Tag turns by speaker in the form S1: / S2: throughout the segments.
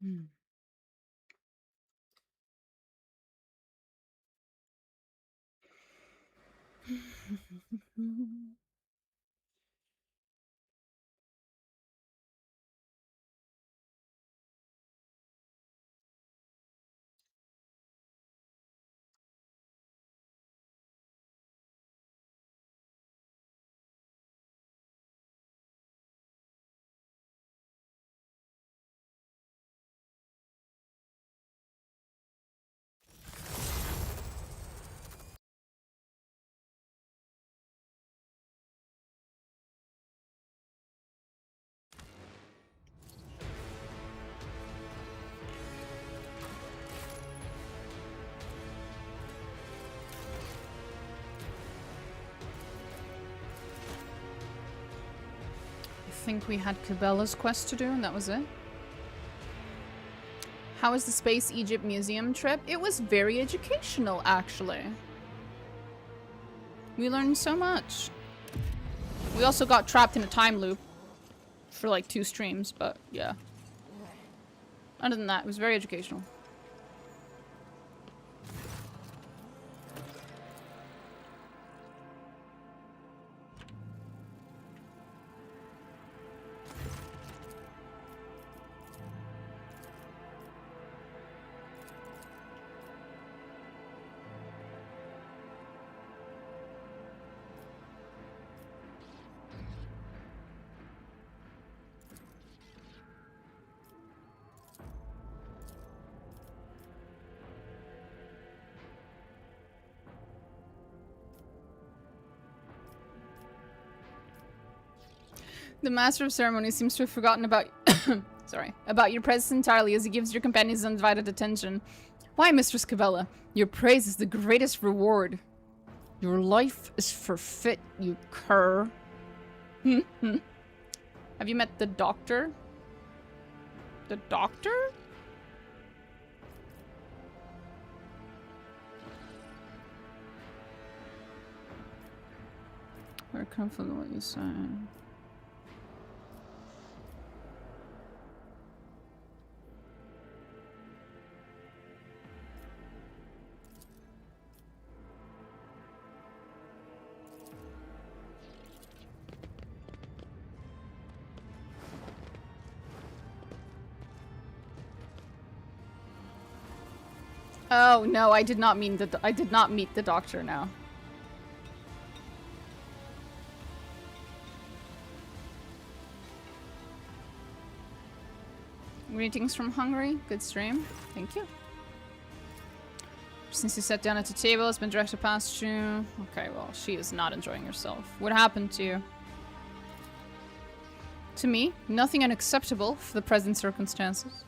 S1: Hmm. I think we had Cabela's quest to do, and that was it. How was the Space Egypt Museum trip? It was very educational, actually. We learned so much. We also got trapped in a time loop for like 2 streams, but yeah. Other than that, it was very educational. The Master of Ceremony seems to have forgotten about sorry, about your presence entirely as he gives your companions undivided attention. Why, Mistress Cabela? Your praise is the greatest reward. Your life is forfeit, you cur. Have you met the doctor? The doctor? Very comfortable what you say. Oh no, I did not mean I did not meet the doctor now. Greetings from Hungary. Good stream. Thank you. Since you sat down at the table, it's been directed past you. Okay, well, she is not enjoying herself. What happened to you? To me, nothing unacceptable for the present circumstances.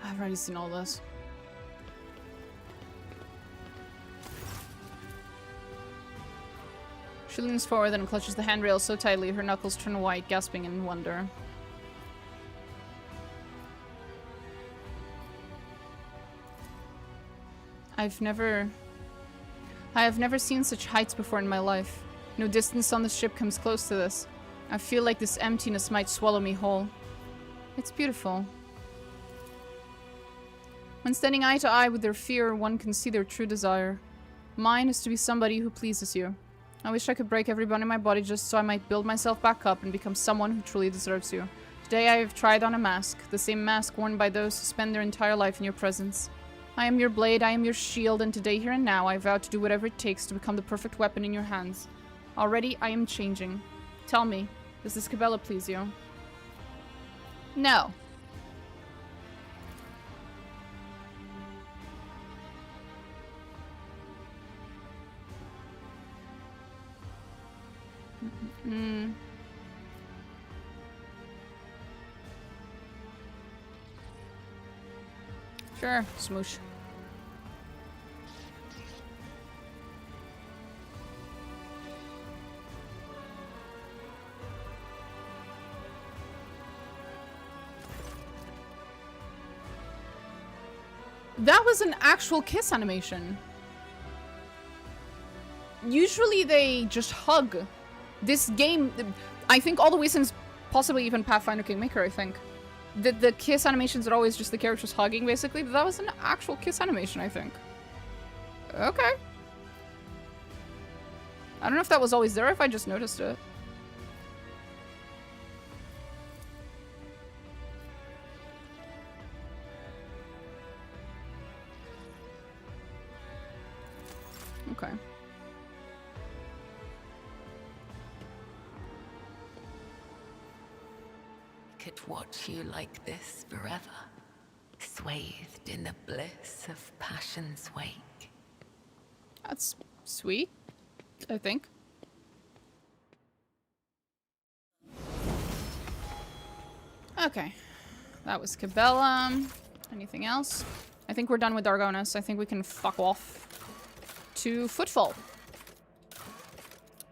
S1: I've already seen all this. She leans forward and clutches the handrail so tightly her knuckles turn white, gasping in wonder. I have never seen such heights before in my life. No distance on the ship comes close to this. I feel like this emptiness might swallow me whole. It's beautiful. When standing eye to eye with their fear, one can see their true desire. Mine is to be somebody who pleases you. I wish I could break every bone in my body just so I might build myself back up and become someone who truly deserves you. Today I have tried on a mask, the same mask worn by those who spend their entire life in your presence. I am your blade, I am your shield, and today, here and now, I vow to do whatever it takes to become the perfect weapon in your hands. Already, I am changing. Tell me, does this Cabela please you? No. Sure, smoosh. That was an actual kiss animation. Usually they just hug. This game, I think all the way since possibly even Pathfinder Kingmaker, I think. The kiss animations are always just the characters hugging, basically. But that was an actual kiss animation, I think. Okay. I don't know if that was always there or if I just noticed it. Okay.
S2: Could watch you like this forever, swathed in the bliss of passion's wake.
S1: That's sweet, I think. Okay. That was Cabela. Anything else? I think we're done with Dargonis. I think we can fuck off to Footfall.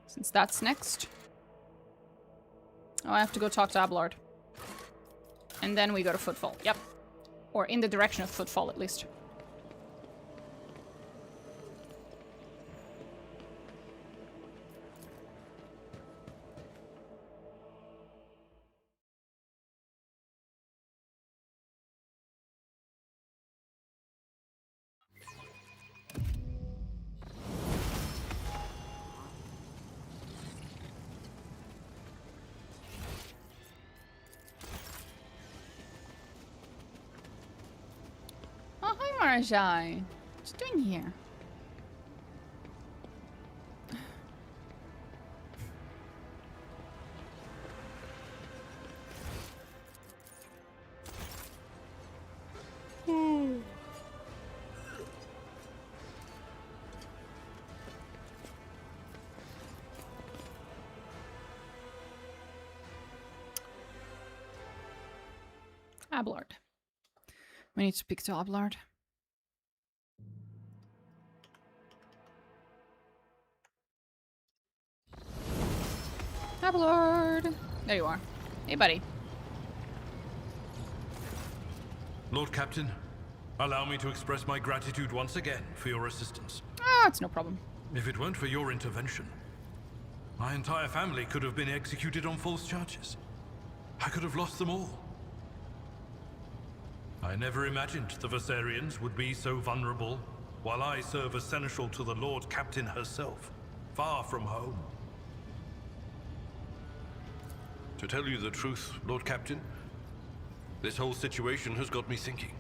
S1: Since that's next. Oh, I have to go talk to Abelard. And then we go to Footfall. Yep. Or in the direction of Footfall, at least. Marazhai. What you doing here? Abelard. We need to speak to Abelard. Abelard! There you are. Hey, buddy.
S3: Lord Captain, allow me to express my gratitude once again for your assistance.
S1: Ah, it's no problem.
S3: If it weren't for your intervention, my entire family could have been executed on false charges. I could have lost them all. I never imagined the Versarians would be so vulnerable, while I serve as seneschal to the Lord Captain herself, far from home. To tell you the truth, Lord Captain, this whole situation has got me thinking.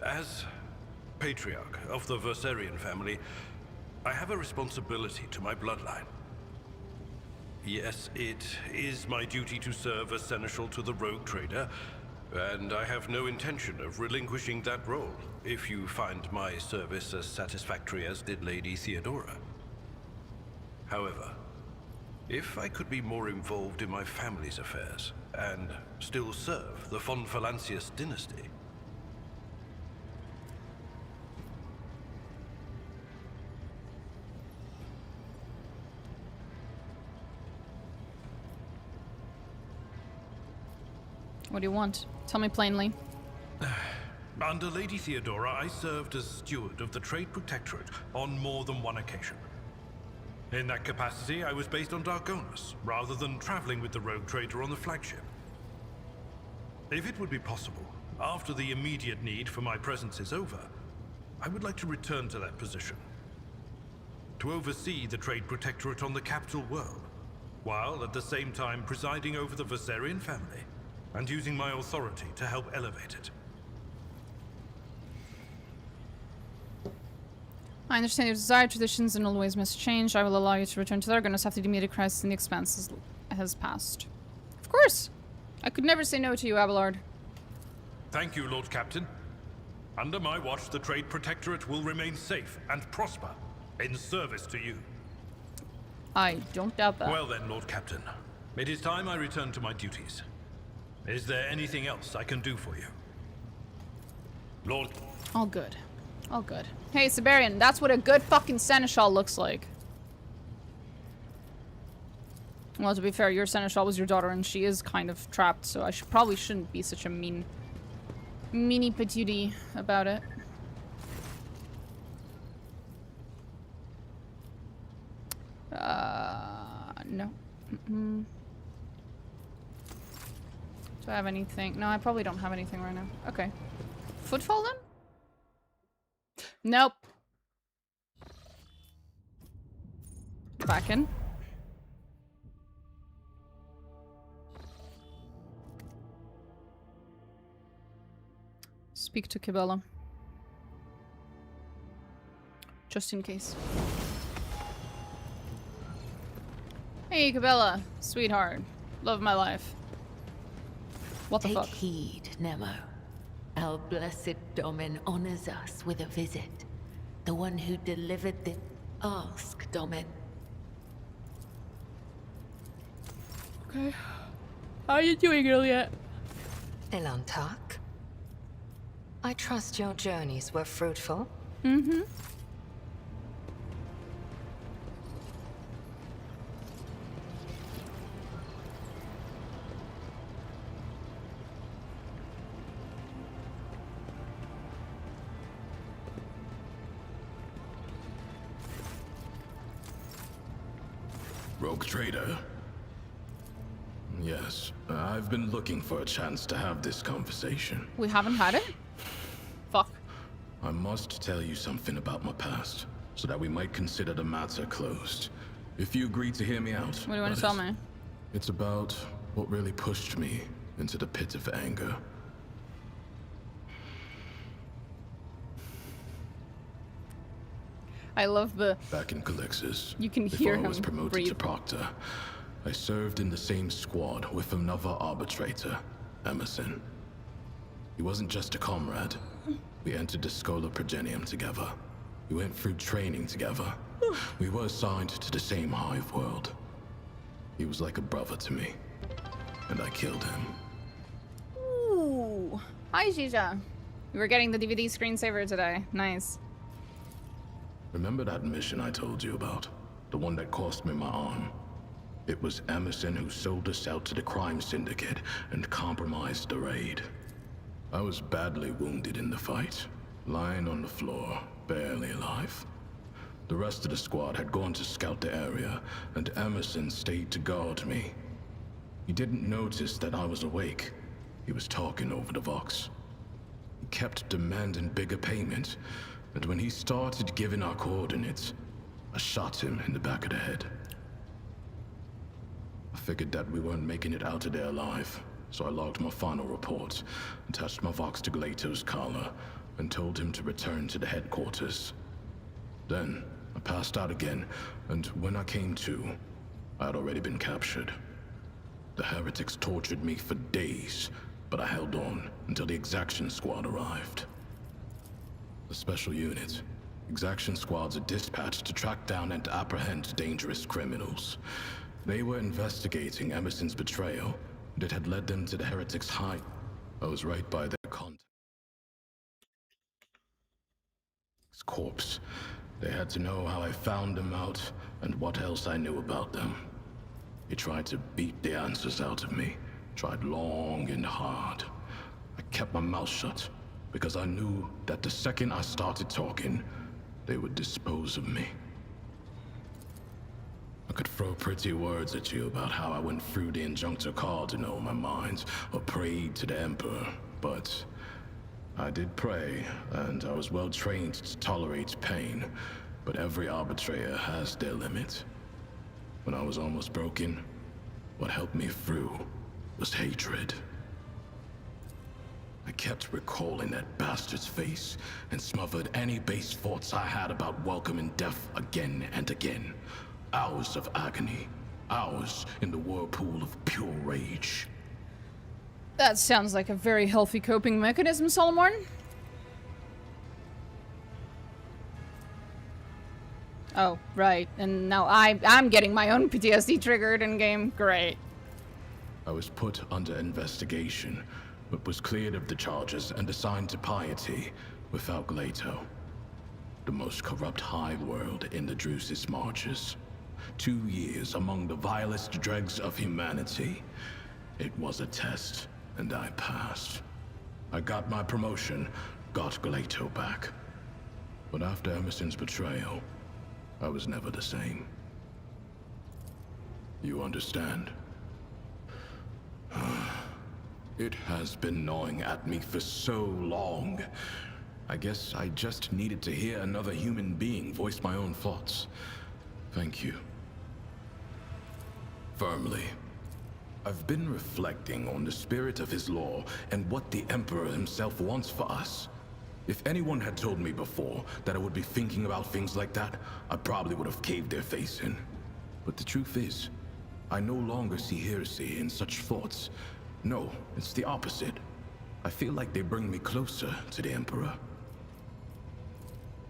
S3: As Patriarch of the Versarian family, I have a responsibility to my bloodline. Yes, it is my duty to serve as seneschal to the rogue trader, and I have no intention of relinquishing that role, if you find my service as satisfactory as did Lady Theodora. However, if I could be more involved in my family's affairs, and still serve the von Valancius dynasty.
S1: What do you want? Tell me plainly.
S3: Under Lady Theodora, I served as steward of the Trade Protectorate on more than one occasion. In that capacity, I was based on Dargonis, rather than traveling with the rogue trader on the flagship. If it would be possible, after the immediate need for my presence is over, I would like to return to that position. To oversee the Trade Protectorate on the capital world, while at the same time presiding over the Versarian family, and using my authority to help elevate it.
S1: I understand your desire, traditions, and always must change. I will allow you to return to Largonos after the immediate crisis in the Expanse has passed. Of course! I could never say no to you, Abelard.
S3: Thank you, Lord Captain. Under my watch, the Trade Protectorate will remain safe and prosper, in service to you.
S1: I don't doubt that.
S3: Well then, Lord Captain. It is time I return to my duties. Is there anything else I can do for you? Lord...
S1: All good. All good. Hey, Siberian, that's what a good fucking seneschal looks like. Well, to be fair, your seneschal was your daughter, and she is kind of trapped, so I probably shouldn't be such a meanie patootie about it. No. Do I have anything? No, I probably don't have anything right now. Okay. Footfall then? Nope. Back in. Speak to Cabela. Just in case. Hey, Cabela. Sweetheart. Love of my life. What the fuck?
S2: Take heed, Nemo. Our blessed Domin honors us with a visit. The one who delivered the... Ask, Domin.
S1: Okay. How are you doing, Juliet?
S4: Elantak? I trust your journeys were fruitful.
S1: Mm-hmm.
S5: Rogue trader? Yes, I've been looking for a chance to have this conversation.
S1: We haven't had it? Fuck.
S5: I must tell you something about my past, so that we might consider the matter closed. If you agree to hear me out.
S1: What do you want to tell me?
S5: It's about what really pushed me into the pit of anger.
S1: I love the...
S5: Back in Calixis,
S1: You can hear
S5: before I was
S1: him
S5: promoted
S1: breathe.
S5: to Proctor, I served in the same squad with another arbitrator, Emerson. He wasn't just a comrade. We entered the Schola Progenium together. We went through training together. We were assigned to the same hive world. He was like a brother to me, and I killed him.
S1: Ooh. Hi, Jija. You were getting the DVD screensaver today. Nice.
S5: Remember that mission I told you about? The one that cost me my arm? It was Emerson who sold us out to the crime syndicate and compromised the raid. I was badly wounded in the fight, lying on the floor, barely alive. The rest of the squad had gone to scout the area, and Emerson stayed to guard me. He didn't notice that I was awake. He was talking over the Vox. He kept demanding bigger payment, and when he started giving our coordinates, I shot him in the back of the head. I figured that we weren't making it out of there alive, so I logged my final report, attached my Vox to Glato's collar, and told him to return to the headquarters. Then, I passed out again, and when I came to, I had already been captured. The heretics tortured me for days, but I held on until the Exaction Squad arrived. The special unit. Exaction squads are dispatched to track down and apprehend dangerous criminals. They were investigating Emerson's betrayal, and it had led them to the heretics' hide. I was right by their contact. His corpse. They had to know how I found them out, and what else I knew about them. He tried to beat the answers out of me, tried long and hard. I kept my mouth shut, because I knew that the second I started talking, they would dispose of me. I could throw pretty words at you about how I went through the Injunctor Cardinal in my mind, or prayed to the Emperor, but I did pray, and I was well trained to tolerate pain, but every arbitrator has their limit. When I was almost broken, what helped me through was hatred. I kept recalling that bastard's face and smothered any base thoughts I had about welcoming death again and again. Hours of agony. Hours in the whirlpool of pure rage.
S1: That sounds like a very healthy coping mechanism, Solomon. Oh, right. And now I'm getting my own PTSD triggered in-game. Great.
S5: I was put under investigation, but was cleared of the charges and assigned to piety without Glato. The most corrupt high world in the Drusis marches. 2 years among the vilest dregs of humanity. It was a test, and I passed. I got my promotion, got Glato back. But after Emerson's betrayal, I was never the same. You understand? It has been gnawing at me for so long. I guess I just needed to hear another human being voice my own thoughts. Thank you. Firmly. I've been reflecting on the spirit of his law and what the Emperor himself wants for us. If anyone had told me before that I would be thinking about things like that, I probably would have caved their face in. But the truth is, I no longer see heresy in such thoughts. No, it's the opposite. I feel like they bring me closer to the Emperor.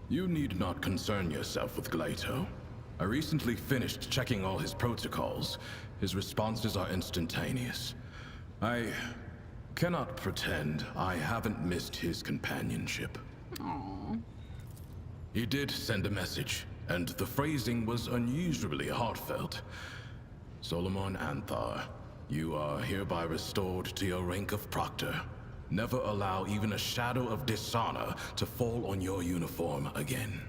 S5: You need not concern yourself with Glato. I recently finished checking all his protocols. His responses are instantaneous. I cannot pretend I haven't missed his companionship.
S1: Aww.
S5: He did send a message, and the phrasing was unusually heartfelt. Solomon Anthar, you are hereby restored to your rank of Proctor. Never allow even a shadow of dishonor to fall on your uniform again.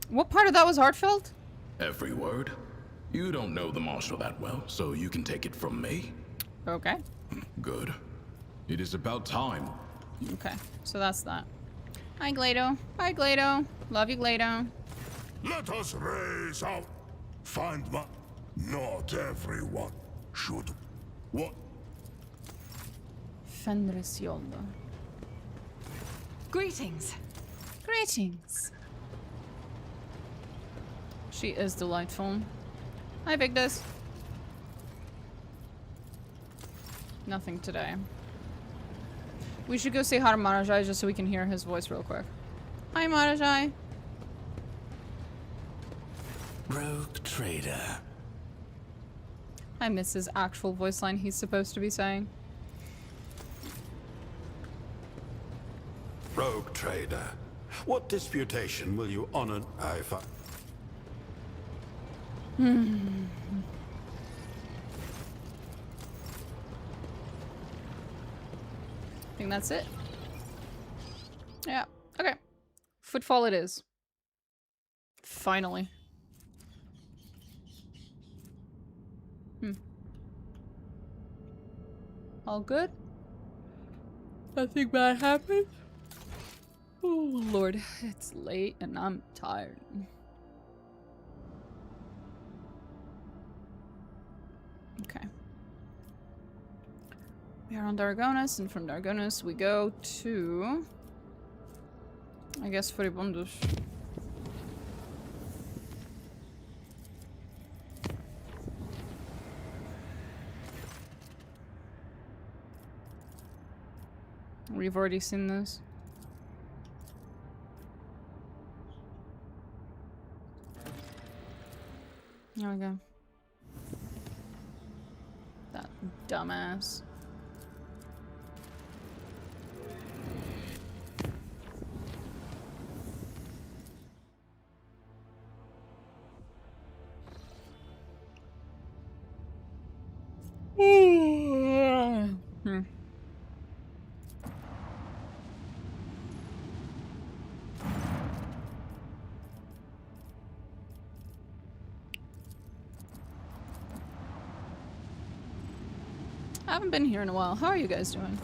S1: What part of that was heartfelt?
S5: Every word. You don't know the Marshal that well, so you can take it from me.
S1: Okay.
S5: Good. It is about time.
S1: Okay, so that's that. Hi, Glato. Bye, Glato. Love you, Glato.
S6: Let us raise out. Find my... Not everyone should... What?
S1: Fenris Yolda.
S4: Greetings.
S1: Greetings. She is delightful. Hi, Vigdis. Nothing today. We should go say hi to Marazhai just so we can hear his voice real quick. Hi, Marazhai.
S6: Rogue trader.
S1: I miss his actual voice line he's supposed to be saying.
S6: Rogue trader. What disputation will you honor?
S1: I think that's it. Yeah, okay. Footfall it is. Finally. All good? Nothing bad happened? Oh, Lord. It's late and I'm tired. Okay. We are on Dargonis, and from Dargonis we go to... I guess Furibundus. We've already seen this. There we go. That dumbass. I haven't been here in a while. How are you guys doing?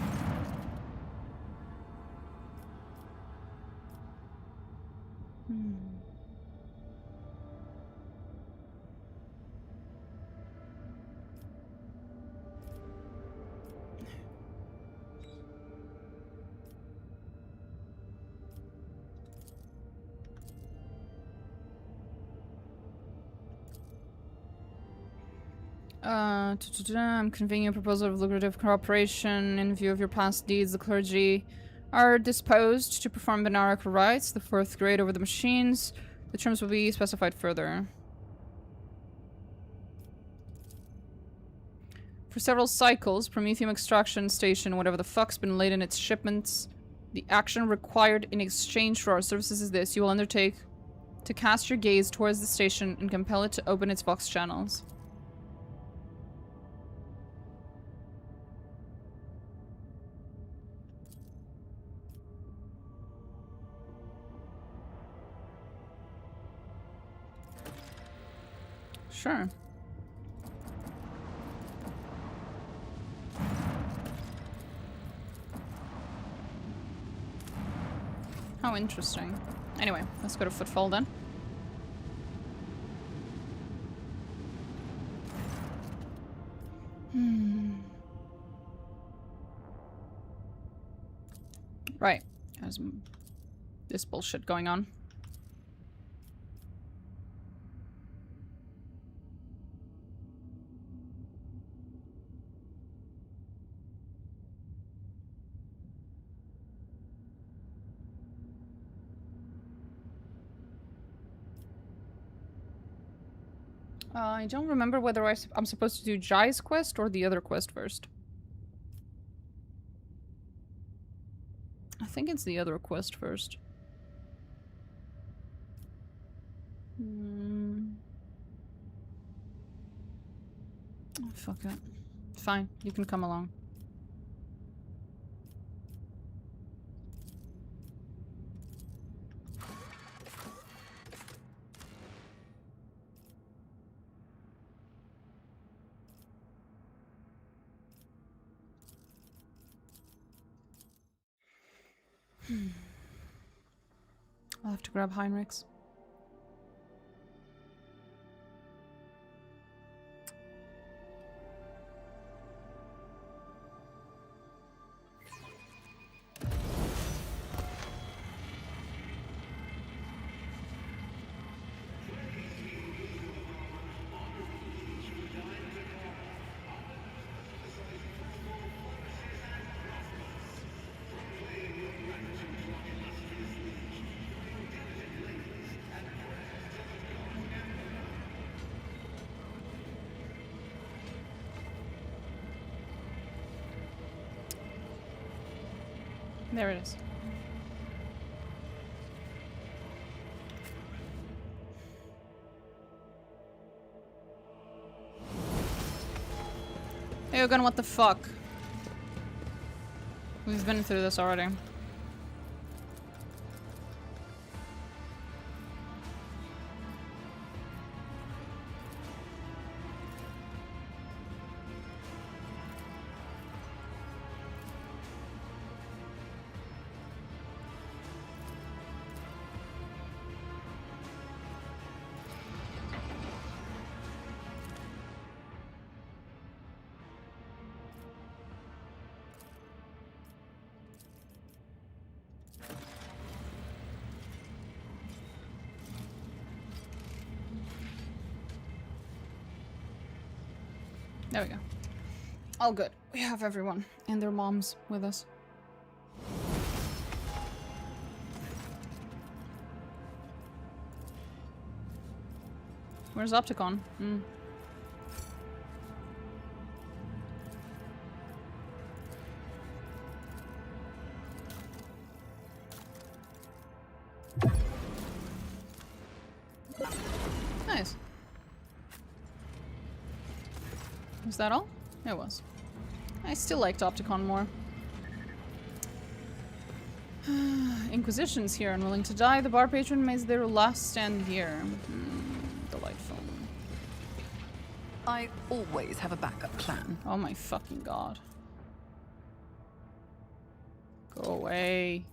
S1: I'm convening a proposal of lucrative cooperation. In view of your past deeds, the clergy are disposed to perform monarchical rites, the 4th grade over the machines. The terms will be specified further. For several cycles, Promethium Extraction Station, whatever the fuck's been late in its shipments, the action required in exchange for our services is this. You will undertake to cast your gaze towards the station and compel it to open its box channels. Sure. How interesting. Anyway, let's go to Footfall then. Right. There's this bullshit going on. I don't remember whether I'm supposed to do Jai's quest or the other quest first. I think it's the other quest first. Oh, fuck it. Fine, you can come along. I'll have to grab Heinrich's. There it is. Hey, Ogun, what the fuck? We've been through this already. There we go. All good. We have everyone and their moms with us. Where's Opticon? Nice. Was that all? It was. I still liked Opticon more. Inquisition's here, unwilling to die. The bar patron makes their last stand here. Delightful.
S7: I always have a backup plan.
S1: Oh my fucking god. Go away.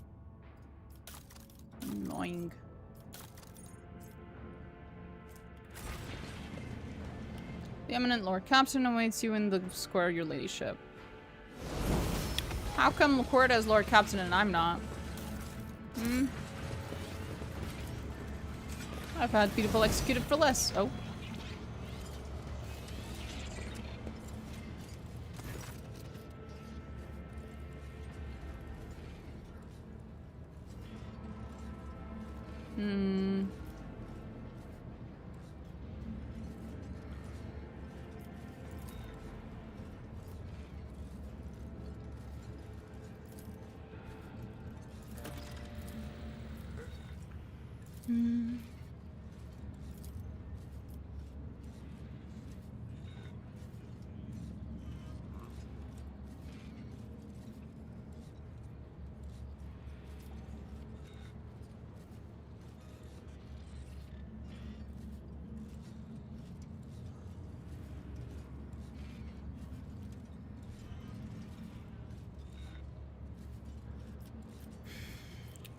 S1: Annoying. The eminent Lord Captain awaits you in the square, your ladyship. How come Lacorda is Lord Captain and I'm not? I've had people executed for less. Oh. Hmm.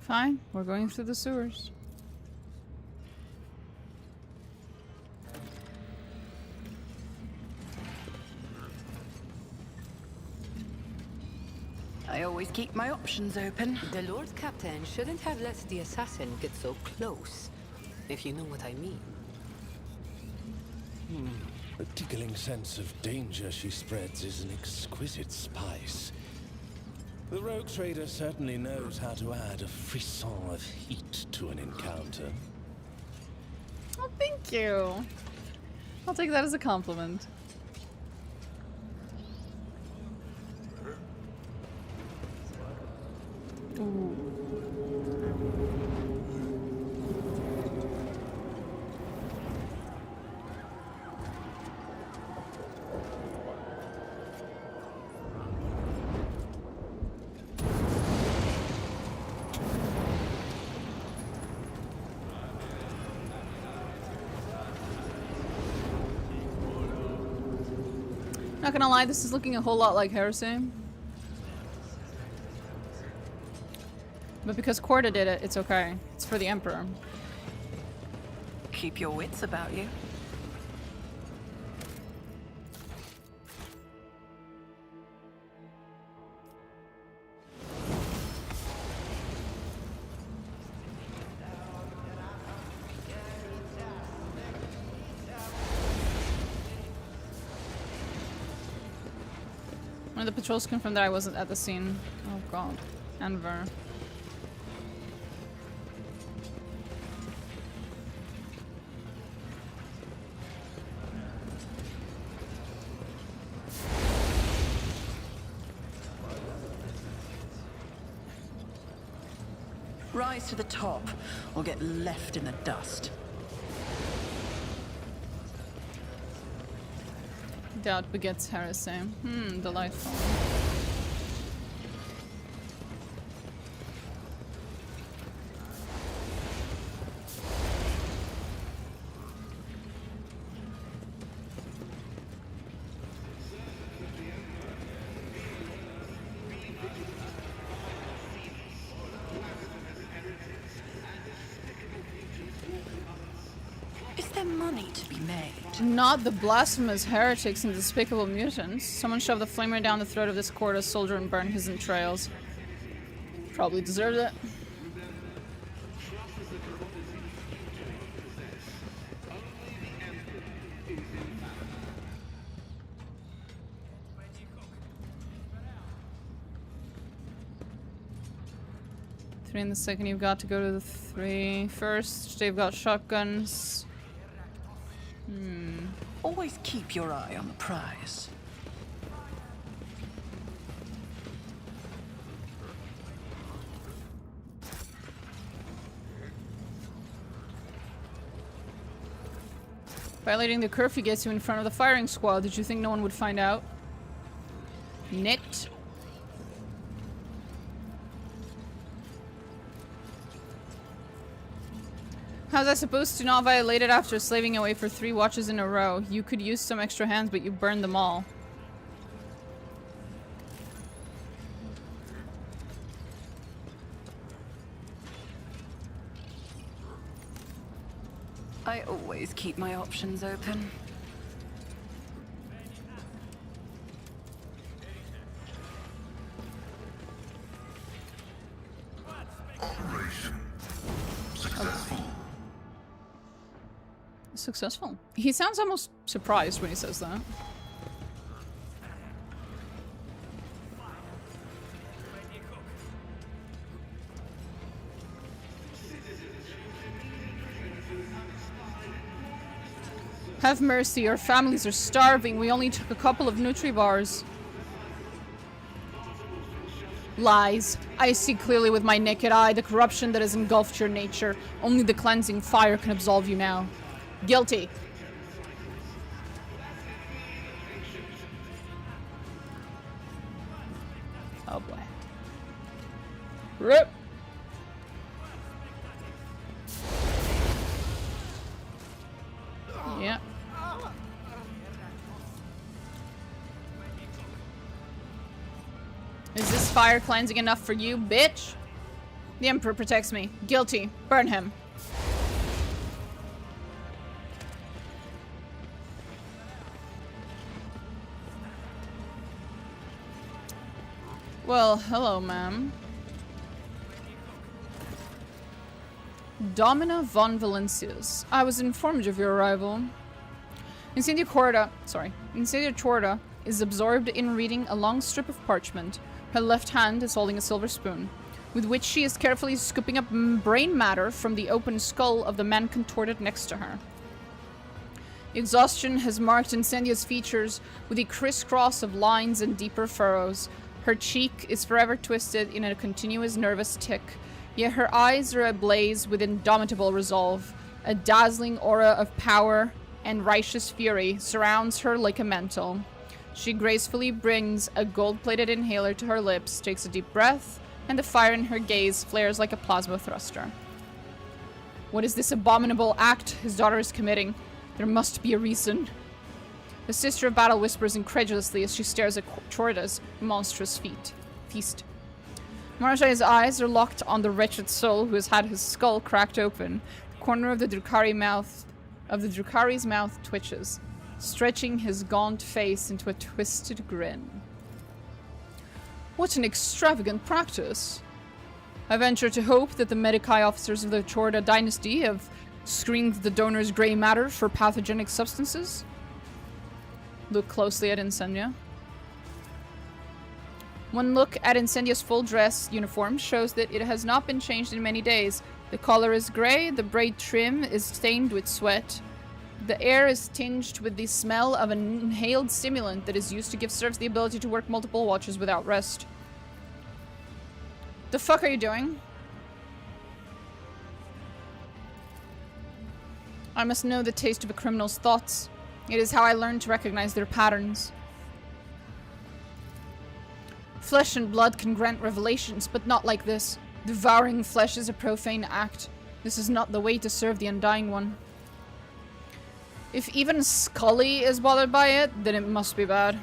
S1: Fine, we're going through the sewers.
S7: I always keep my options open.
S8: The Lord Captain shouldn't have let the assassin get so close, if you know what I mean.
S9: The tickling sense of danger she spreads is an exquisite spice. The rogue trader certainly knows how to add a frisson of heat to an encounter.
S1: Oh, thank you. I'll take that as a compliment. Ooh. Not gonna lie, this is looking a whole lot like Heresy. But because Corda did it, it's okay. It's for the Emperor.
S7: Keep your wits about you.
S1: One of the patrols confirmed that I wasn't at the scene. Oh god. Enver.
S7: Rise to the top, or get left in the dust.
S1: Doubt begets heresy. Delightful.
S7: Is there money to be made?
S1: Not the blasphemous heretics and despicable mutants. Someone shoved the flamer down the throat of this Corda soldier and burned his entrails. Probably deserved it. Three in the second, you've got to go to the three first. They've got shotguns.
S7: Always keep your eye on the prize.
S1: Violating the curfew gets you in front of the firing squad. Did you think no one would find out? Nit. How's I supposed to not violate it after slaving away for 3 watches in a row? You could use some extra hands, but you burned them all.
S7: I always keep my options open.
S1: Successful. He sounds almost surprised when he says that. Have mercy, our families are starving. We only took a couple of Nutri-Bars. Lies. I see clearly with my naked eye the corruption that has engulfed your nature. Only the cleansing fire can absolve you now. Guilty. Oh boy. Rip. Yeah. Is this fire cleansing enough for you, bitch? The Emperor protects me. Guilty. Burn him. Well, hello, ma'am. Domina von Valencius. I was informed of your arrival. Incedia Chorda is absorbed in reading a long strip of parchment. Her left hand is holding a silver spoon, with which she is carefully scooping up brain matter from the open skull of the man contorted next to her. Exhaustion has marked Incendia's features with a crisscross of lines and deeper furrows. Her cheek is forever twisted in a continuous nervous tick, yet her eyes are ablaze with indomitable resolve. A dazzling aura of power and righteous fury surrounds her like a mantle. She gracefully brings a gold-plated inhaler to her lips, takes a deep breath, and the fire in her gaze flares like a plasma thruster. What is this abominable act his daughter is committing? There must be a reason. The Sister of Battle whispers incredulously as she stares at Chorda's monstrous feast. Marazhai's eyes are locked on the wretched soul who has had his skull cracked open. The corner of the Drukhari's mouth twitches, stretching his gaunt face into a twisted grin. What an extravagant practice! I venture to hope that the Medicae officers of the Chorda dynasty have screened the donor's grey matter for pathogenic substances. Look closely at Incendia. One look at Incendia's full dress uniform shows that it has not been changed in many days. The collar is grey, the braid trim is stained with sweat. The air is tinged with the smell of an inhaled stimulant that is used to give serfs the ability to work multiple watches without rest. The fuck are you doing? I must know the taste of a criminal's thoughts. It is how I learn to recognize their patterns. Flesh and blood can grant revelations, but not like this. Devouring flesh is a profane act. This is not the way to serve the Undying One. If even Scully is bothered by it, then it must be bad.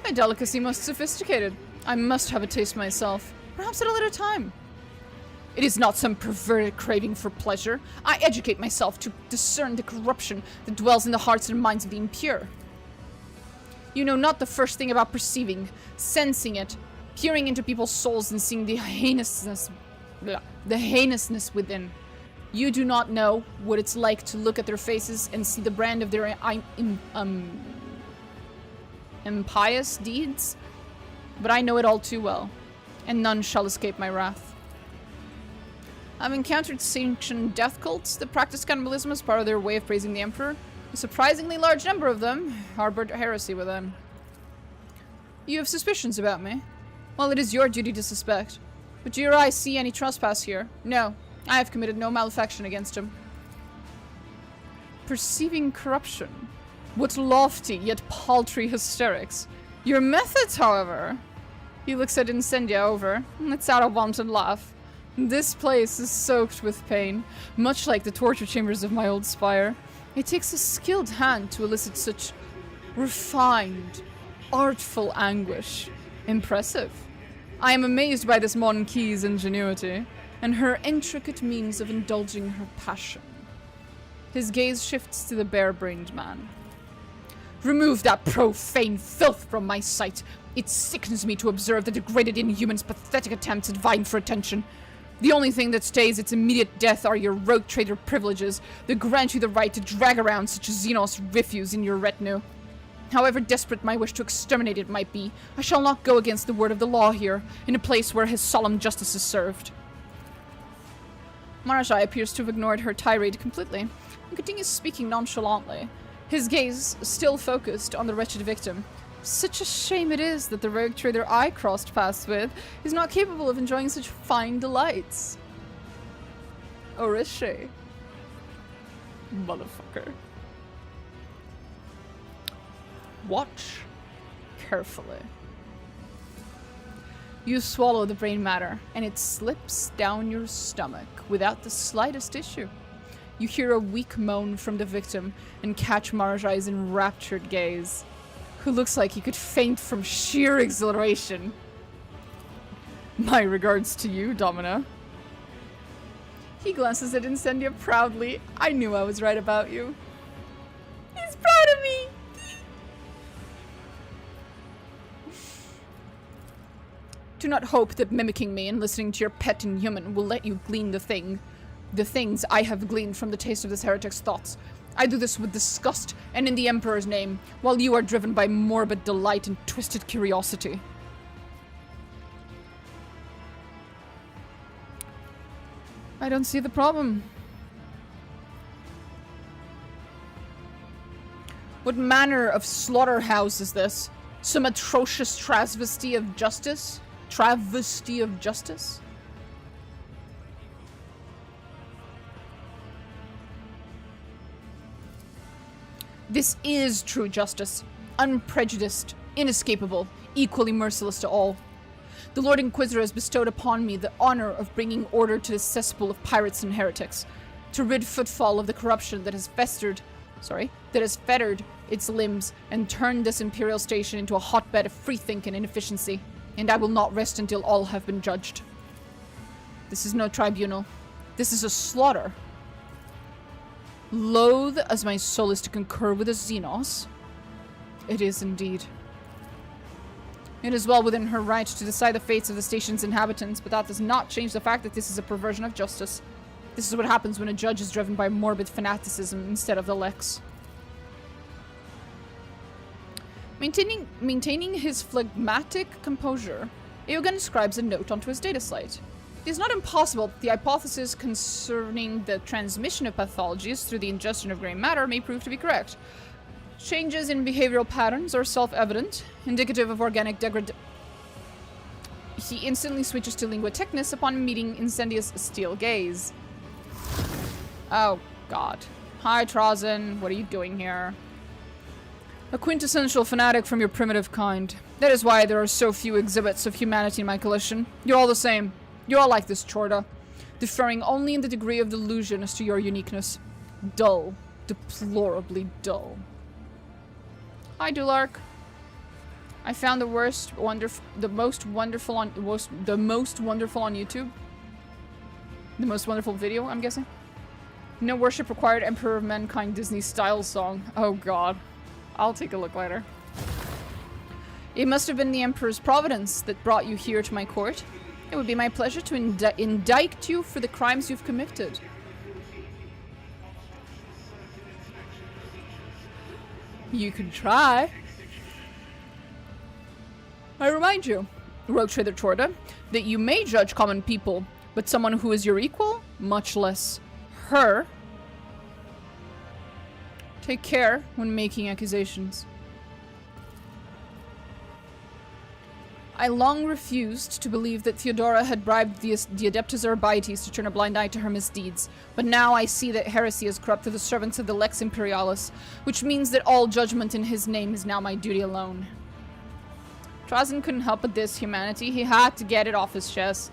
S1: My delicacy most sophisticated. I must have a taste myself. Perhaps at a later time. It is not some perverted craving for pleasure. I educate myself to discern the corruption that dwells in the hearts and minds of the impure. You know not the first thing about perceiving, sensing it, peering into people's souls and seeing the heinousness within. You do not know what it's like to look at their faces and see the brand of their impious deeds, but I know it all too well, and none shall escape my wrath. I've encountered sanctioned death cults that practice cannibalism as part of their way of praising the Emperor. A surprisingly large number of them harbored heresy within. You have suspicions about me? Well, it is your duty to suspect. But do your eyes see any trespass here? No, I have committed no malefaction against him. Perceiving corruption. What lofty yet paltry hysterics. Your methods, however. He looks at Incendia over. Let's out a wanton laugh. This place is soaked with pain, much like the torture chambers of my old spire. It takes a skilled hand to elicit such refined, artful anguish. Impressive. I am amazed by this Monkee's ingenuity, and her intricate means of indulging her passion. His gaze shifts to the bare-brained man. Remove that profane filth from my sight. It sickens me to observe the degraded inhuman's pathetic attempts at vying for attention. The only thing that stays its immediate death are your rogue trader privileges that grant you the right to drag around such a Xenos refuse in your retinue. However desperate my wish to exterminate it might be, I shall not go against the word of the law here, in a place where his solemn justice is served. Marazhai appears to have ignored her tirade completely, and continues speaking nonchalantly, his gaze still focused on the wretched victim. Such a shame it is that the rogue trader I crossed paths with is not capable of enjoying such fine delights. Or is she? Motherfucker. Watch carefully. You swallow the brain matter, and it slips down your stomach without the slightest issue. You hear a weak moan from the victim and catch Marazhai's enraptured gaze, who looks like he could faint from sheer exhilaration. My regards to you, Domina. He glances at Incendia proudly. I knew I was right about you. He's proud of me! Do not hope that mimicking me and listening to your pet inhuman will let you glean the things I have gleaned from the taste of this heretic's thoughts. I do this with disgust and in the Emperor's name, while you are driven by morbid delight and twisted curiosity. I don't see the problem. What manner of slaughterhouse is this? Some atrocious travesty of justice? Travesty of justice? This is true justice. Unprejudiced, inescapable, equally merciless to all. The Lord Inquisitor has bestowed upon me the honor of bringing order to this cesspool of pirates and heretics, to rid Footfall of the corruption that has fettered its limbs and turned this Imperial station into a hotbed of freethink and inefficiency, and I will not rest until all have been judged. This is no tribunal. This is a slaughter. Loath as my soul is to concur with the Xenos, it is indeed. It is well within her right to decide the fates of the station's inhabitants, but that does not change the fact that this is a perversion of justice. This is what happens when a judge is driven by morbid fanaticism instead of the lex. Maintaining his phlegmatic composure, Eogan scribes a note onto his data slate. It is not impossible that the hypothesis concerning the transmission of pathologies through the ingestion of gray matter may prove to be correct. Changes in behavioral patterns are self-evident, indicative of organic degradation. He instantly switches to lingua technis upon meeting Incendia's steel gaze. Oh, God. Hi, Trazen. What are you doing here? A quintessential fanatic from your primitive kind. That is why there are so few exhibits of humanity in my collection. You're all the same. You're all like this, Chorda. Differing only in the degree of delusion as to your uniqueness. Dull. Deplorably dull. Hi, Dulark. I found the most wonderful on YouTube. The most wonderful video, I'm guessing. No worship required, Emperor of Mankind Disney style song. Oh God. I'll take a look later. It must have been the Emperor's providence that brought you here to my court. It would be my pleasure to indict you for the crimes you've committed. You can try. I remind you, Rogue Trader Chorda, that you may judge common people, but someone who is your equal, much less her. Take care when making accusations. I long refused to believe that Theodora had bribed the Adeptus Arbites to turn a blind eye to her misdeeds, but now I see that heresy has corrupted the servants of the Lex Imperialis, which means that all judgment in his name is now my duty alone. Trazen couldn't help but diss humanity. He had to get it off his chest.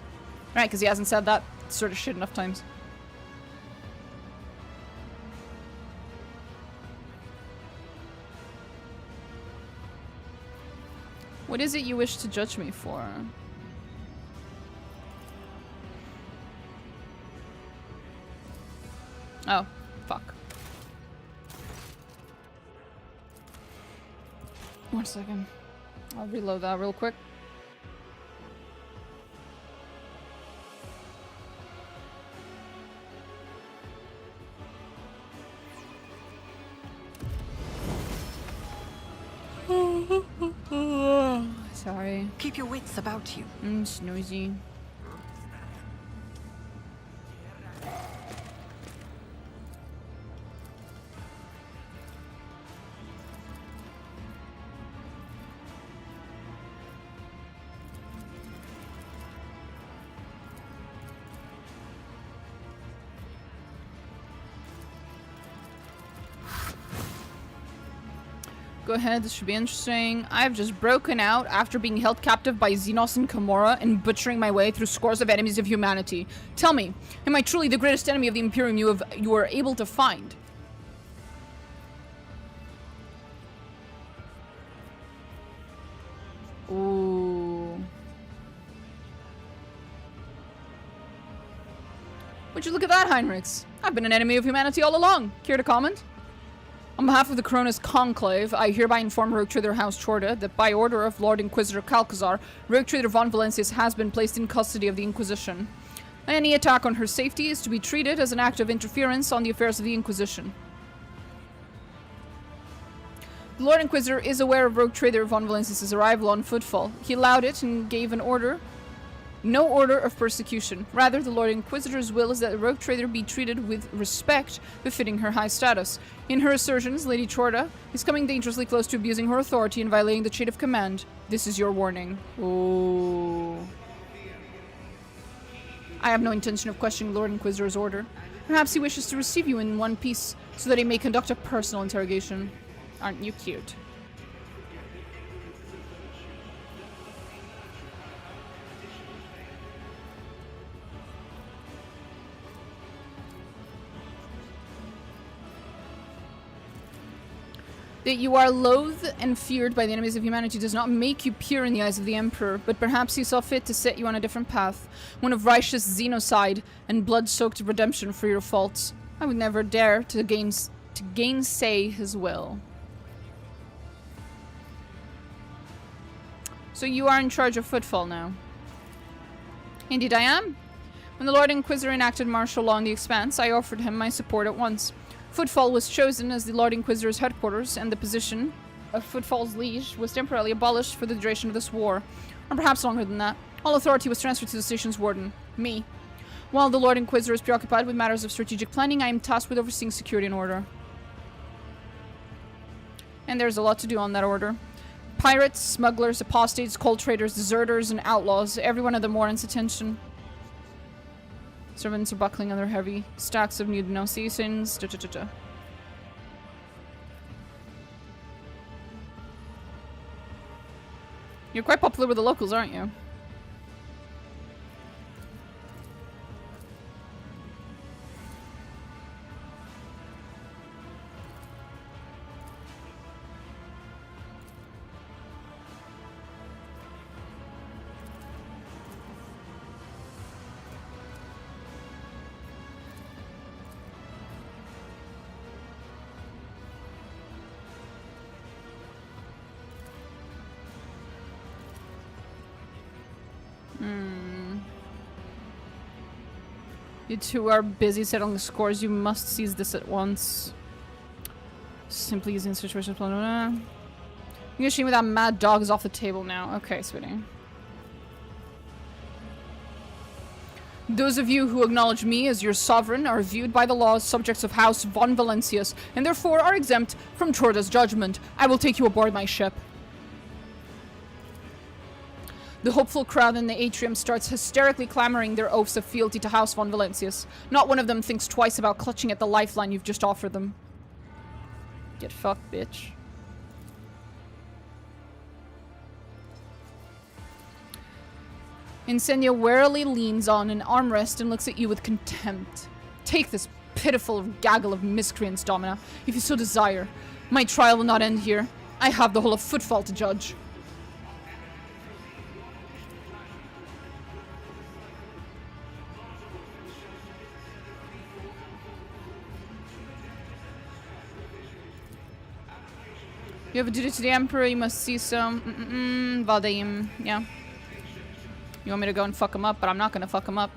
S1: Right, because he hasn't said that sort of shit enough times. What is it you wish to judge me for? Oh, fuck. 1 second. I'll reload that real quick. Sorry.
S7: Keep your wits about you.
S1: It's noisy. Go ahead, this should be interesting. I've just broken out after being held captive by Xenos and Gamora and butchering my way through scores of enemies of humanity. Tell me, am I truly the greatest enemy of the Imperium you are able to find? Ooh. Would you look at that, Heinrichs? I've been an enemy of humanity all along. Care to comment? On behalf of the Cronus Conclave, I hereby inform Rogue Trader House Chorda that by order of Lord Inquisitor Calcazar, Rogue Trader von Valencius has been placed in custody of the Inquisition. Any attack on her safety is to be treated as an act of interference on the affairs of the Inquisition. The Lord Inquisitor is aware of Rogue Trader von Valencius' arrival on Footfall. He allowed it and gave an order. No order of persecution. Rather, the Lord Inquisitor's will is that the Rogue Trader be treated with respect befitting her high status. In her assertions, Lady Chorda is coming dangerously close to abusing her authority and violating the chain of command. This is your warning. Ooh. I have no intention of questioning Lord Inquisitor's order. Perhaps he wishes to receive you in one piece so that he may conduct a personal interrogation. Aren't you cute? That you are loathed and feared by the enemies of humanity does not make you pure in the eyes of the Emperor, but perhaps he saw fit to set you on a different path, one of righteous xenocide and blood-soaked redemption for your faults. I would never dare to gainsay his will. So you are in charge of Footfall now. Indeed I am. When the Lord Inquisitor enacted martial law in the Expanse, I offered him my support at once. Footfall was chosen as the Lord Inquisitor's headquarters, and the position of Footfall's liege was temporarily abolished for the duration of this war, or perhaps longer than that. All authority was transferred to the station's warden, me. While the Lord Inquisitor is preoccupied with matters of strategic planning, I am tasked with overseeing security and order. And there's a lot to do on that order. Pirates, smugglers, apostates, cult traders, deserters, and outlaws, every one of them warrants attention. Servants are buckling on their heavy stacks of new denunciations. You're quite popular with the locals, aren't you? You two are busy settling scores. You must seize this at once. Simply using situation. Blah, blah, blah. You can shoot me that mad dog is off the table now. Okay, sweetie. Those of you who acknowledge me as your sovereign are viewed by the law as subjects of House von Valencius, and therefore are exempt from Chorda's judgment. I will take you aboard my ship. The hopeful crowd in the atrium starts hysterically clamoring their oaths of fealty to House von Valencius. Not one of them thinks twice about clutching at the lifeline you've just offered them. Get fucked, bitch. Incedia warily leans on an armrest and looks at you with contempt. Take this pitiful gaggle of miscreants, Domina, if you so desire. My trial will not end here. I have the whole of Footfall to judge. You have a duty to the Emperor, you must see some... Valdeim, yeah. You want me to go and fuck him up, but I'm not gonna fuck him up.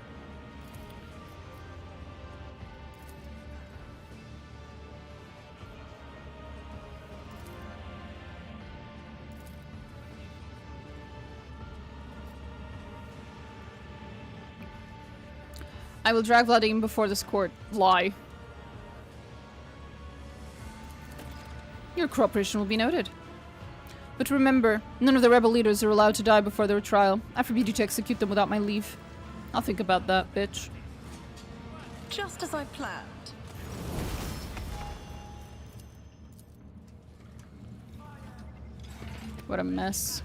S1: I will drag Vlad in before this court. Lie. Your cooperation will be noted. But remember, none of the rebel leaders are allowed to die before their trial. I forbid you to execute them without my leave. I'll think about that, bitch.
S7: Just as I planned.
S1: What a mess.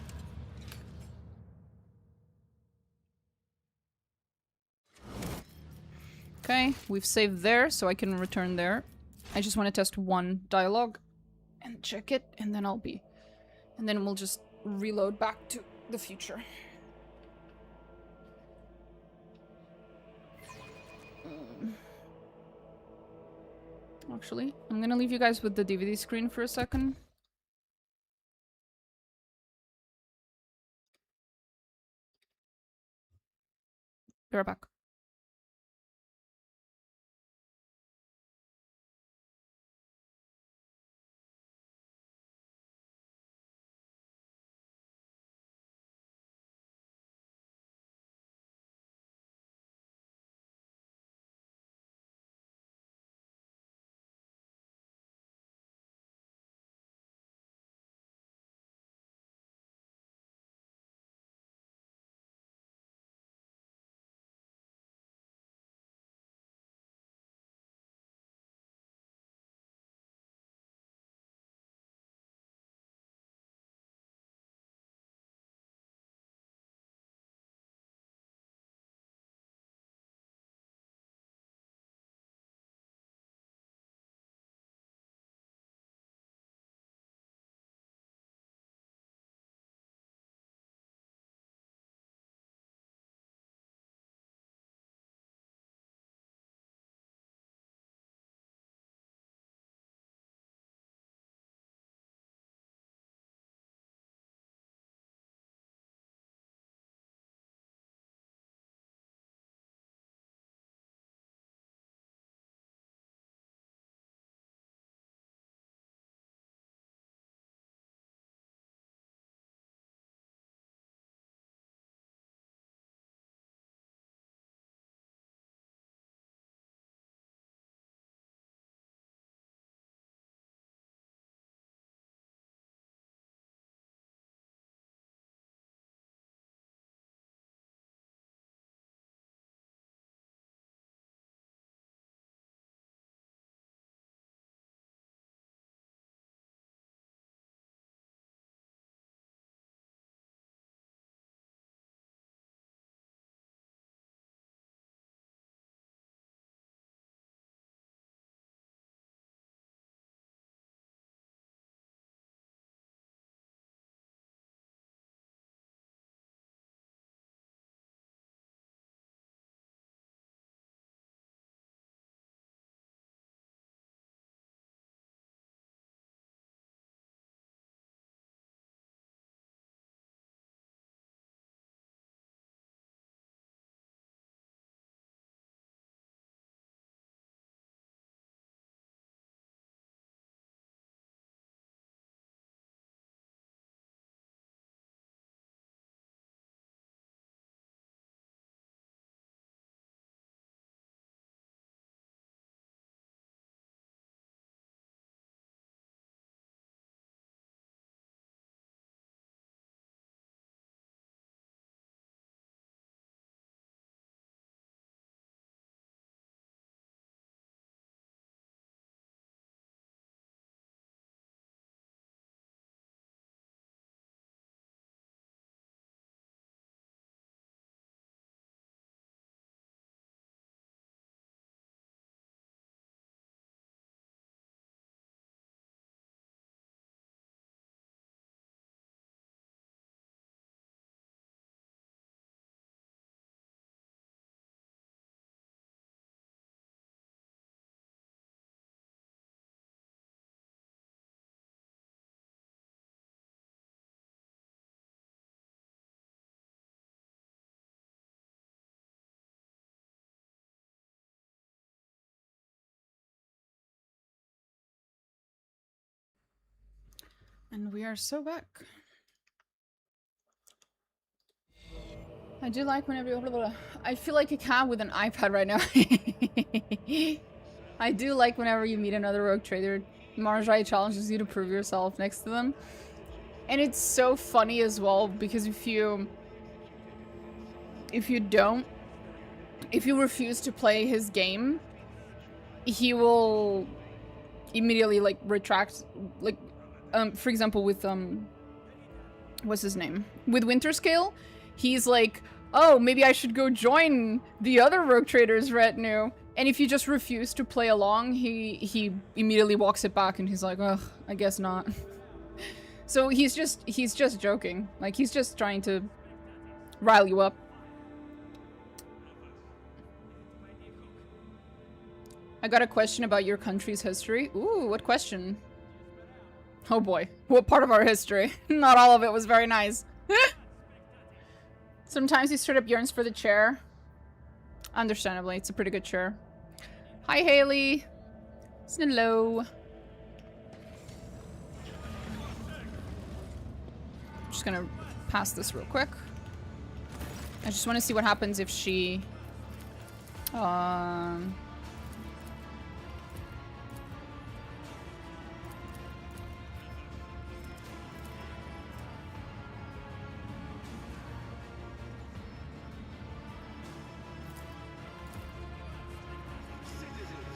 S1: Okay, we've saved there, so I can return there. I just want to test one dialogue and check it, and then I'll be... And then we'll just reload back to the future. Actually, I'm gonna leave you guys with the DVD screen for a second. Be right back. And we are so back. I do like whenever you... Blah, blah, blah. I feel like a cat with an iPad right now. I do like whenever you meet another rogue trader, Marazhai challenges you to prove yourself next to them. And it's so funny as well, because if you refuse to play his game, he will immediately like retract, like for example with what's his name? With Winterscale, he's like, oh, maybe I should go join the other rogue trader's retinue. And if you just refuse to play along, he immediately walks it back and he's like, ugh, I guess not. So he's just joking. Like, he's just trying to rile you up. I got a question about your country's history. Ooh, what question? Oh boy, what part of our history? Not all of it was very nice. Sometimes he straight up yearns for the chair. Understandably, it's a pretty good chair. Hi, Haley. Hello. Just gonna pass this real quick. I just want to see what happens if she...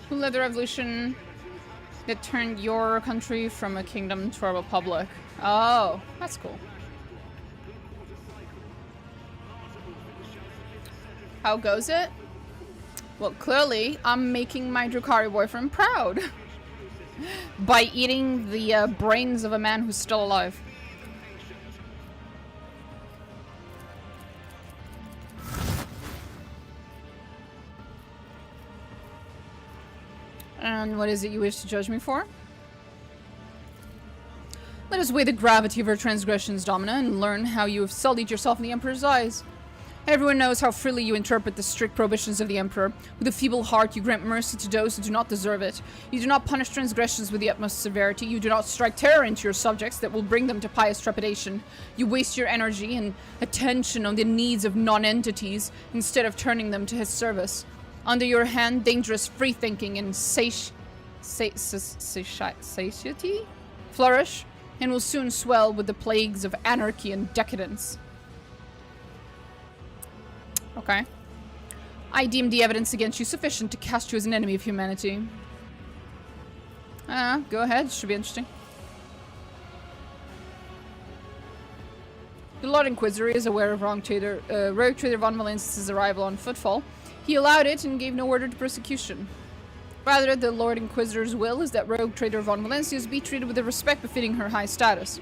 S1: Who led the revolution that turned your country from a kingdom to a republic? Oh, that's cool. How goes it? Well, clearly, I'm making my Drukhari boyfriend proud. By eating the brains of a man who's still alive. And what is it you wish to judge me for? Let us weigh the gravity of our transgressions, Domina, and learn how you have sullied yourself in the Emperor's eyes. Everyone knows how freely you interpret the strict prohibitions of the Emperor. With a feeble heart, you grant mercy to those who do not deserve it. You do not punish transgressions with the utmost severity. You do not strike terror into your subjects that will bring them to pious trepidation. You waste your energy and attention on the needs of non-entities instead of turning them to his service. Under your hand, dangerous free-thinking and satiety flourish, and will soon swell with the plagues of anarchy and decadence. Okay. I deem the evidence against you sufficient to cast you as an enemy of humanity. Go ahead. Should be interesting. The Lord Inquisitor is aware of Rogue Trader von Valence's arrival on Footfall. He allowed it and gave no order to persecution. Rather, the Lord Inquisitor's will is that Rogue Trader von Valencius be treated with the respect befitting her high status.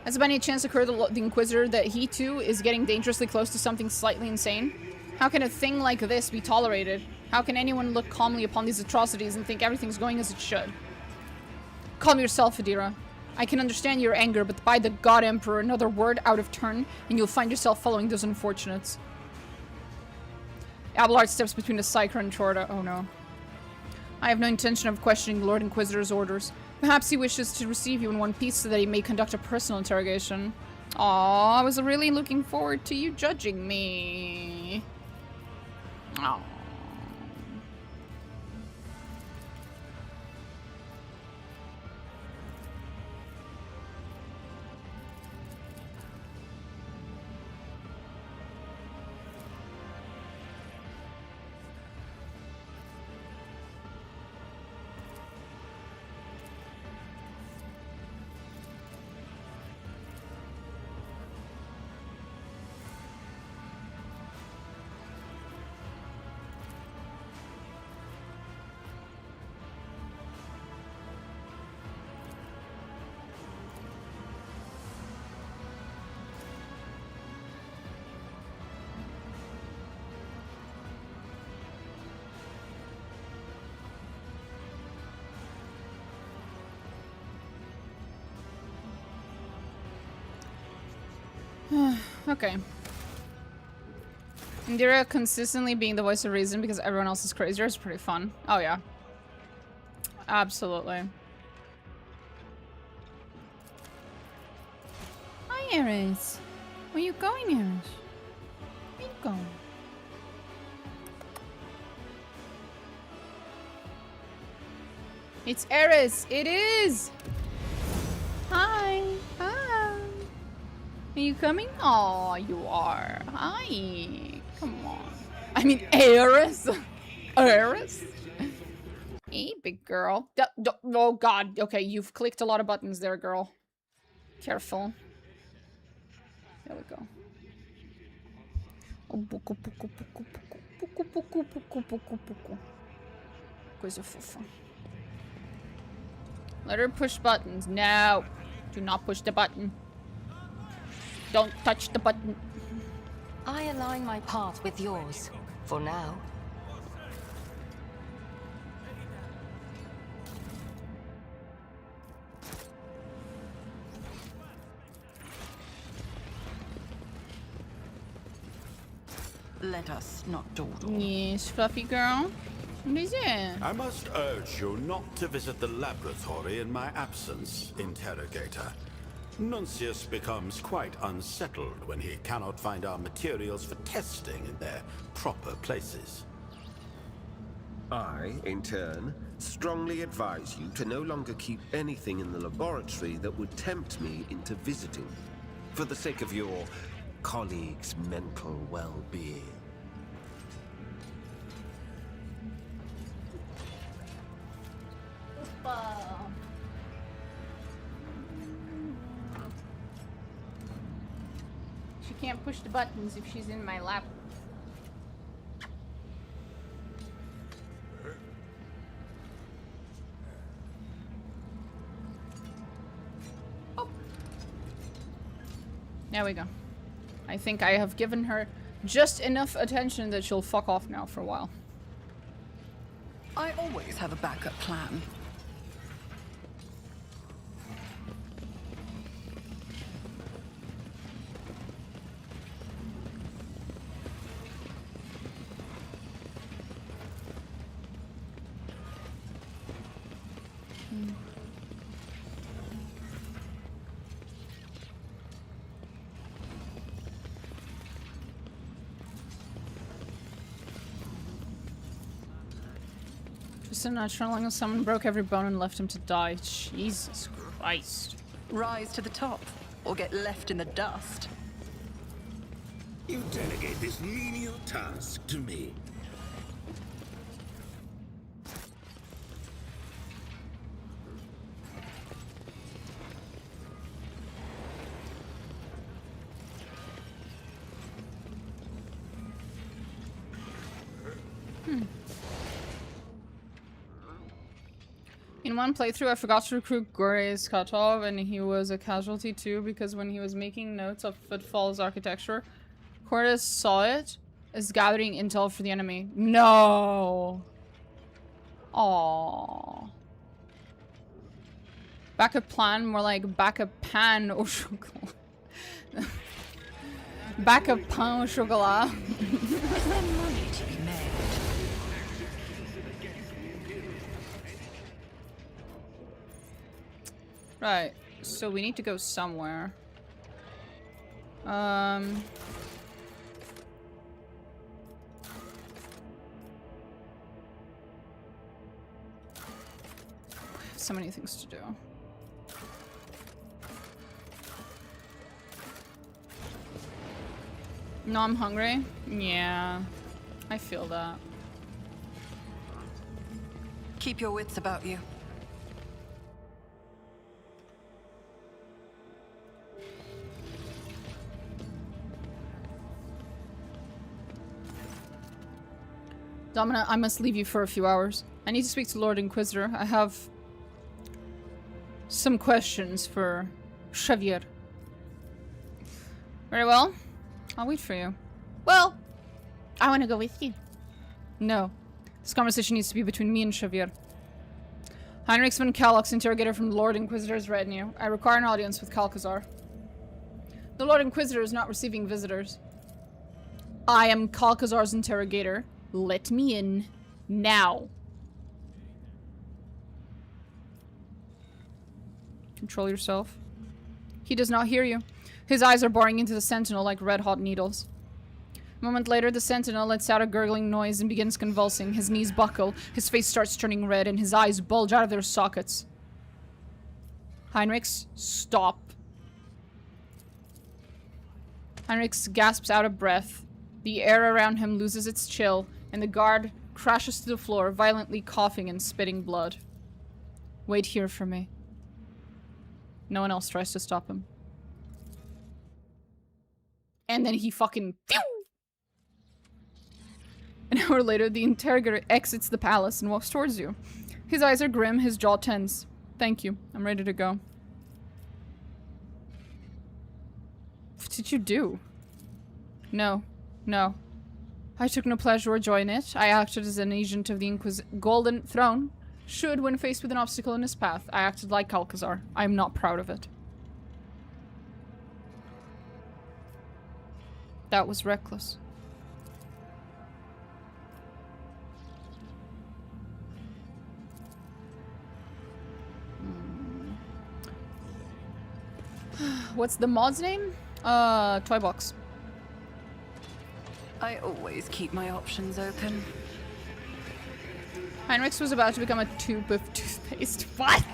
S1: Has it by any chance occurred to the Inquisitor that he too is getting dangerously close to something slightly insane? How can a thing like this be tolerated? How can anyone look calmly upon these atrocities and think everything's going as it should? Calm yourself, Adira. I can understand your anger, but by the God Emperor, another word out of turn, and you'll find yourself following those unfortunates. Abelard steps between the Psyker and Chorda. Oh no. I have no intention of questioning the Lord Inquisitor's orders. Perhaps he wishes to receive you in one piece so that he may conduct a personal interrogation. Aw, I was really looking forward to you judging me. Aww. Okay. Indira consistently being the voice of reason because everyone else is crazier is pretty fun. Oh yeah. Absolutely. Hi, Ares. Where you going, Ares? you go? It's Eris. It is. Hi. Hi. Are you coming? Oh, you are. Hi. Come on. I mean, Eris. Eris. Hey, big girl. Oh, God. Okay, you've clicked a lot of buttons there, girl. Careful. There we go. Coisa fofa. Let her push buttons. No. Do not push the button. Don't touch the button.
S4: I align my path with yours. For now.
S7: Let us not dawdle.
S1: Yes, fluffy girl. What is it?
S6: I must urge you not to visit the laboratory in my absence, Interrogator. Nuncius becomes quite unsettled when he cannot find our materials for testing in their proper places.
S10: I, in turn, strongly advise you to no longer keep anything in the laboratory that would tempt me into visiting, for the sake of your colleagues' mental well-being.
S1: She can't push the buttons if she's in my lap. Oh. There we go. I think I have given her just enough attention that she'll fuck off now for a while.
S7: I always have a backup plan.
S1: Just a natural unless someone broke every bone and left him to die. Jesus Christ.
S7: Rise to the top, or get left in the dust.
S9: You delegate this menial task to me.
S1: In one playthrough, I forgot to recruit Gore's Katov, and he was a casualty too, because when he was making notes of Footfall's architecture, Cordes saw it as gathering intel for the enemy. No! Aww. Backup plan, more like backup pan au chocolat. Backup pain au chocolat.
S4: Is there money to be made?
S1: Right, so we need to go somewhere. So many things to do. No, I'm hungry. Yeah, I feel that.
S7: Keep your wits about you.
S1: Domina, I must leave you for a few hours. I need to speak to Lord Inquisitor. I have some questions for Xavier. Very well. I'll wait for you. Well, I want to go with you. No. This conversation needs to be between me and Xavier. Heinrich von Kallox, interrogator from the Lord Inquisitor's retinue. I require an audience with Calcazar. The Lord Inquisitor is not receiving visitors. I am Calcazar's interrogator. Let me in now. Control yourself. He does not hear you. His eyes are boring into the sentinel like red-hot needles. A moment later, the sentinel lets out a gurgling noise and begins convulsing. His knees buckle, his face starts turning red, and his eyes bulge out of their sockets. Heinrichs, stop. Heinrichs gasps out of breath. The air around him loses its chill, and the guard crashes to the floor, violently coughing and spitting blood. Wait here for me. No one else tries to stop him. And then he fucking... Phew! An hour later, the interrogator exits the palace and walks towards you. His eyes are grim, his jaw tense. Thank you. I'm ready to go. What did you do? No. No. I took no pleasure or joy in it. I acted as an agent of the Golden Throne. Should, when faced with an obstacle in his path, I acted like Alcazar. I am not proud of it. That was reckless. What's the mod's name? Toy box.
S7: I always keep my options open.
S1: Heinrichs was about to become a tube of toothpaste. What?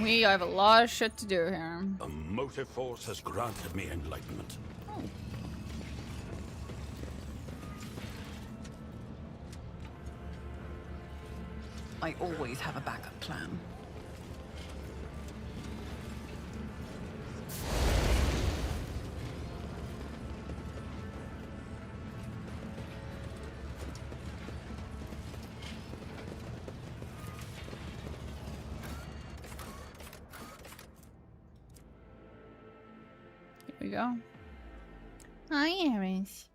S1: We have a lot of shit to do here.
S6: A motive force has granted me enlightenment.
S1: Oh.
S7: I always have a backup plan.
S1: Here we go. Hi, Aries.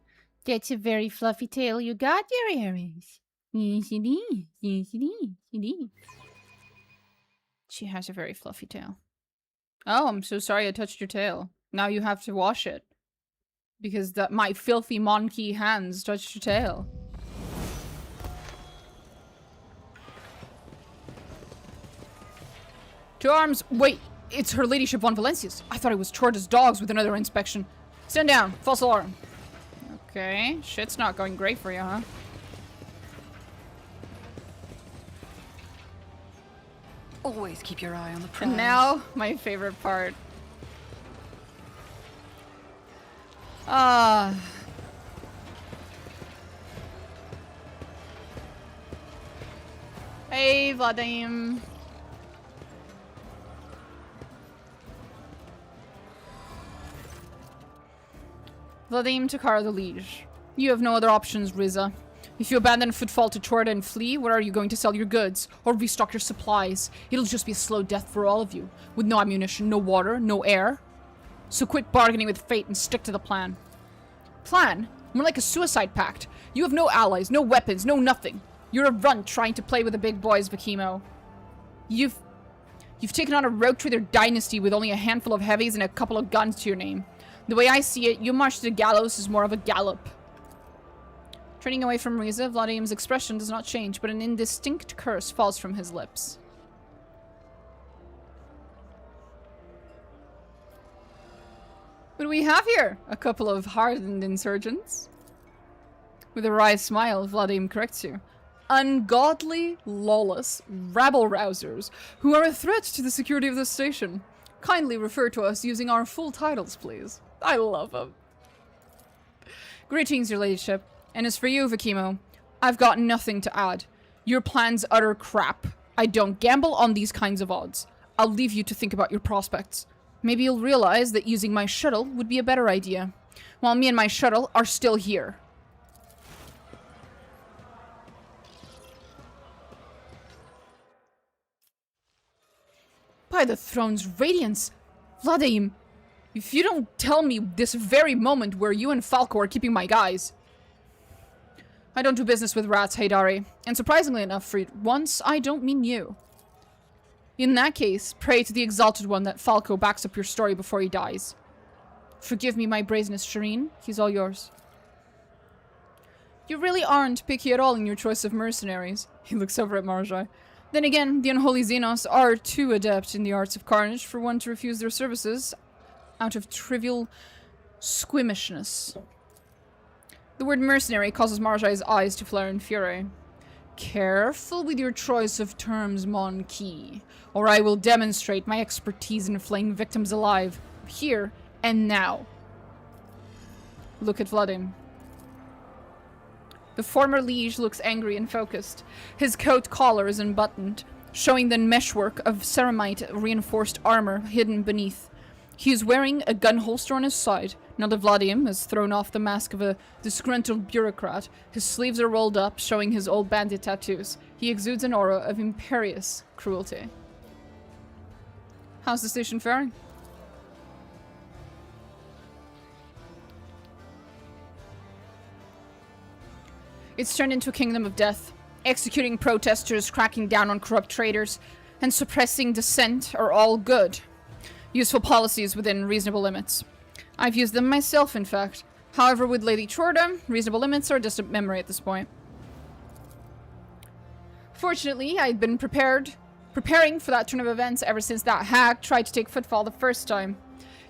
S1: That's a very fluffy tail you got there, Aries. Yes, it is. Yes, it is. It is. She has a very fluffy tail. Oh, I'm so sorry I touched your tail. Now you have to wash it. Because my filthy monkey hands touched your tail. To arms! Wait! It's Her Ladyship von Valencius. I thought it was Chorda's dogs with another inspection. Stand down. False alarm. Okay. Shit's not going great for you, huh?
S7: Always keep your eye on the prize.
S1: And now, my favorite part. Hey, Vladim. Vladim Takar the Liege. You have no other options, Riza. If you abandon Footfall to Chorda and flee, where are you going to sell your goods? Or restock your supplies? It'll just be a slow death for all of you. With no ammunition, no water, no air. So quit bargaining with fate and stick to the plan. Plan? More like a suicide pact. You have no allies, no weapons, no nothing. You're a runt trying to play with the big boys, Vakimo. You've taken on a rogue trader dynasty with only a handful of heavies and a couple of guns to your name. The way I see it, your march to the gallows is more of a gallop. Turning away from Riza, Vladim's expression does not change, but an indistinct curse falls from his lips. What do we have here? A couple of hardened insurgents. With a wry smile, Vladim corrects you. Ungodly, lawless, rabble-rousers who are a threat to the security of the station. Kindly refer to us using our full titles, please. I love them. Greetings, your ladyship. And as for you, Vakimo, I've got nothing to add. Your plan's utter crap. I don't gamble on these kinds of odds. I'll leave you to think about your prospects. Maybe you'll realize that using my shuttle would be a better idea. While me and my shuttle are still here. By the throne's radiance! Vladim, if you don't tell me this very moment where you and Falco are keeping my guys... I don't do business with rats, Haydari. And surprisingly enough, for once, I don't mean you. In that case, pray to the Exalted One that Falco backs up your story before he dies. Forgive me my brazenness, Shireen. He's all yours. You really aren't picky at all in your choice of mercenaries. He looks over at Marazhai. Then again, the unholy Xenos are too adept in the arts of carnage for one to refuse their services out of trivial squeamishness. The word mercenary causes Marazhai's eyes to flare in fury. Careful with your choice of terms, Mon Ki, or I will demonstrate my expertise in flaying victims alive, here and now. Look at Vladim. The former liege looks angry and focused. His coat collar is unbuttoned, showing the meshwork of ceramite reinforced armor hidden beneath. He is wearing a gun holster on his side. Now that Vladim has thrown off the mask of a disgruntled bureaucrat, his sleeves are rolled up, showing his old bandit tattoos. He exudes an aura of imperious cruelty. How's the station faring? It's turned into a kingdom of death. Executing protesters, cracking down on corrupt traders, and suppressing dissent are all good. Useful policies within reasonable limits. I've used them myself, in fact. However, with Lady Chorda, reasonable limits are a distant memory at this point. Fortunately, I'd been preparing for that turn of events ever since that hag tried to take footfall the first time.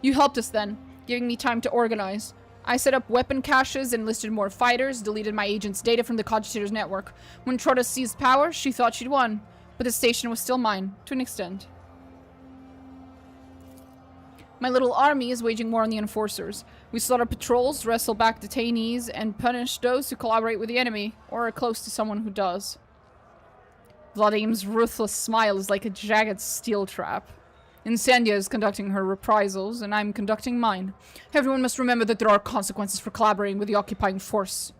S1: You helped us then, giving me time to organize. I set up weapon caches, enlisted more fighters, deleted my agent's data from the Cogitator's network. When Chorda seized power, she thought she'd won, but the station was still mine, to an extent. My little army is waging war on the enforcers. We slaughter patrols, wrestle back detainees, and punish those who collaborate with the enemy, or are close to someone who does. Vladim's ruthless smile is like a jagged steel trap. Incedia is conducting her reprisals, and I'm conducting mine. Everyone must remember that there are consequences for collaborating with the occupying force.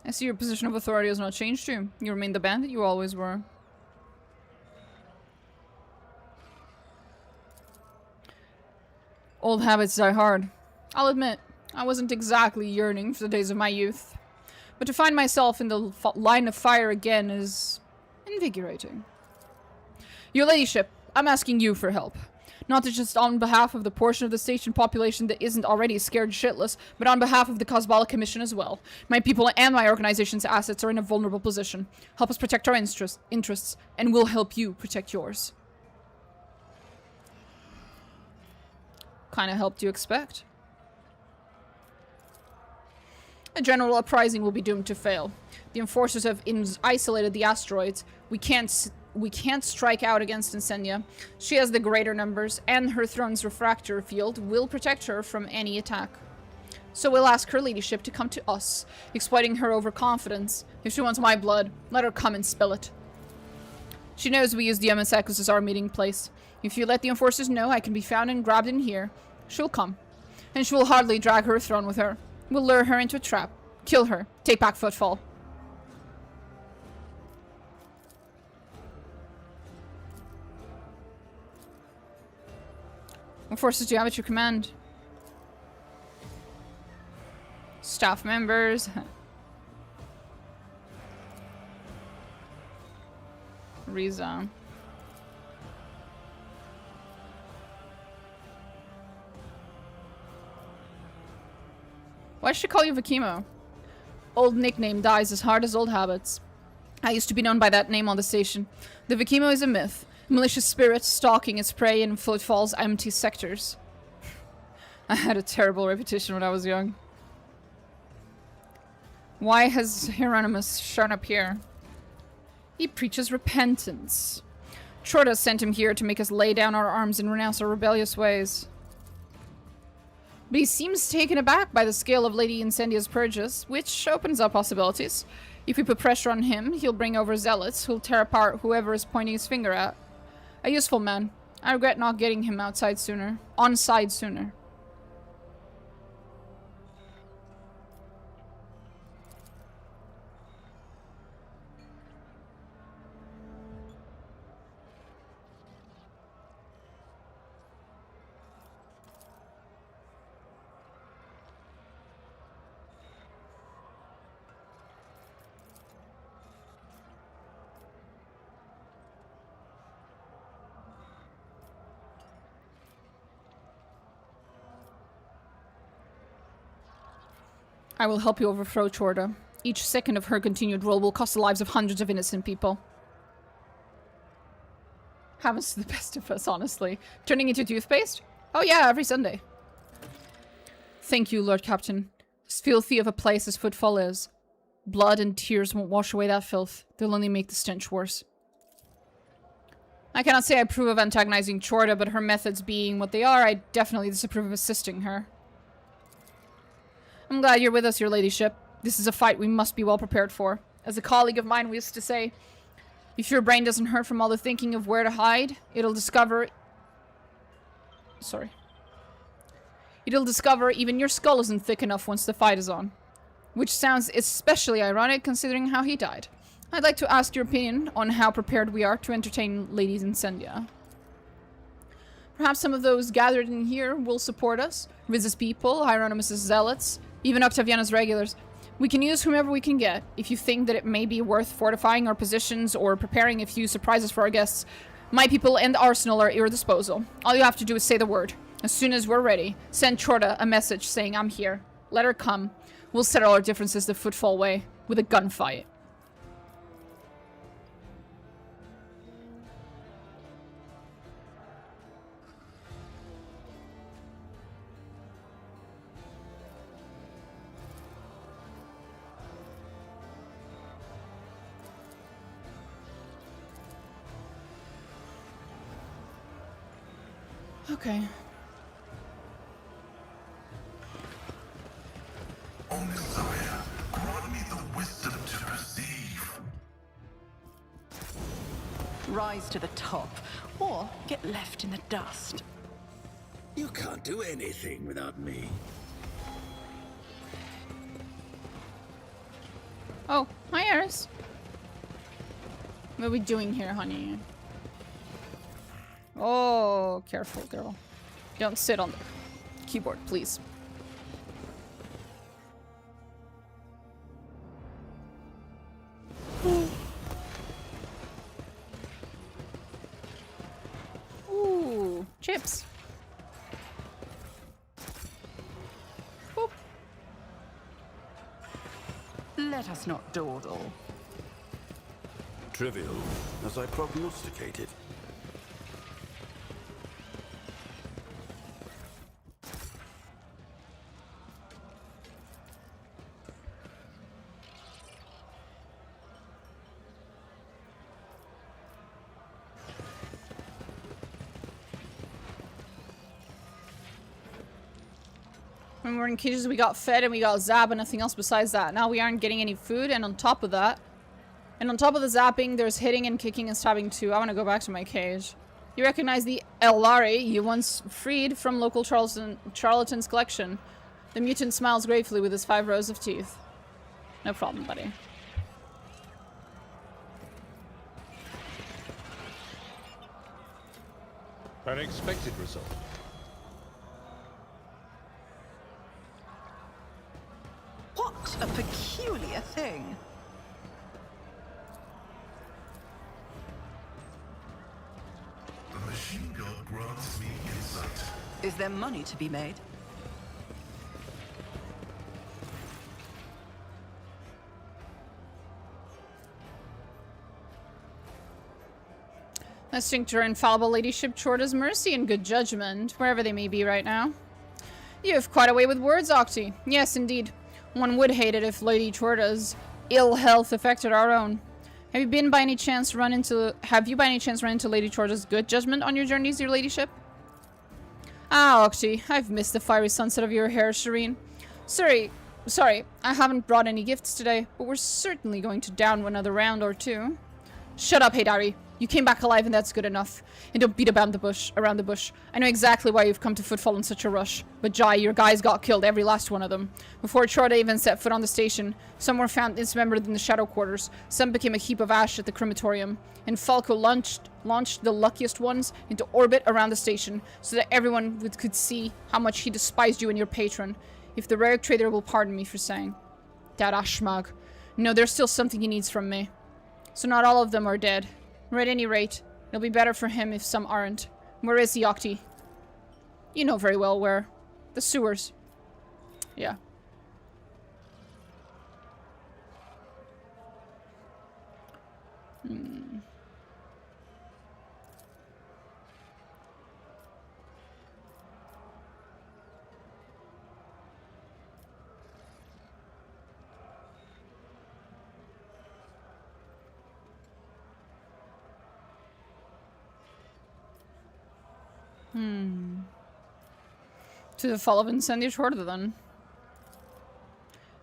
S1: I see your position of authority has not changed too. You remain the bandit you always were. Old habits die hard. I'll admit, I wasn't exactly yearning for the days of my youth. But to find myself in the line of fire again is invigorating. Your ladyship, I'm asking you for help. Not just on behalf of the portion of the station population that isn't already scared shitless, but on behalf of the Cosbala Commission as well. My people and my organization's assets are in a vulnerable position. Help us protect our interests, and we'll help you protect yours. Kind of help do you expect? A general uprising will be doomed to fail. The enforcers have isolated the asteroids. We can't strike out against Incedia. She has the greater numbers, and her throne's refractor field will protect her from any attack. So we'll ask her ladyship to come to us, exploiting her overconfidence. If she wants my blood, let her come and spill it. She knows we use the MSX as our meeting place. If you let the enforcers know I can be found and grabbed in here, she'll come. And she will hardly drag her throne with her. We'll lure her into a trap. Kill her. Take back Footfall. What forces do you have at your command? Staff members. Riza. Why should she call you Vakimo? Old nickname dies as hard as old habits. I used to be known by that name on the station. The Vakimo is a myth. Malicious spirits stalking its prey in Footfall's empty sectors. I had a terrible reputation when I was young. Why has Hieronymus shown up here? He preaches repentance. Chorda sent him here to make us lay down our arms and renounce our rebellious ways. But he seems taken aback by the scale of Lady Incedia's purges, which opens up possibilities. If we put pressure on him, he'll bring over zealots who'll tear apart whoever is pointing his finger at. A useful man. I regret not getting him on side sooner. I will help you overthrow Chorda. Each second of her continued rule will cost the lives of hundreds of innocent people. Happens to the best of us, honestly. Turning into toothpaste? Oh yeah, every Sunday. Thank you, Lord Captain. As filthy of a place as Footfall is, blood and tears won't wash away that filth. They'll only make the stench worse. I cannot say I approve of antagonizing Chorda, but her methods being what they are, I definitely disapprove of assisting her. I'm glad you're with us, your ladyship. This is a fight we must be well prepared for. As a colleague of mine used to say, if your brain doesn't hurt from all the thinking of where to hide, it'll discover even your skull isn't thick enough once the fight is on. Which sounds especially ironic considering how he died. I'd like to ask your opinion on how prepared we are to entertain Lady Incedia. Perhaps some of those gathered in here will support us. Riz's people, Hieronymus' zealots, even Octaviana's regulars. We can use whomever we can get. If you think that it may be worth fortifying our positions or preparing a few surprises for our guests, my people and the arsenal are at your disposal. All you have to do is say the word. As soon as we're ready, send Chorda a message saying I'm here. Let her come. We'll settle our differences the Footfall way, with a gunfight. Okay.
S5: O Messiah, grant me the wisdom to perceive.
S7: Rise to the top, or get left in the dust.
S9: You can't do anything without me.
S1: Oh, hi Eris. What are we doing here, honey? Oh, careful, girl. Don't sit on the keyboard, please. Ooh, chips. Boop.
S7: Let us not dawdle.
S6: Trivial, as I prognosticated.
S1: When we were in cages, we got fed and we got zapped and nothing else besides that. Now we aren't getting any food, and on top of that, and on top of the zapping, there's hitting and kicking and stabbing too. I want to go back to my cage. You recognize the Elari you once freed from local charlatan's collection. The mutant smiles gratefully with his 5 rows of teeth. No problem, buddy.
S9: An expected result.
S7: What a peculiar thing.
S5: The machine god grants me insight.
S7: Is there money to be made?
S1: Let's drink to your infallible ladyship Chorda's mercy and good judgment, wherever they may be right now. You have quite a way with words, Octi. Yes, indeed. One would hate it if Lady Chorda's ill health affected our own. Have you by any chance run into Lady Chorda's good judgment on your journeys, your ladyship? Ah, Octi, I've missed the fiery sunset of your hair, Shireen. Sorry, I haven't brought any gifts today, but we're certainly going to down another round or two. Shut up, Haydari. You came back alive and that's good enough. And don't beat around the bush. I know exactly why you've come to Footfall in such a rush. But Jai, your guys got killed, every last one of them. Before Chorda even set foot on the station, some were found dismembered in the shadow quarters. Some became a heap of ash at the crematorium. And Falco launched the luckiest ones into orbit around the station so that everyone could see how much he despised you and your patron. If the rare trader will pardon me for saying. That Ashmag. No, there's still something he needs from me. So not all of them are dead. Or at any rate, it'll be better for him if some aren't. Where is he, Octi? You know very well where. The sewers. Yeah. To the fall of Incedia Chorda, then.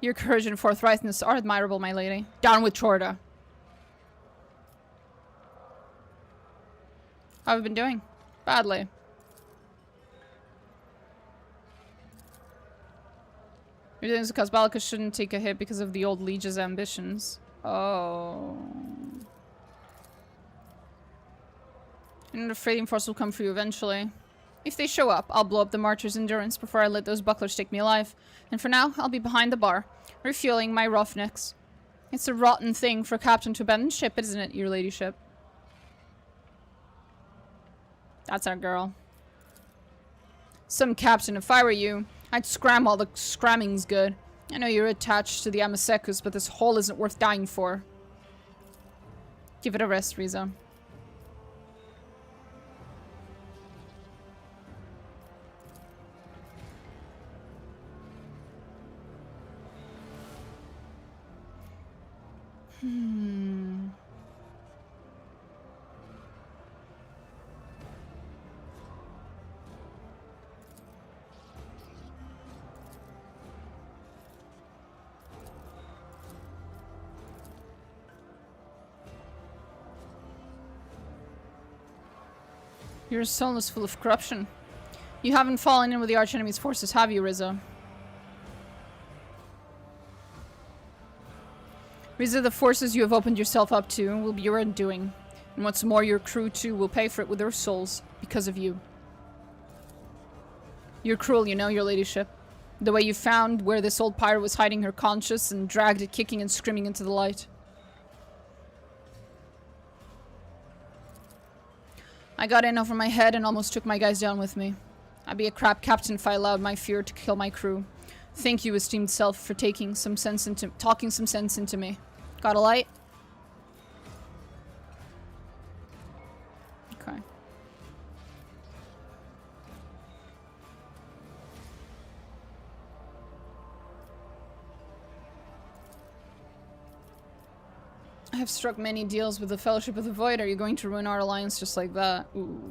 S1: Your courage and forthrightness are admirable, my lady. Down with Chorda. How have I been doing? Badly. You're doing this because Balaka shouldn't take a hit because of the old liege's ambitions. Oh. And the Freighting Force will come for you eventually. If they show up, I'll blow up the Martyr's endurance before I let those bucklers take me alive. And for now, I'll be behind the bar, refueling my roughnecks. It's a rotten thing for a captain to abandon ship, isn't it, your ladyship? That's our girl. Some captain, if I were you, I'd scram while the scramming's good. I know you're attached to the Amasekus, but this hole isn't worth dying for. Give it a rest, Riza. Your soul is full of corruption. You haven't fallen in with the archenemy's forces, have you, Riza? Riza, the forces you have opened yourself up to will be your undoing. And what's more, your crew too will pay for it with their souls, because of you. You're cruel, you know, your ladyship. The way you found where this old pirate was hiding her conscience and dragged it kicking and screaming into the light. I got in over my head and almost took my guys down with me. I'd be a crap captain if I allowed my fear to kill my crew. Thank you, esteemed self, for talking some sense into me. Got a light? Okay. I have struck many deals with the Fellowship of the Void. Are you going to ruin our alliance just like that? Ooh.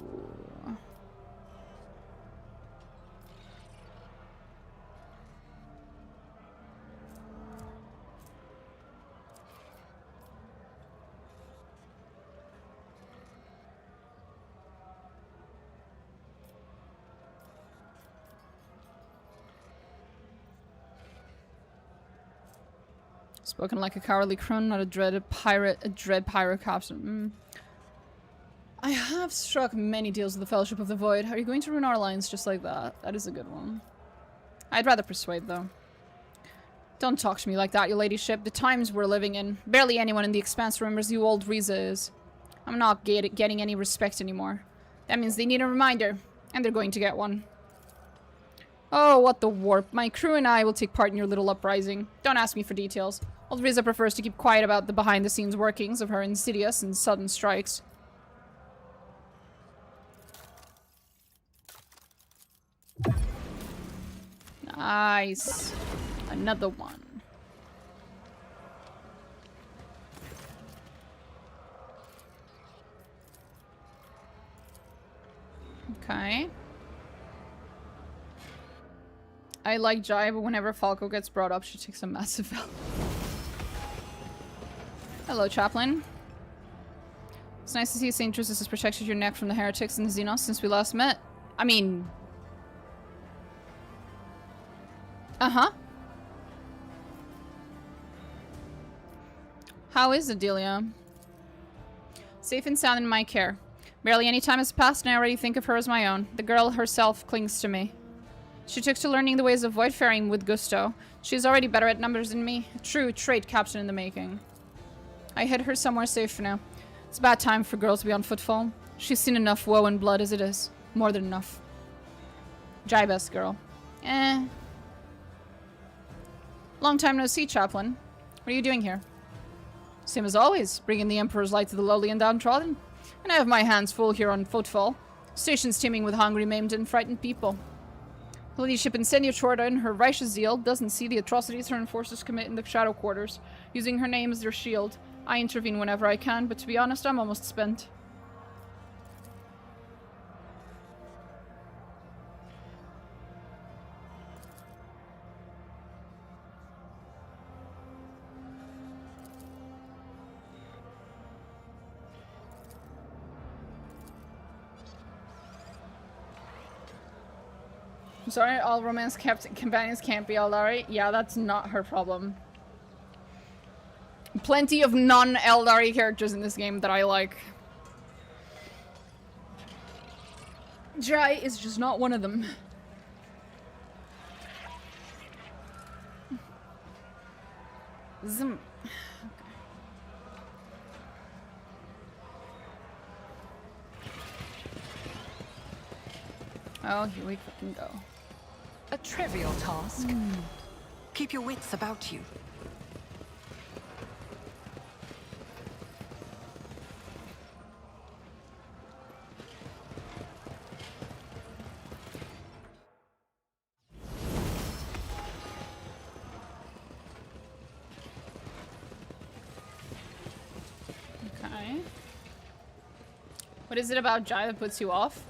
S1: Spoken like a cowardly crone, not a dread pirate captain. I have struck many deals with the Fellowship of the Void. Are you going to ruin our alliance just like that? That is a good one. I'd rather persuade, though. Don't talk to me like that, your ladyship. The times we're living in. Barely anyone in the Expanse remembers who old Riza is. I'm not getting any respect anymore. That means they need a reminder, and they're going to get one. Oh, what the warp. My crew and I will take part in your little uprising. Don't ask me for details. Old Riza prefers to keep quiet about the behind-the-scenes workings of her insidious and sudden strikes. Nice. Another one. Okay. I like Jai, but whenever Falco gets brought up, she takes a massive L. Hello, Chaplain. It's nice to see St. Drusus has protected your neck from the heretics and the Xenos since we last met. I mean... Uh-huh. How is Adelia? Safe and sound in my care. Barely any time has passed and I already think of her as my own. The girl herself clings to me. She took to learning the ways of voidfaring with gusto. She is already better at numbers than me. A true trait captain in the making. I hid her somewhere safe for now. It's a bad time for girls to be on footfall. She's seen enough woe and blood as it is. More than enough. Jai-best girl. Long time no see, Chaplain. What are you doing here? Same as always, bringing the Emperor's light to the lowly and downtrodden. And I have my hands full here on footfall. Stations teeming with hungry, maimed, and frightened people. Ladyship Incedia Chorda, in her righteous zeal, doesn't see the atrocities her enforcers commit in the shadow quarters, using her name as their shield. I intervene whenever I can, but to be honest, I'm almost spent. I'm sorry, all romance companions can't be Eldari. Yeah, that's not her problem. Plenty of non-Eldari characters in this game that I like. Jai is just not one of them. Zoom. Oh, here we fucking go.
S7: A trivial task. Keep your wits about you.
S1: Okay. What is it about Jai that puts you off?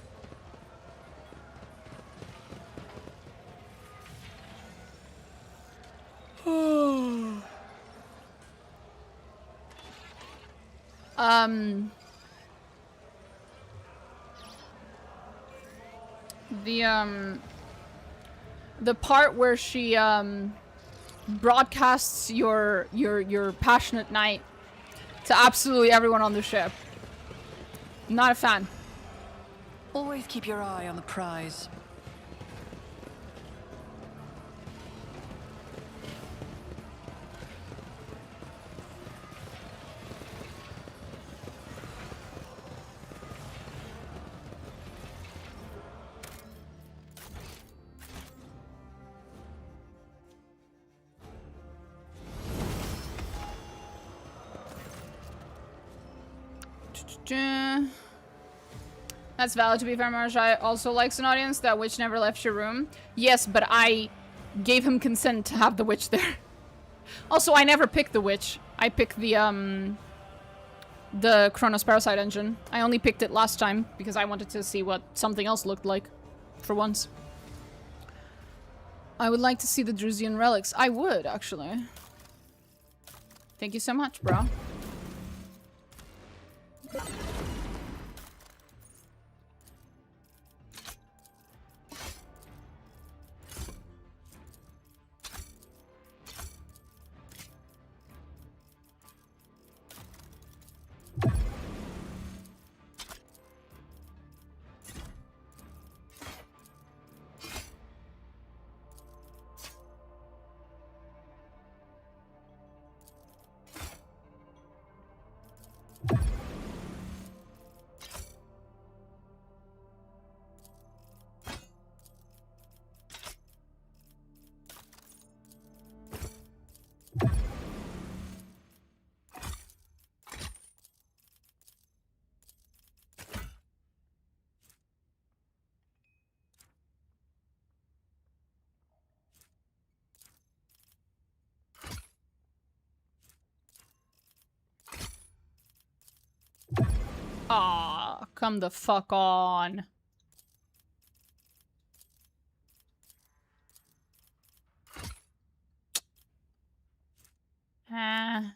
S1: The part where she broadcasts your passionate night to absolutely everyone on the ship. Not a fan.
S7: Always keep your eye on the prize.
S1: That's valid, to be fair. Marazhai also likes an audience. That witch never left your room. Yes, but I gave him consent to have the witch there. Also, I never picked the witch. I picked the Chronos Parasite engine. I only picked it last time because I wanted to see what something else looked like for once. I would like to see the Drusian relics. I would, actually. Thank you so much, bro. Aw, come the fuck on. Ah.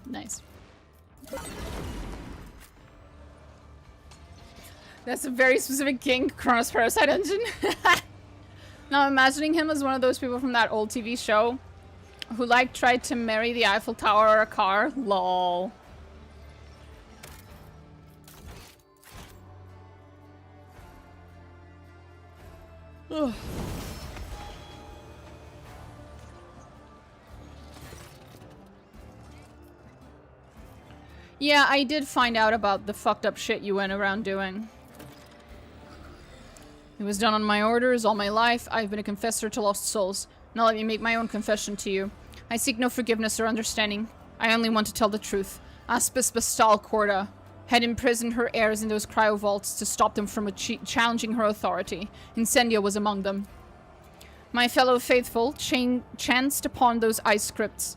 S1: Nice. That's a very specific king, Chronos Parasite engine. Now I'm imagining him as one of those people from that old TV show who like tried to marry the Eiffel Tower or a car. Lol. Ugh. Yeah, I did find out about the fucked up shit you went around doing. It was done on my orders all my life. I've been a confessor to lost souls. Now let me make my own confession to you. I seek no forgiveness or understanding. I only want to tell the truth. Aspis Bastalcorda had imprisoned her heirs in those cryovaults to stop them from challenging her authority. Incendia was among them. My fellow faithful chanced upon those ice scripts.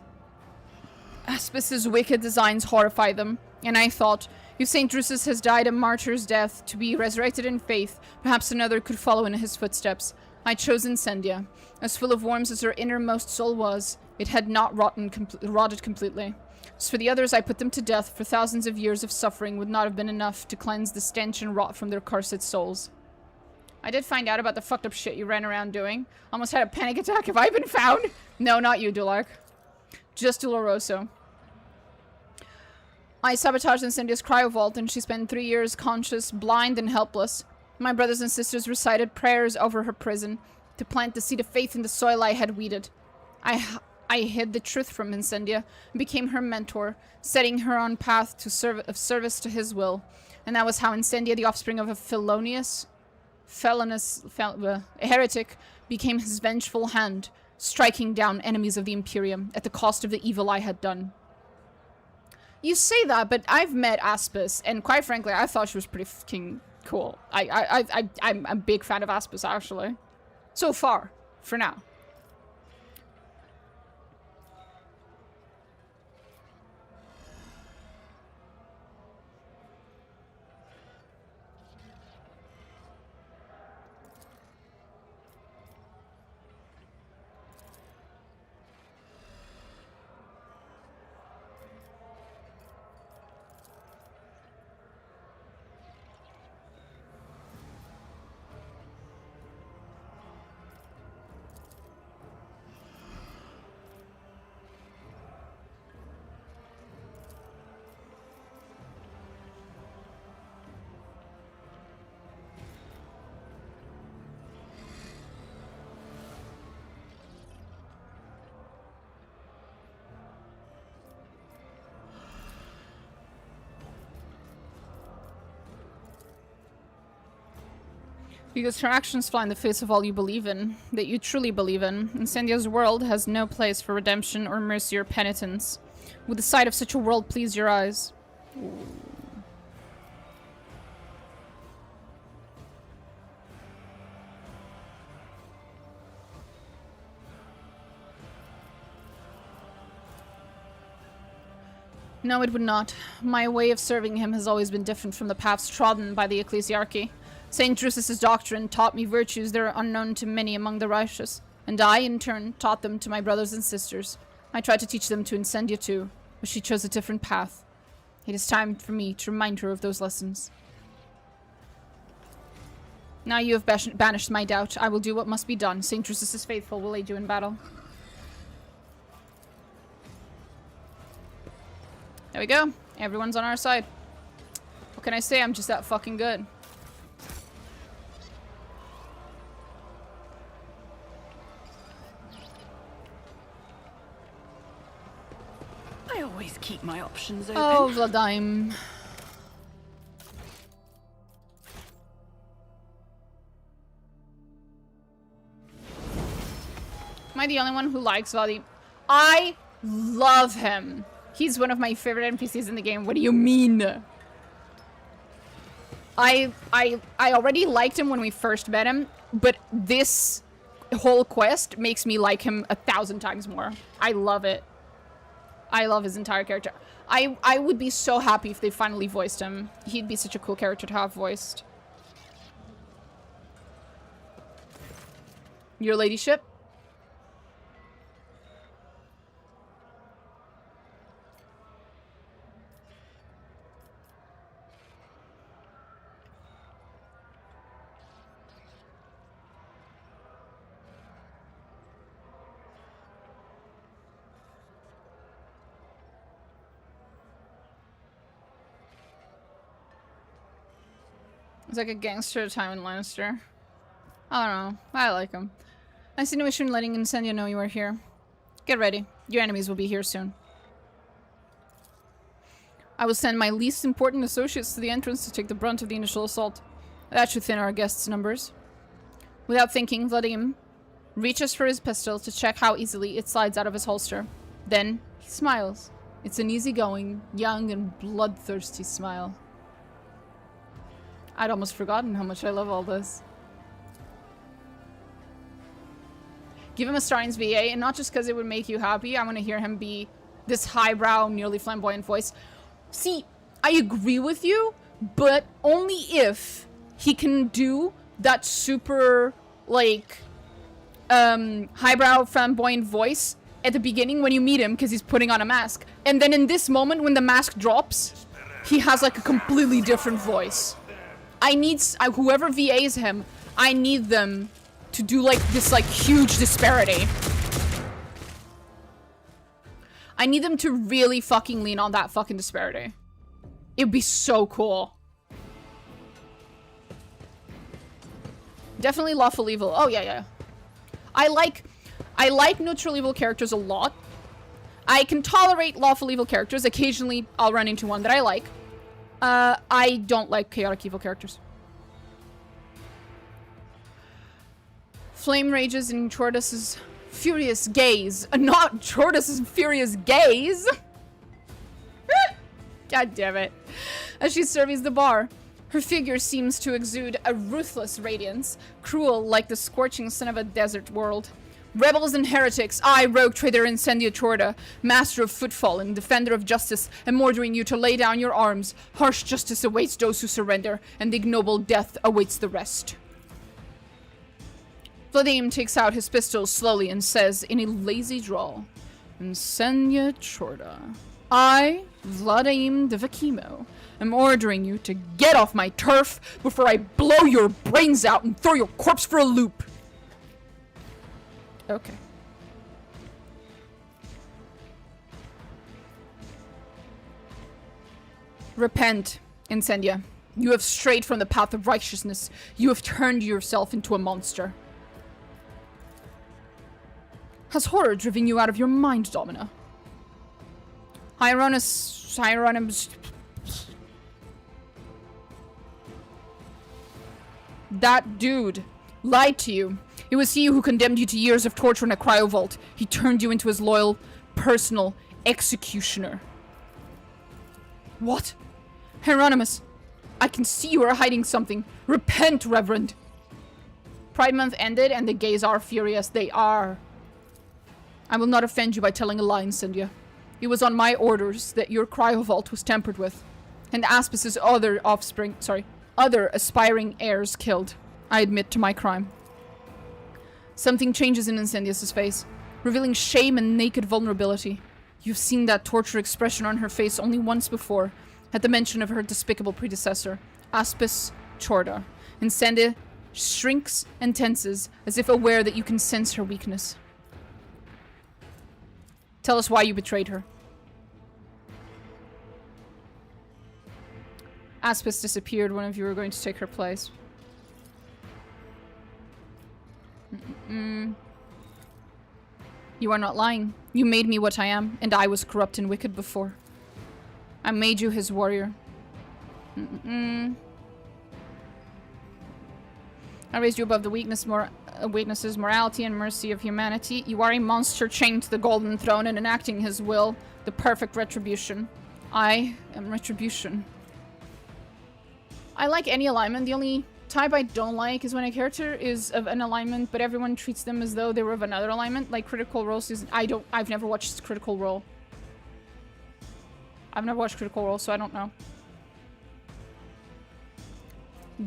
S1: Aspis's wicked designs horrify them, and I thought, if St. Drusus has died a martyr's death to be resurrected in faith, perhaps another could follow in his footsteps. I chose Incendia. As full of worms as her innermost soul was, it had not rotted completely. As for the others, I put them to death, for thousands of years of suffering would not have been enough to cleanse the stench and rot from their cursed souls. I did find out about the fucked up shit you ran around doing. Almost had a panic attack. Have I been found? No, not you, Dulark. Just Doloroso. I sabotaged Incendia's cryovault, and she spent 3 years conscious, blind, and helpless. My brothers and sisters recited prayers over her prison to plant the seed of faith in the soil I had weeded. I hid the truth from Incendia and became her mentor, setting her on path to service to his will. And that was how Incendia, the offspring of a felonious heretic, became his vengeful hand, striking down enemies of the Imperium at the cost of the evil I had done. You say that, but I've met Aspis, and quite frankly, I thought she was pretty fucking cool. I'm a big fan of Aspis, actually. So far, for now. Because her actions fly in the face of all you believe in, that you truly believe in. Incendia's world has no place for redemption or mercy or penitence. Would the sight of such a world please your eyes? Ooh. No, it would not. My way of serving him has always been different from the paths trodden by the ecclesiarchy. St. Drusus's doctrine taught me virtues that are unknown to many among the righteous, and I, in turn, taught them to my brothers and sisters. I tried to teach them to Incendia too, but she chose a different path. It is time for me to remind her of those lessons. Now you have banished my doubt. I will do what must be done. St. Drusus's faithful will aid you in battle. There we go. Everyone's on our side. What can I say? I'm just that fucking good.
S7: I always keep my options open.
S1: Oh, Vladime. Am I the only one who likes Vladimir? I love him. He's one of my favorite NPCs in the game. What do you mean? I already liked him when we first met him, but this whole quest makes me like him 1,000 times more. I love it. I love his entire character. I would be so happy if they finally voiced him. He'd be such a cool character to have voiced. Your ladyship? He's like a gangster to Tywin Lannister. I don't know. I like him. I see no issue in letting Incendia know you are here. Get ready. Your enemies will be here soon. I will send my least important associates to the entrance to take the brunt of the initial assault. That should thin our guests' numbers. Without thinking, Vladimir reaches for his pistol to check how easily it slides out of his holster. Then, he smiles. It's an easygoing, young, and bloodthirsty smile. I'd almost forgotten how much I love all this. Give him a Starling's VA, and not just because it would make you happy. I want to hear him be this highbrow, nearly flamboyant voice. See, I agree with you, but only if he can do that super, like, highbrow, flamboyant voice at the beginning when you meet him, because he's putting on a mask. And then in this moment, when the mask drops, he has, like, a completely different voice. I need, whoever VAs him, I need them to do, like, this, like, huge disparity. I need them to really fucking lean on that fucking disparity. It'd be so cool. Definitely lawful evil. Oh, yeah. I like neutral evil characters a lot. I can tolerate lawful evil characters. Occasionally, I'll run into one that I like. I don't like chaotic evil characters. Flame rages in Chordas's furious gaze. Not Chordas's furious gaze! God damn it. As she surveys the bar, her figure seems to exude a ruthless radiance, cruel like the scorching sun of a desert world. Rebels and heretics, I, rogue trader Incedia Chorda, master of footfall and defender of justice, am ordering you to lay down your arms. Harsh justice awaits those who surrender, and ignoble death awaits the rest. Vladim takes out his pistol slowly and says in a lazy drawl, Incedia Chorda, I, Vladim de Vakimo, am ordering you to get off my turf before I blow your brains out and throw your corpse for a loop. Okay. Repent, Incendia. You have strayed from the path of righteousness. You have turned yourself into a monster. Has horror driven you out of your mind, Domina? Hieronymus... That dude lied to you. It was he who condemned you to years of torture in a cryovault. He turned you into his loyal, personal executioner. What? Hieronymus, I can see you are hiding something. Repent, Reverend. Pride Month ended and the gays are furious. They are. I will not offend you by telling a lie, Incendia. It was on my orders that your cryovault was tampered with, and Aspas's other aspiring heirs killed. I admit to my crime. Something changes in Incendius' face, revealing shame and naked vulnerability. You've seen that torture expression on her face only once before, at the mention of her despicable predecessor, Aspas Chorda. Incendia shrinks and tenses, as if aware that you can sense her weakness. Tell us why you betrayed her. Aspas disappeared. One of you were going to take her place. You are not lying. You made me what I am, and I was corrupt and wicked before. I made you his warrior. I raised you above the weaknesses, morality, and mercy of humanity. You are a monster chained to the golden throne and enacting his will, the perfect retribution. I am retribution. I like any alignment. The only type I don't like is when a character is of an alignment, but everyone treats them as though they were of another alignment. Like Critical Role season. I've never watched Critical Role. I've never watched Critical Role, so I don't know.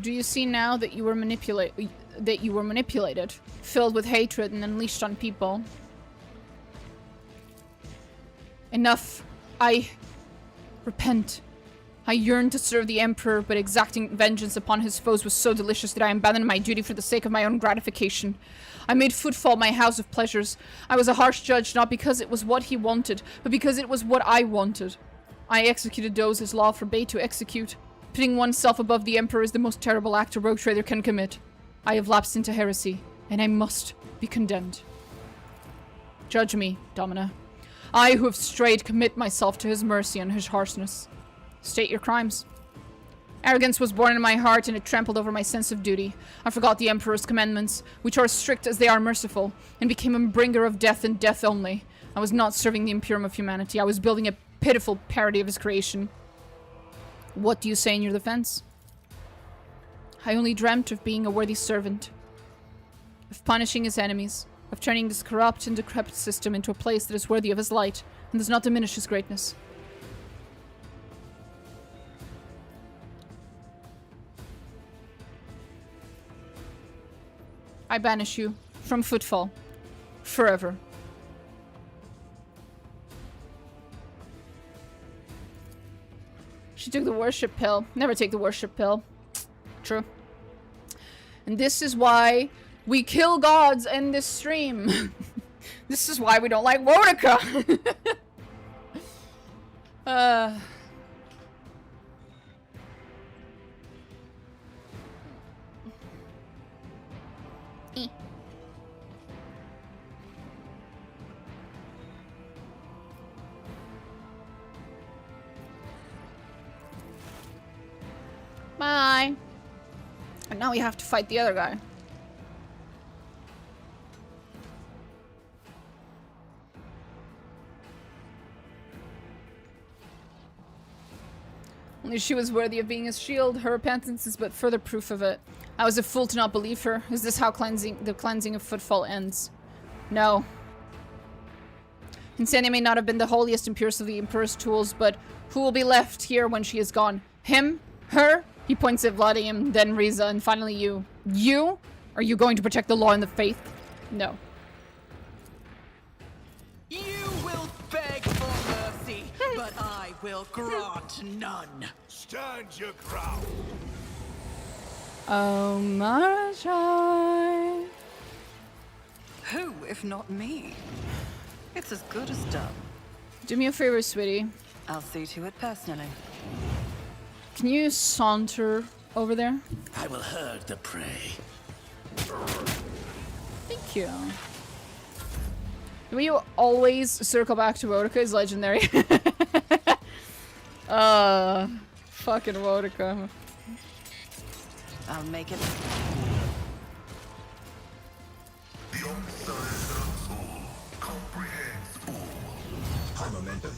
S1: Do you see now that you were manipulated, filled with hatred and unleashed on people? Enough. I repent. I yearned to serve the Emperor, but exacting vengeance upon his foes was so delicious that I abandoned my duty for the sake of my own gratification. I made Footfall my house of pleasures. I was a harsh judge, not because it was what he wanted, but because it was what I wanted. I executed those his law forbade to execute. Putting oneself above the Emperor is the most terrible act a rogue trader can commit. I have lapsed into heresy, and I must be condemned. Judge me, Domina. I who have strayed commit myself to his mercy and his harshness. State your crimes. Arrogance was born in my heart, and it trampled over my sense of duty. I forgot the Emperor's commandments, which are strict as they are merciful, and became a bringer of death and death only. I was not serving the Imperium of humanity. I was building a pitiful parody of his creation. What do you say in your defense? I only dreamt of being a worthy servant, of punishing his enemies, of turning this corrupt and decrepit system into a place that is worthy of his light and does not diminish his greatness. I banish you from Footfall forever. She took the worship pill. Never take the worship pill. True. And this is why we kill gods in this stream. This is why we don't like Wodica. Bye. And now we have to fight the other guy. Only she was worthy of being his shield. Her repentance is but further proof of it. I was a fool to not believe her. Is this how the cleansing of Footfall ends? No. Incedia may not have been the holiest and purest of the Emperor's tools, but who will be left here when she is gone? Him? Her? He points at Vladim, then Riza, and finally you. You? Are you going to protect the law and the faith? No.
S7: You will beg for mercy, but I will grant none.
S6: Stand your ground.
S1: Oh, Marazhai.
S7: Who, if not me? It's as good as done.
S1: Do me a favor, sweetie.
S7: I'll see to it personally.
S1: Can you saunter over there?
S9: I will herd the prey.
S1: Thank you. Will you always circle back to Wodica is legendary. Fucking Wodica.
S7: I'll make it.
S11: The underside of all comprehends all. High momentum.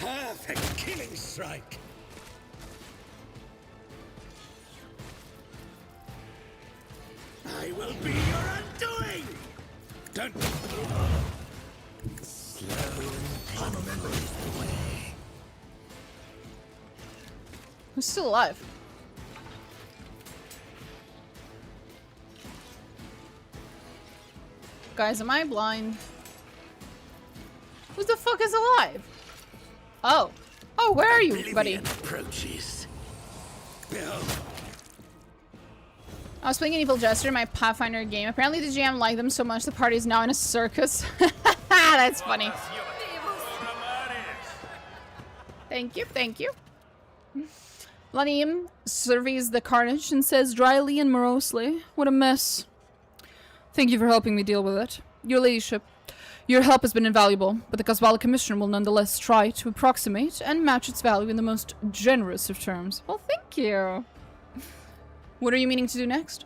S9: Perfect killing strike. I will be your undoing. Don't. Slow and painful is the way.
S1: Who's still alive? Guys, am I blind? Who the fuck is alive? Oh. Oh, where are you, buddy?
S9: Approaches. Behold.
S1: I was playing an Evil Jester in my Pathfinder game. Apparently the GM liked them so much the party is now in a circus. That's funny. Thank you, thank you. Vladim surveys the carnage and says dryly and morosely, "What a mess. Thank you for helping me deal with it. Your ladyship, your help has been invaluable, but the Kasbala Commission will nonetheless try to approximate and match its value in the most generous of terms." Well, thank you. What are you meaning to do next?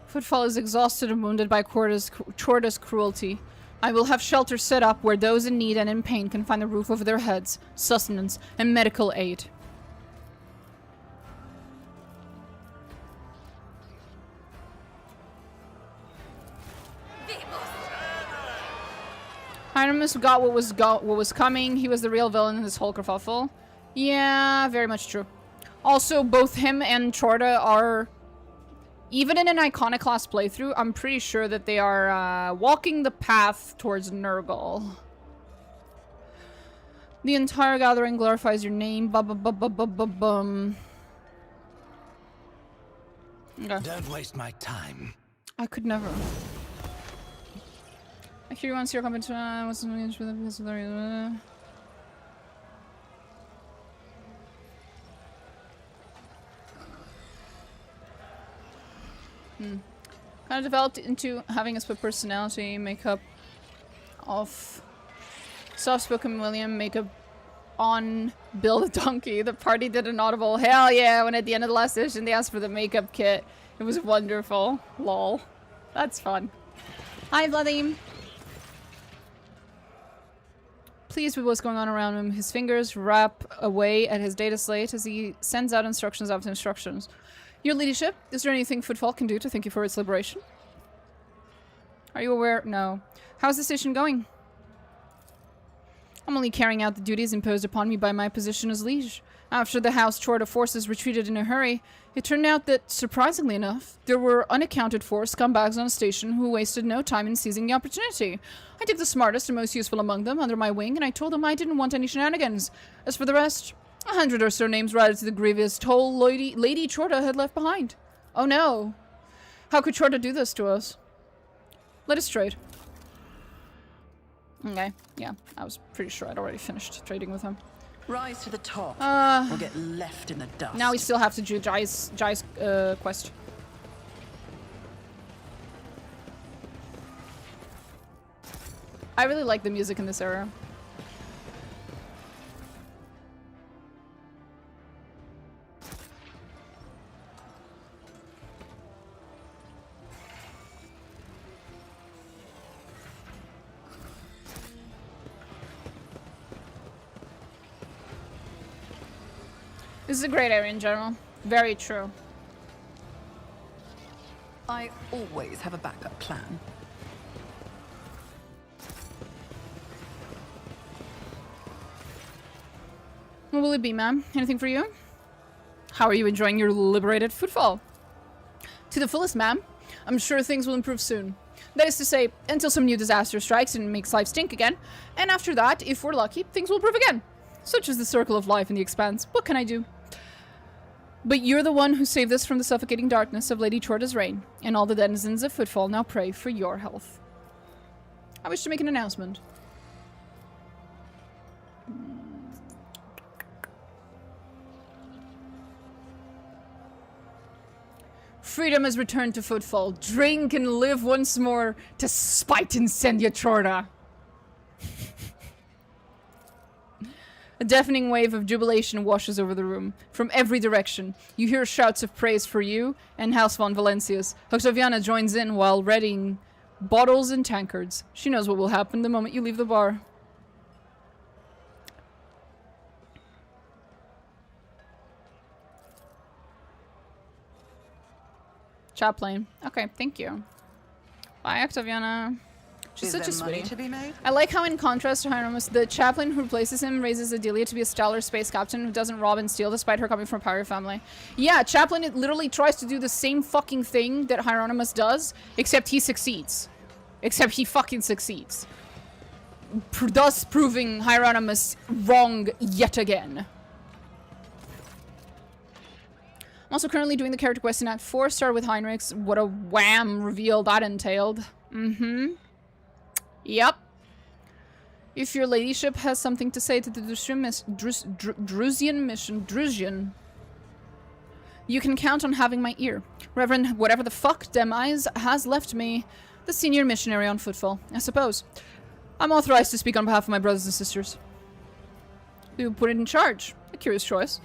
S1: Footfall is exhausted and wounded by Chorda's cruelty. I will have shelter set up where those in need and in pain can find a roof over their heads, sustenance, and medical aid. Hieronymus got what was coming. He was the real villain in this whole kerfuffle. Yeah, very much true. Also, both him and Chorda are... Even in an Iconoclast playthrough, I'm pretty sure that they are walking the path towards Nurgle. The entire gathering glorifies your name. Bum. Okay.
S9: Don't waste my time.
S1: I could never. I hear you want to see your comment. What's the range for the kind of developed into having a split personality, makeup of soft-spoken William, makeup on Bill the Donkey. The party did an audible hell yeah when at the end of the last session they asked for the makeup kit. It was wonderful. Lol. That's fun. Hi, Vladimir. Pleased with what's going on around him, his fingers rap away at his data slate as he sends out instructions after instructions. Your leadership, is there anything Footfall can do to thank you for its liberation? Are you aware? No. How's the station going? I'm only carrying out the duties imposed upon me by my position as liege. After the House Chorta forces retreated in a hurry, it turned out that, surprisingly enough, there were unaccounted for scumbags on a station who wasted no time in seizing the opportunity. I took the smartest and most useful among them under my wing, and I told them I didn't want any shenanigans. As for the rest, 100 or so names were added to the grievous toll Lady Chorta had left behind. Oh no. How could Chorta do this to us? Let us trade. Okay, yeah, I was pretty sure I'd already finished trading with him.
S7: Rise to the top, or get left in the dust.
S1: Now we still have to do Jai's quest. I really like the music in this era. This is a great area in general. Very true.
S7: I always have a backup plan.
S1: What will it be, ma'am? Anything for you? How are you enjoying your liberated footfall? To the fullest, ma'am. I'm sure things will improve soon. That is to say, until some new disaster strikes and makes life stink again. And after that, if we're lucky, things will improve again. Such is the circle of life in the expanse. What can I do? But you're the one who saved us from the suffocating darkness of Lady Chorta's reign, and all the denizens of Footfall now pray for your health. I wish to make an announcement. Freedom has returned to Footfall. Drink and live once more to spite Incedia Chorta. A deafening wave of jubilation washes over the room. From every direction, you hear shouts of praise for you and House von Valencius. Octaviana joins in while readying bottles and tankards. She knows what will happen the moment you leave the bar. Chaplain. Okay, thank you. Bye, Octaviana. She's such a sweetie.
S7: To be made?
S1: I like how, in contrast to Hieronymus, the chaplain who replaces him raises Adelia to be a stellar space captain who doesn't rob and steal despite her coming from a pirate family. Yeah, chaplain it literally tries to do the same fucking thing that Hieronymus does, except he succeeds. Except he fucking succeeds. Thus proving Hieronymus wrong yet again. I'm also currently doing the character quest in Act 4, started with Heinrich's. What a wham reveal that entailed. Mm-hmm. Yep. If your ladyship has something to say to the Drusian mission, Drusian, you can count on having my ear. Reverend, whatever the fuck Demise has left me, the senior missionary on Footfall, I suppose. I'm authorized to speak on behalf of my brothers and sisters. Who put it in charge? A curious choice.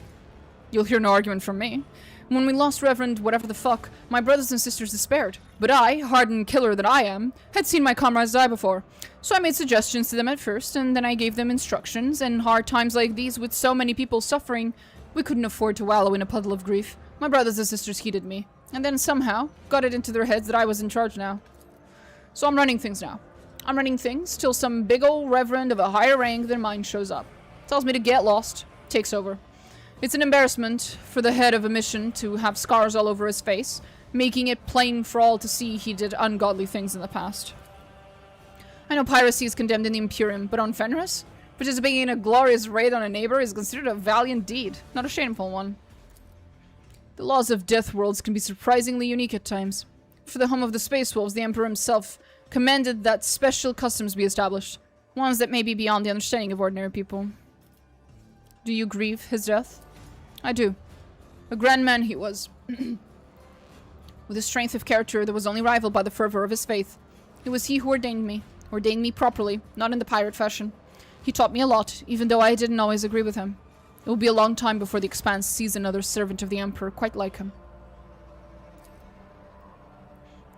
S1: You'll hear no argument from me. When we lost Reverend whatever the fuck, my brothers and sisters despaired. But I, hardened killer that I am, had seen my comrades die before. So I made suggestions to them at first, and then I gave them instructions. In hard times like these, with so many people suffering, we couldn't afford to wallow in a puddle of grief. My brothers and sisters heeded me, and then somehow got it into their heads that I was in charge now. So I'm running things now. I'm running things till some big old reverend of a higher rank than mine shows up. Tells me to get lost, takes over. It's an embarrassment for the head of a mission to have scars all over his face, making it plain for all to see he did ungodly things in the past. I know piracy is condemned in the Imperium, but on Fenris, participating in a glorious raid on a neighbor is considered a valiant deed, not a shameful one. The laws of death worlds can be surprisingly unique at times. For the home of the Space Wolves, the Emperor himself commanded that special customs be established. Ones that may be beyond the understanding of ordinary people. Do you grieve his death? I do. A grand man he was. With a strength of character that was only rivaled by the fervor of his faith. It was he who ordained me properly, not in the pirate fashion. He taught me a lot, even though I didn't always agree with him. It will be a long time before the Expanse sees another servant of the Emperor quite like him.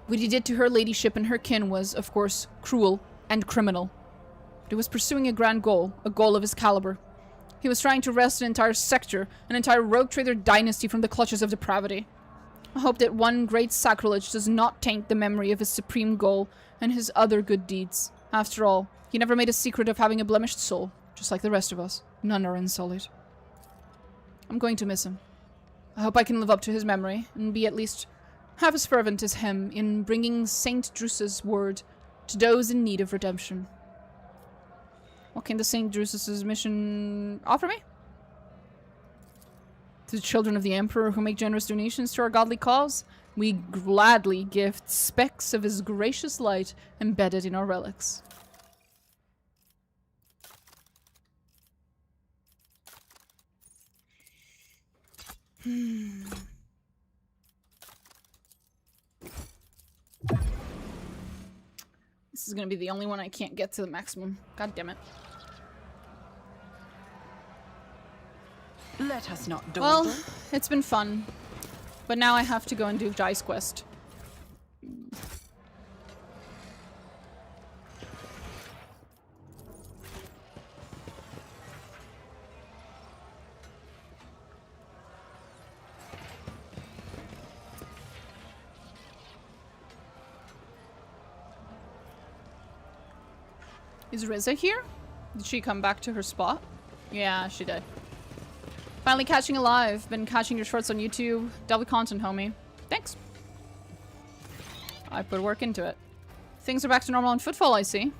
S1: What he did to her ladyship and her kin was, of course, cruel and criminal. But he was pursuing a grand goal, a goal of his caliber. He was trying to wrest an entire sector, an entire rogue trader dynasty from the clutches of depravity. I hope that one great sacrilege does not taint the memory of his supreme goal and his other good deeds. After all, he never made a secret of having a blemished soul, just like the rest of us. None are insulted. I'm going to miss him. I hope I can live up to his memory and be at least half as fervent as him in bringing Saint Drusus's word to those in need of redemption. What can the Saint Drusus's mission offer me? To the children of the Emperor who make generous donations to our godly cause, we gladly gift specks of his gracious light embedded in our relics. This is gonna be the only one I can't get to the maximum. God damn it.
S7: Let us not dawdle.
S1: Well, it's been fun. But now I have to go and do Jai's quest. Is Riza here? Did she come back to her spot? Yeah, she did. Finally catching alive. Been catching your shorts on YouTube. Double content, homie. Thanks. I put work into it. Things are back to normal on Footfall, I see.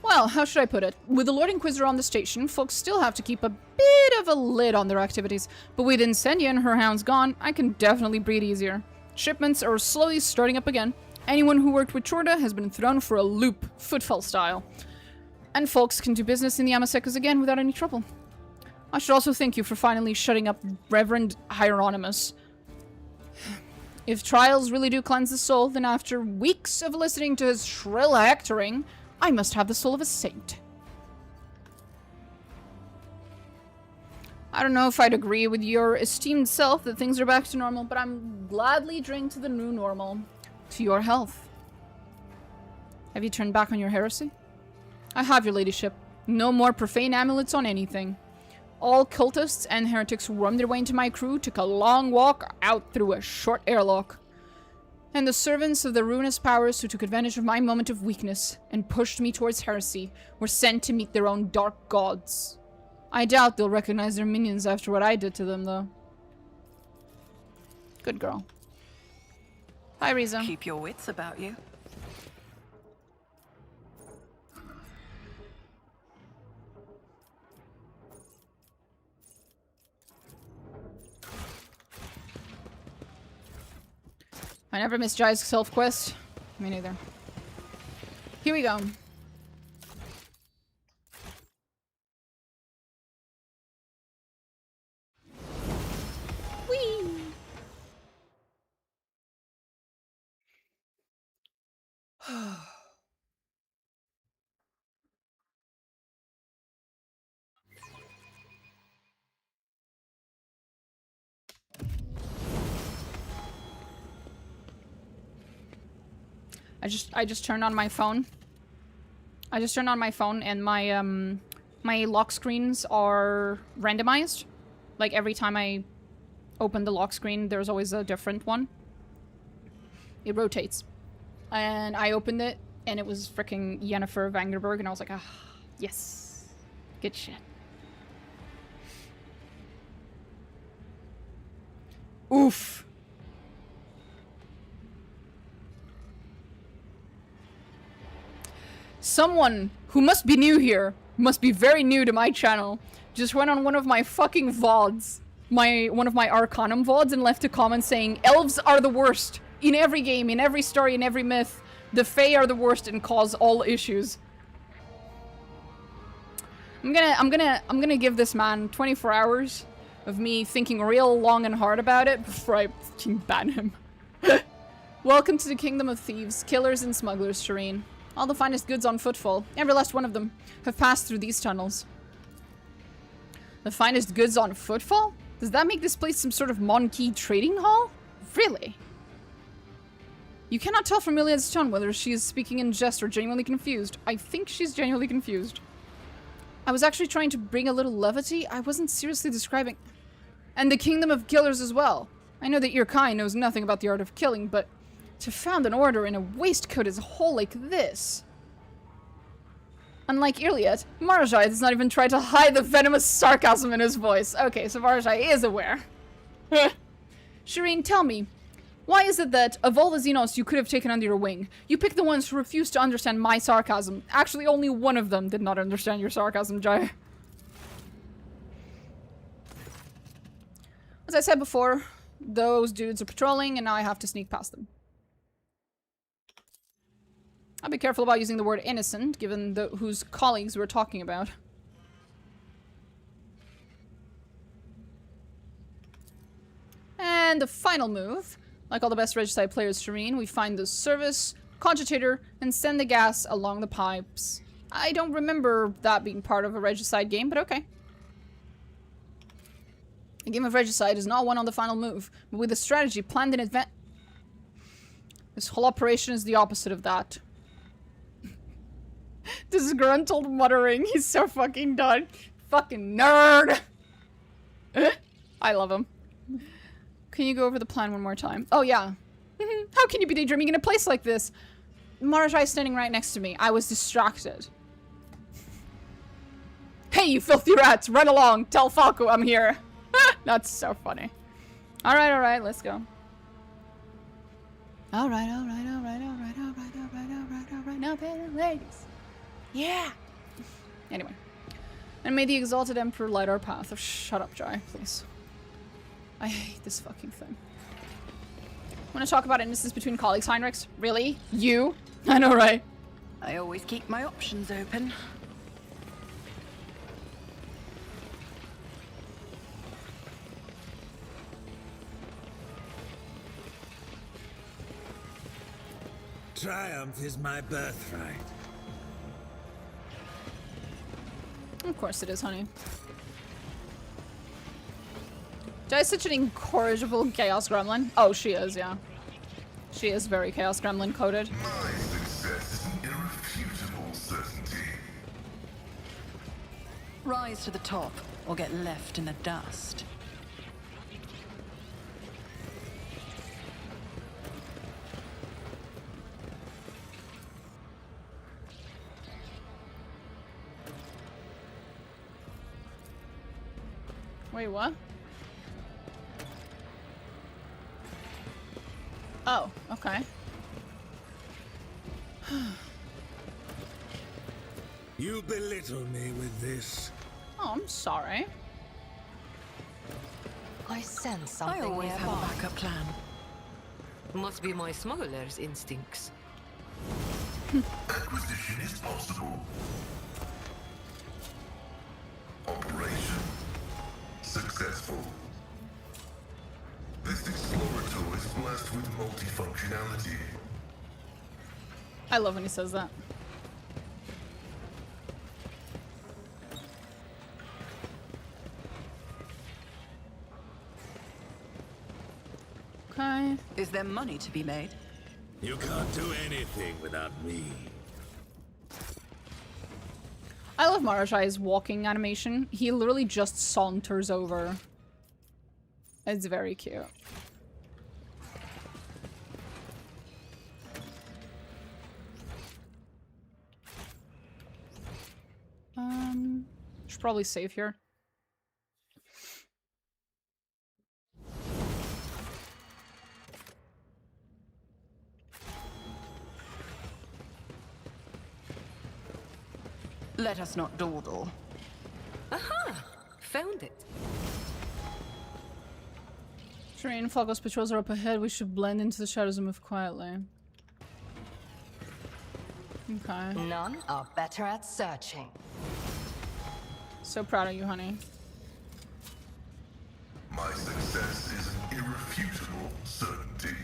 S1: Well, how should I put it? With the Lord Inquisitor on the station, folks still have to keep a bit of a lid on their activities. But with Incedia and her hounds gone, I can definitely breathe easier. Shipments are slowly starting up again. Anyone who worked with Chorda has been thrown for a loop, Footfall style. And folks can do business in the Amasekas again without any trouble. I should also thank you for finally shutting up Reverend Hieronymus. If trials really do cleanse the soul, then after weeks of listening to his shrill hectoring, I must have the soul of a saint. I don't know if I'd agree with your esteemed self that things are back to normal, but I'm gladly drink to the new normal. To your health. Have you turned back on your heresy? I have, your ladyship. No more profane amulets on anything. All cultists and heretics who wormed their way into my crew took a long walk out through a short airlock. And the servants of the ruinous powers who took advantage of my moment of weakness and pushed me towards heresy were sent to meet their own dark gods. I doubt they'll recognize their minions after what I did to them, though. Good girl. Hi, Riza.
S7: Keep your wits about you.
S1: I never missed Jai's self-quest. Me neither. Here we go. Whee! I just turned on my phone. I just turned on my phone and my my lock screens are randomized. Like every time I open the lock screen, there's always a different one. It rotates. And I opened it and it was freaking Yennefer Vangerberg and I was like, ah, yes. Good shit. Oof. Someone who must be new here, must be very new to my channel, just went on one of my fucking VODs one of my Arcanum VODs and left a comment saying, elves are the worst. In every game, in every story, in every myth. The Fae are the worst and cause all issues. I'm gonna give this man 24 hours of me thinking real long and hard about it before I fucking ban him. Welcome to the kingdom of thieves, killers, and smugglers, Shireen. All the finest goods on footfall, every last one of them, have passed through these tunnels. The finest goods on footfall? Does that make this place some sort of Monkey trading hall? Really? You cannot tell from Iliad's tone whether she is speaking in jest or genuinely confused. I think she's genuinely confused. I was actually trying to bring a little levity. I wasn't seriously describing... And the kingdom of killers as well. I know that your kind knows nothing about the art of killing, but to found an order in a waistcoat as a hole like this... Unlike Iliad, Marazhai does not even try to hide the venomous sarcasm in his voice. Okay, so Marazhai is aware. Shireen, tell me, why is it that, of all the Xenos you could have taken under your wing, you picked the ones who refused to understand my sarcasm? Actually, only one of them did not understand your sarcasm, Jai. As I said before, those dudes are patrolling, and now I have to sneak past them. I'll be careful about using the word innocent, given whose colleagues we're talking about. And the final move. Like all the best Regicide players, Shireen, we find the service, cogitator, and send the gas along the pipes. I don't remember that being part of a Regicide game, but okay. A game of Regicide is not won on the final move, but with a strategy planned in advance. This whole operation is the opposite of that. Disgruntled muttering. He's so fucking done. Fucking nerd. I love him. Can you go over the plan one more time? Oh, yeah. How can you be daydreaming in a place like this? Marazhai is standing right next to me. I was distracted. Hey, you filthy rats! Run along! Tell Falco I'm here! That's so funny. Alright, let's go. Alright. Now, ladies. Yeah! Anyway. And may the exalted emperor light our path. Oh, shut up, Jai, please. I hate this fucking thing. Want to talk about innocence between colleagues, Heinrichs? Really? You? I know, right?
S7: I always keep my options open.
S12: Triumph is my birthright.
S1: Of course it is, honey. Jai's such an incorrigible Chaos Gremlin. Oh, she is, yeah. She is very Chaos Gremlin coded.
S11: My success is an irrefutable certainty.
S7: Rise to the top, or get left in the dust.
S1: Wait, what? Oh, okay.
S12: You belittle me with this.
S1: Oh, I'm sorry.
S4: I sense something
S7: I always have a
S4: nearby.
S7: backup plan.
S8: Must be my smuggler's instincts.
S11: Acquisition is possible. Operation successful. This explorator is blessed with multifunctionality.
S1: I love when he says that. Okay.
S7: Is there money to be made?
S12: You can't do anything without me.
S1: I love Marazhai's walking animation. He literally just saunters over. It's very cute. Should probably save here.
S7: Let us not dawdle.
S8: Aha! Found it.
S1: Train Falco's patrols are up ahead. We should blend into the shadows and move quietly. Okay.
S4: None are better at searching.
S1: So proud of you, honey.
S11: My success is an irrefutable certainty.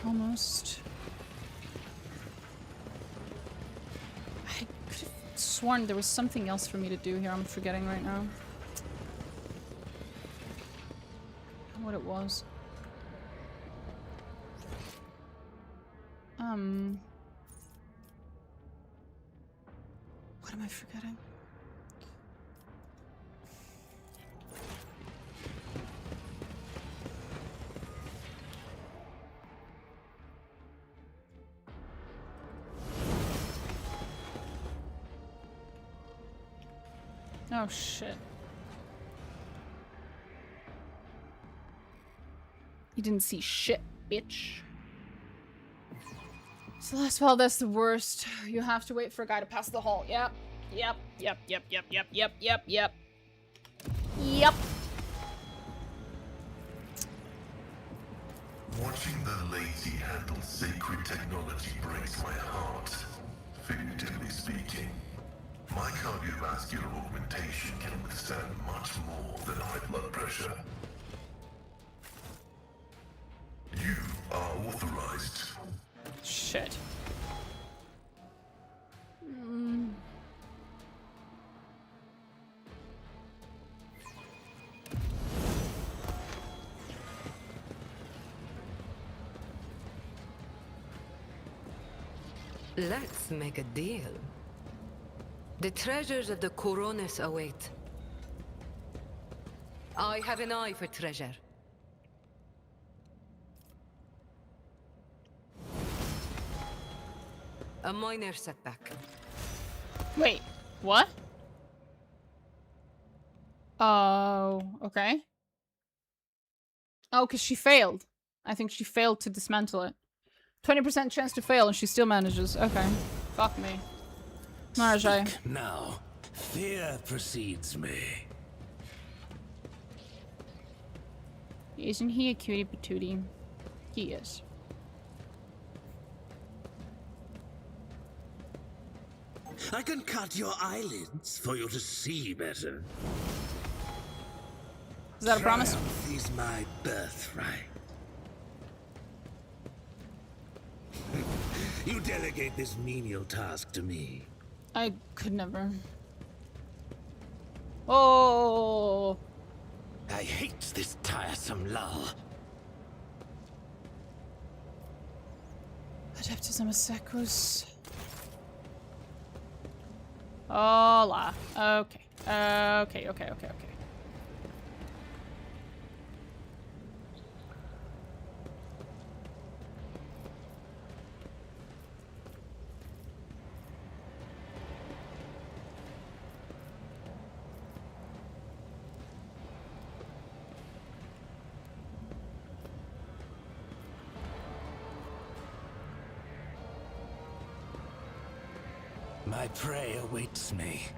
S1: Almost. I could have sworn there was something else for me to do here. I'm forgetting right now. What it was. What am I forgetting? Oh shit. You didn't see shit, bitch. Celeste, well, that's the worst. You have to wait for a guy to pass the hall. Yep. Yep. Yep. Yep. Yep. Yep. Yep. Yep. Yep. Yep.
S11: Watching the lazy handle sacred technology breaks my heart, figuratively speaking. My cardiovascular augmentation can withstand much more than high blood pressure. You are authorized.
S1: Shit.
S8: Let's make a deal. The treasures of the Coronis await. I have an eye for treasure. A minor setback.
S1: Wait, what? Oh, okay. Oh, because she failed. I think she failed to dismantle it. 20% chance to fail and she still manages. Okay. Fuck me. Marazhai.
S12: Now, fear precedes me.
S1: Isn't he a cutie patootie? He is.
S12: I can cut your eyelids for you to see better.
S1: Is that a promise?
S12: Triumph is my birthright. You delegate this menial task to me.
S1: I could never. Oh!
S12: I hate this tiresome lull.
S1: Adeptus Amasecus. Hola. Okay. Okay.
S12: My prey awaits me.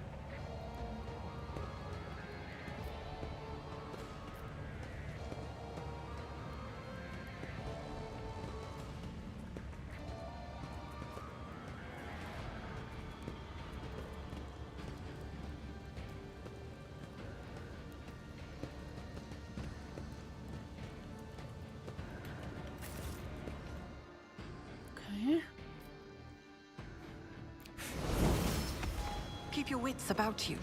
S1: Okay.
S7: Keep your wits about you.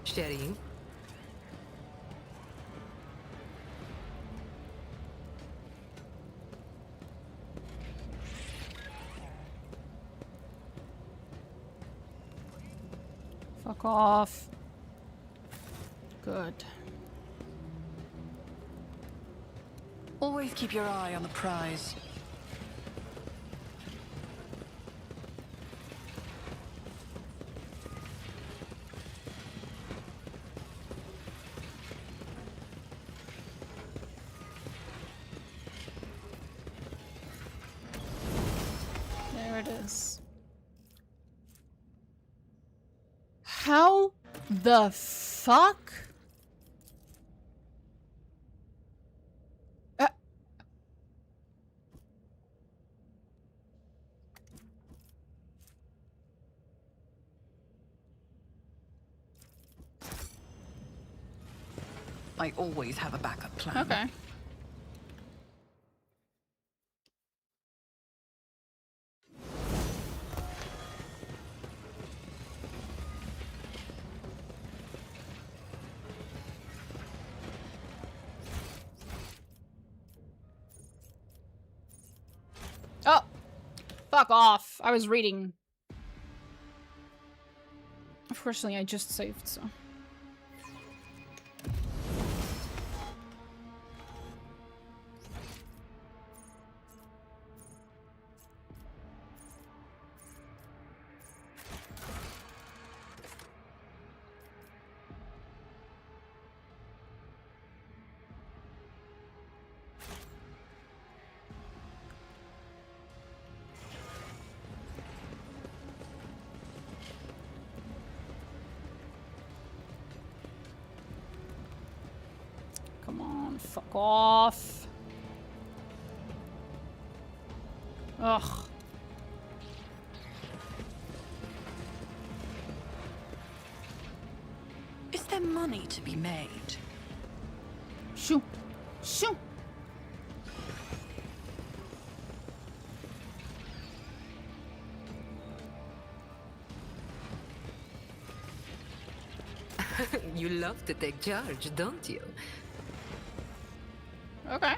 S8: Sherry.
S1: Fuck off. Good.
S7: Always keep your eye on the prize.
S1: How the fuck?
S7: I always have a backup plan.
S1: Okay. Oh! Fuck off. I was reading. Unfortunately, I just saved, so... Come on, fuck off. Ugh.
S7: Is there money to be made?
S1: Shoo. Shoo.
S8: You love to take charge, don't you?
S1: Okay.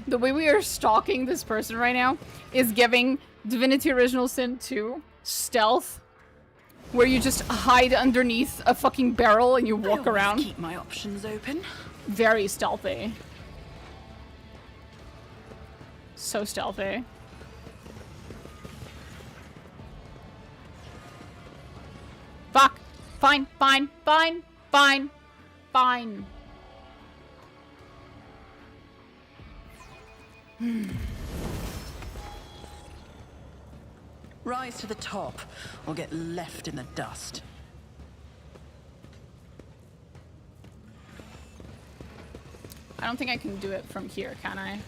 S1: The way we are stalking this person right now is giving Divinity Original Sin 2 stealth, where you just hide underneath a fucking barrel and you walk around.
S7: Keep my options open.
S1: Very stealthy. So stealthy. Fuck. Fine, fine, fine, fine, fine.
S7: Rise to the top, or get left in the dust.
S1: I don't think I can do it from here, can I?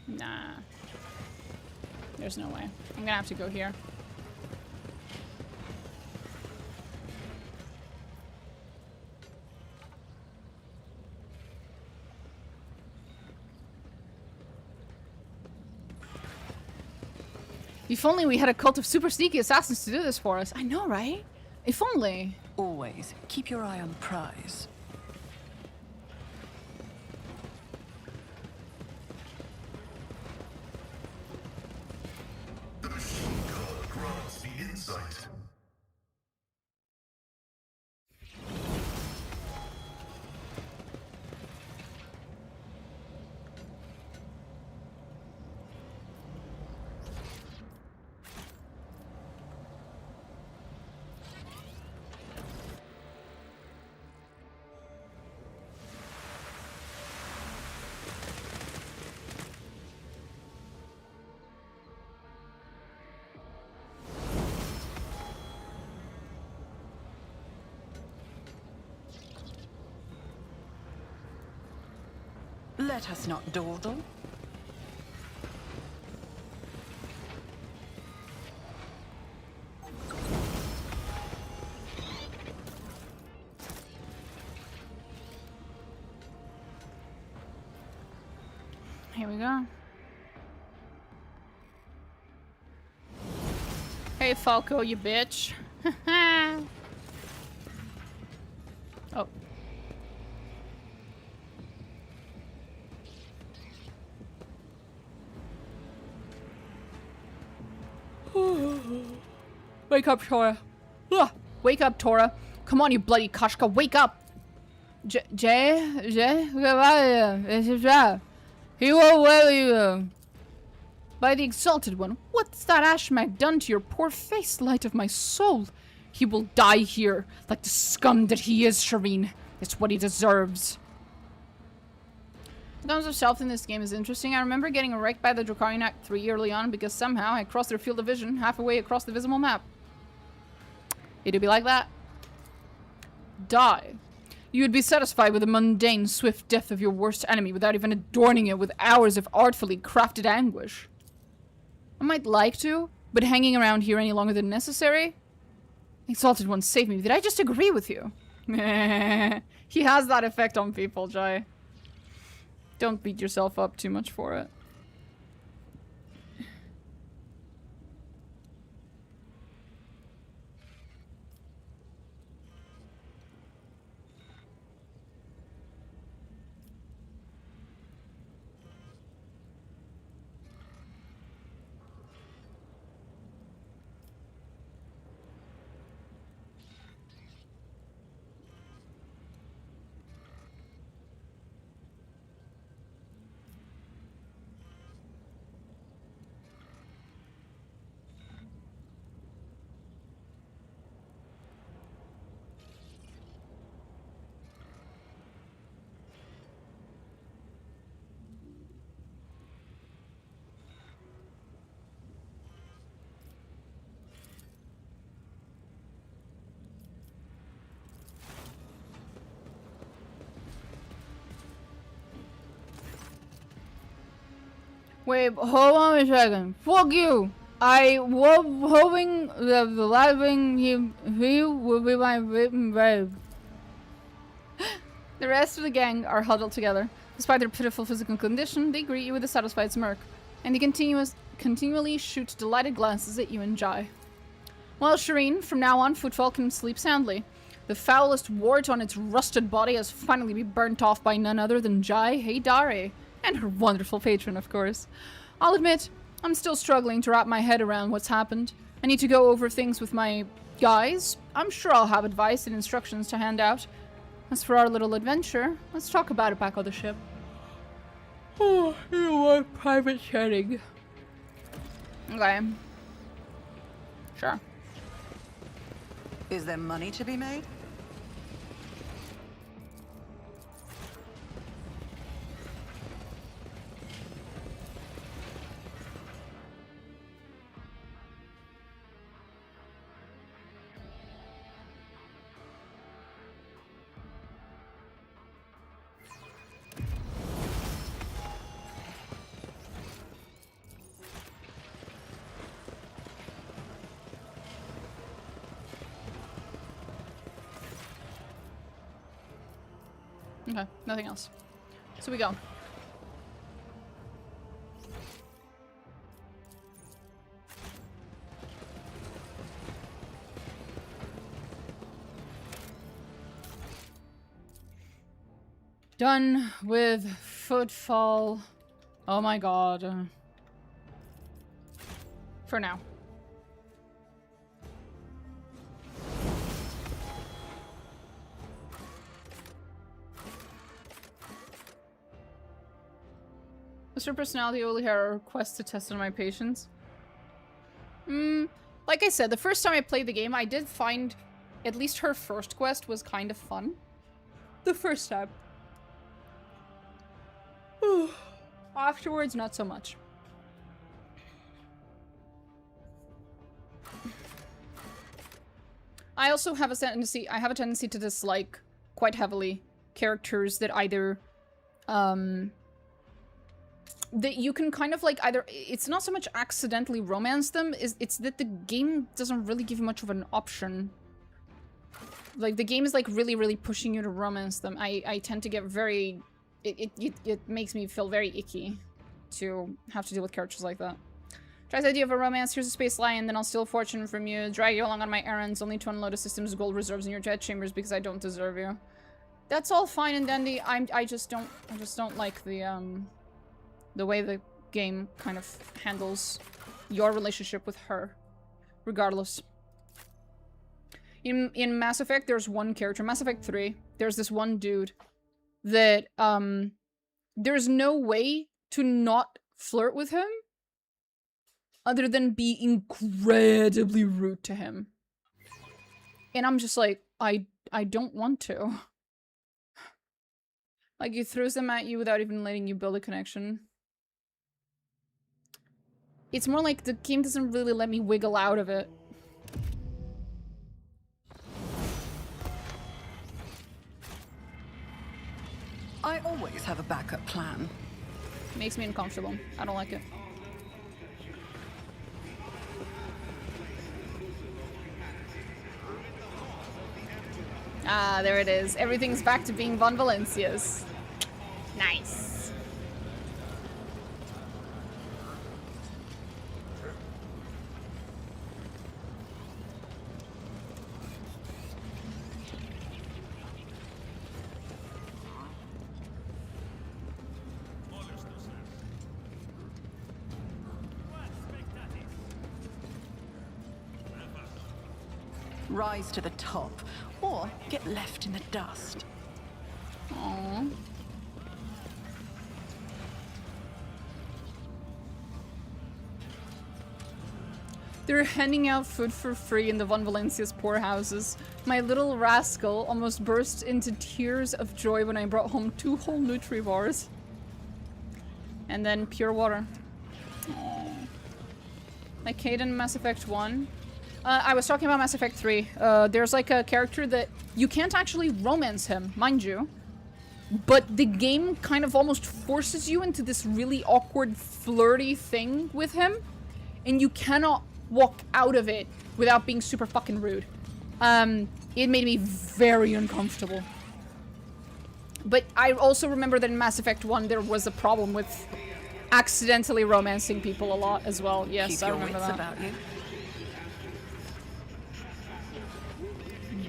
S1: Nah. There's no way. I'm gonna have to go here. If only we had a cult of super sneaky assassins to do this for us. I know, right? If only.
S7: Always keep your eye on the prize.
S11: The machine card grants the insight.
S7: Let us not dawdle.
S1: Here we go. Hey, Falco, you bitch. Oh. Wake up, Tora. Ugh. Wake up, Tora. Come on, you bloody Kashka. Wake up. He will well you. By the Exalted One, what's that ashmag done to your poor face, light of my soul? He will die here, like the scum that he is, Shireen. It's what he deserves. The terms of stealth in this game is interesting. I remember getting wrecked by the Draconian Act 3 early on because somehow I crossed their field of vision halfway across the visible map. It would be like that. Die. You would be satisfied with the mundane, swift death of your worst enemy without even adorning it with hours of artfully crafted anguish. I might like to, but hanging around here any longer than necessary? Exalted One, save me. Did I just agree with you? He has that effect on people, Jai. Don't beat yourself up too much for it. Wait, hold on a second. Fuck you! I was hoping that the last thing he would be my written babe. The rest of the gang are huddled together. Despite their pitiful physical condition, they greet you with a satisfied smirk, and they continually shoot delighted glances at you and Jai. Well, Shireen, from now on, Footfall can sleep soundly. The foulest wart on its rusted body has finally been burnt off by none other than Jai Haydari, and her wonderful patron, of course. I'll admit, I'm still struggling to wrap my head around what's happened. I need to go over things with my guys. I'm sure I'll have advice and instructions to hand out. As for our little adventure, let's talk about it back on the ship. Oh, you want private chatting. Okay. Sure.
S7: Is there money to be made?
S1: Okay, nothing else. So we go. Done with Footfall. Oh my god. For now. Mr. Personality only had a request to test on my patience. Like I said, the first time I played the game, I did find at least her first quest was kind of fun. The first time. Afterwards, not so much. I also have a tendency to dislike quite heavily characters that either that you can kind of like either it's not so much accidentally romance them, it's that the game doesn't really give you much of an option. Like the game is like really pushing you to romance them. I tend to get very it makes me feel very icky to have to deal with characters like that. Tries the idea of a romance. Here's a space lion, then I'll steal fortune from you, drag you along on my errands, only to unload a system's gold reserves in your jet chambers because I don't deserve you. That's all fine and dandy. I just don't like the way the game kind of handles your relationship with her, regardless. In Mass Effect, there's one character, Mass Effect 3, there's this one dude that, there's no way to not flirt with him other than be incredibly rude to him. And I'm just like, I don't want to. Like, he throws them at you without even letting you build a connection. It's more like the game doesn't really let me wiggle out of it.
S7: I always have a backup plan.
S1: Makes me uncomfortable. I don't like it. Ah, there it is. Everything's back to being Von Valencia's. Nice.
S7: Rise to the top, or get left in the dust.
S1: Aww. They're handing out food for free in the Von Valencia's poorhouses. My little rascal almost burst into tears of joy when I brought home 2 whole Nutri bars. And then pure water. Aww. Like Caden in Mass Effect 1. I was talking about Mass Effect 3. There's like a character that you can't actually romance him, mind you. But the game kind of almost forces you into this really awkward, flirty thing with him. And you cannot walk out of it without being super fucking rude. It made me very uncomfortable. But I also remember that in Mass Effect 1 there was a problem with accidentally romancing people a lot as well. Yes,
S7: Keep
S1: I
S7: your
S1: remember
S7: wits
S1: that.
S7: about you.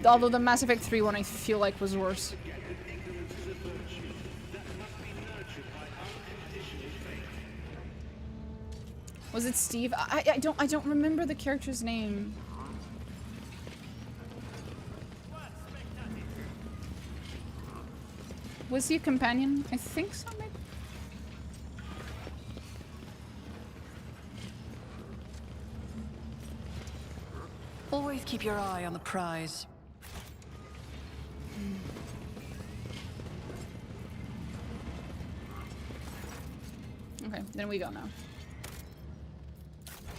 S1: Although the Mass Effect 3 one I feel like was worse. Was it Steve? I don't remember the character's name. Was he a companion? I think so, maybe.
S7: Always keep your eye on the prize.
S1: Okay, then we go now.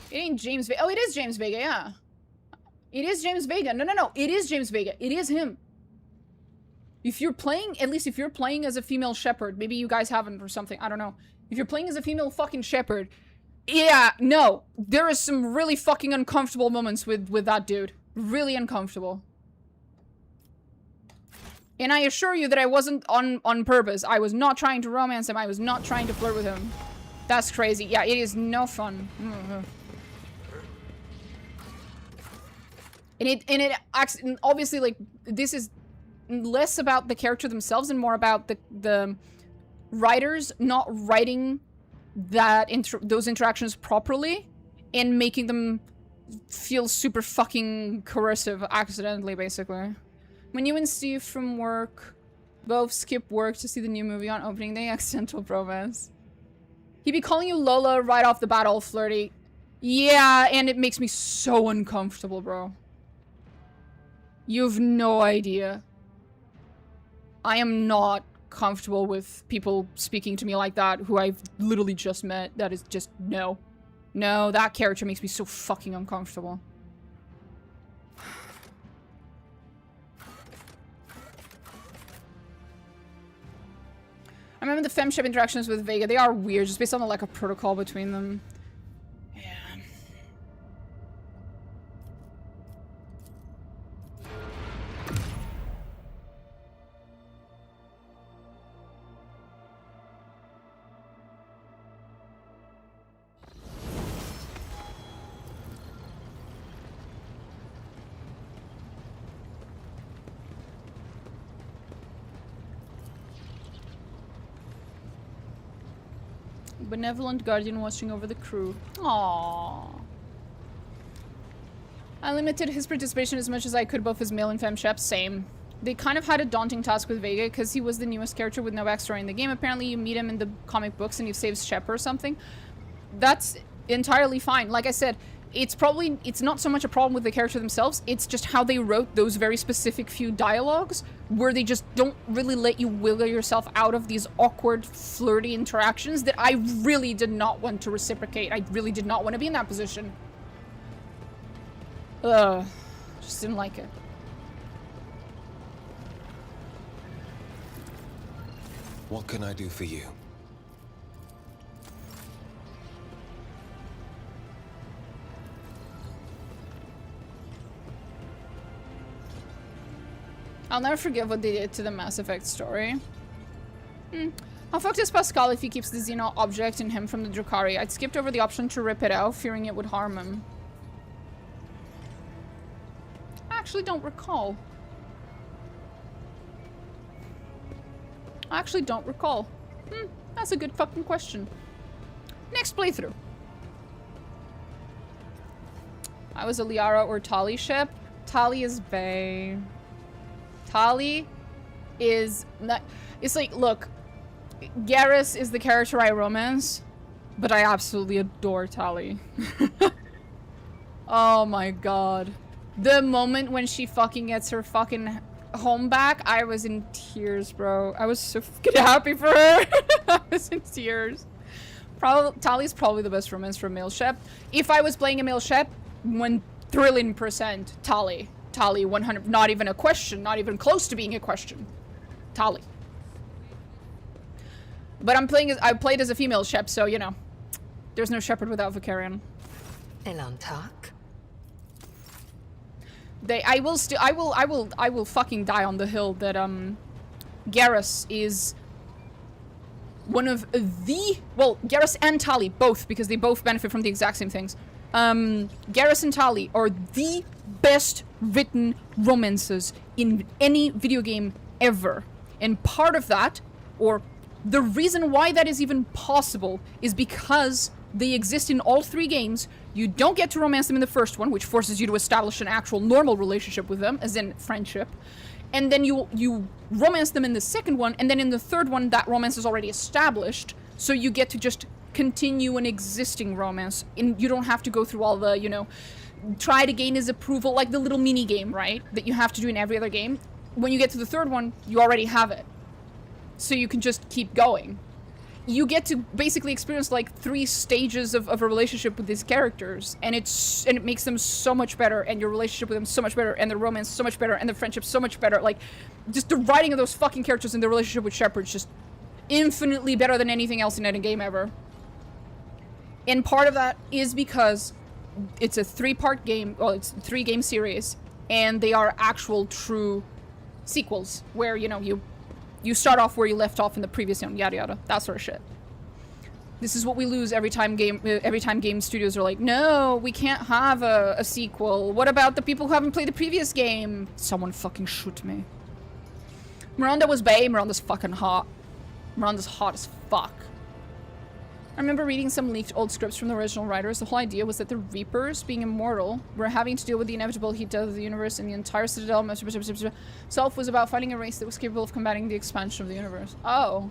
S1: It ain't James Vega. Oh, it is James Vega, yeah. It is James Vega. No. It is James Vega. It is him. If you're playing, at least if you're playing as a female shepherd, maybe you guys haven't or something, I don't know. If you're playing as a female fucking shepherd, yeah, no. There is some really fucking uncomfortable moments with that dude. Really uncomfortable. And I assure you that I wasn't on purpose. I was not trying to romance him. I was not trying to flirt with him. That's crazy. Yeah, it is no fun. And it obviously, like, this is less about the character themselves and more about the writers not writing those interactions properly and making them feel super fucking coercive accidentally, basically. When you and Steve from work both skip work to see the new movie on opening day, accidental bromance. He'd be calling you Lola right off the bat, all flirty. Yeah, and it makes me so uncomfortable, bro. You've no idea. I am not comfortable with people speaking to me like that who I've literally just met. That is just no. No, that character makes me so fucking uncomfortable. I remember the femship interactions with Vega. They are weird, just based on the lack of protocol between them. Yeah. Benevolent guardian watching over the crew. Aww. I limited his participation as much as I could, both as male and femme shep. Same. They kind of had a daunting task with Vega because he was the newest character with no backstory in the game. Apparently you meet him in the comic books and he saves Shep or something. That's entirely fine. Like I said, it's not so much a problem with the character themselves, it's just how they wrote those very specific few dialogues where they just don't really let you wiggle yourself out of these awkward, flirty interactions that I really did not want to reciprocate. I really did not want to be in that position. Ugh. Just didn't like it.
S13: What can I do for you?
S1: I'll never forgive what they did to the Mass Effect story. How fucked is Pascal if he keeps the Xeno object in him from the Drukhari? I'd skipped over the option to rip it out, fearing it would harm him. I actually don't recall. That's a good fucking question. Next playthrough. I was a Liara or Tali ship. Tali is bae. Tali is not. It's like, look, Garrus is the character I romance, but I absolutely adore Tali. Oh my god. The moment when she fucking gets her fucking home back, I was in tears, bro. I was so fucking happy for her. I was in tears. Tali's probably the best romance for a male shep. If I was playing a male shep, 1,000,000,000% Tali. Tali, 100, not even a question, not even close to being a question. Tali. But I played as a female shep, so you know, there's no shepherd without Vicarion.
S8: Elantak?
S1: I will fucking die on the hill that Garrus is one of the, well, Garrus and Tali both, because they both benefit from the exact same things. Garrus and Tali are the best written romances in any video game ever. And part of that, or the reason why that is even possible, is because they exist in all three games. You don't get to romance them in the first one, which forces you to establish an actual normal relationship with them, as in friendship. And then you romance them in the second one, and then in the third one, that romance is already established, so you get to just continue an existing romance. And you don't have to go through all the, you know, try to gain his approval, like the little mini game, right? That you have to do in every other game. When you get to the third one, you already have it. So you can just keep going. You get to basically experience like 3 stages of a relationship with these characters, and it makes them so much better, and your relationship with them so much better, and the romance so much better, and the friendship so much better. Like, just the writing of those fucking characters and the relationship with Shepard is just infinitely better than anything else in any game ever. And part of that is because it's a 3-part game, well, it's a 3-game series, and they are actual true sequels, where, you know, you start off where you left off in the previous one, yada yada, that sort of shit. This is what we lose every time game studios are like, no, we can't have a sequel. What about the people who haven't played the previous game? Someone fucking shoot me. Miranda was bae, Miranda's fucking hot. Miranda's hot as fuck. I remember reading some leaked old scripts from the original writers. The whole idea was that the Reapers, being immortal, were having to deal with the inevitable heat death of the universe, and the entire Citadel itself was about fighting a race that was capable of combating the expansion of the universe. Oh.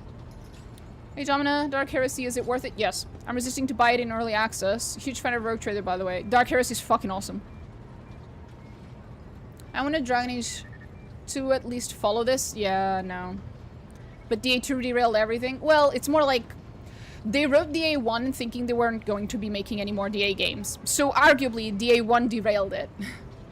S1: Hey Domina, Dark Heresy, is it worth it? Yes. I'm resisting to buy it in early access. Huge fan of Rogue Trader, by the way. Dark Heresy is fucking awesome. I want a Dragon Age to at least follow this. Yeah, no. But DA2 derailed everything. Well, it's more like they wrote DA1 thinking they weren't going to be making any more DA games. So arguably, DA1 derailed it.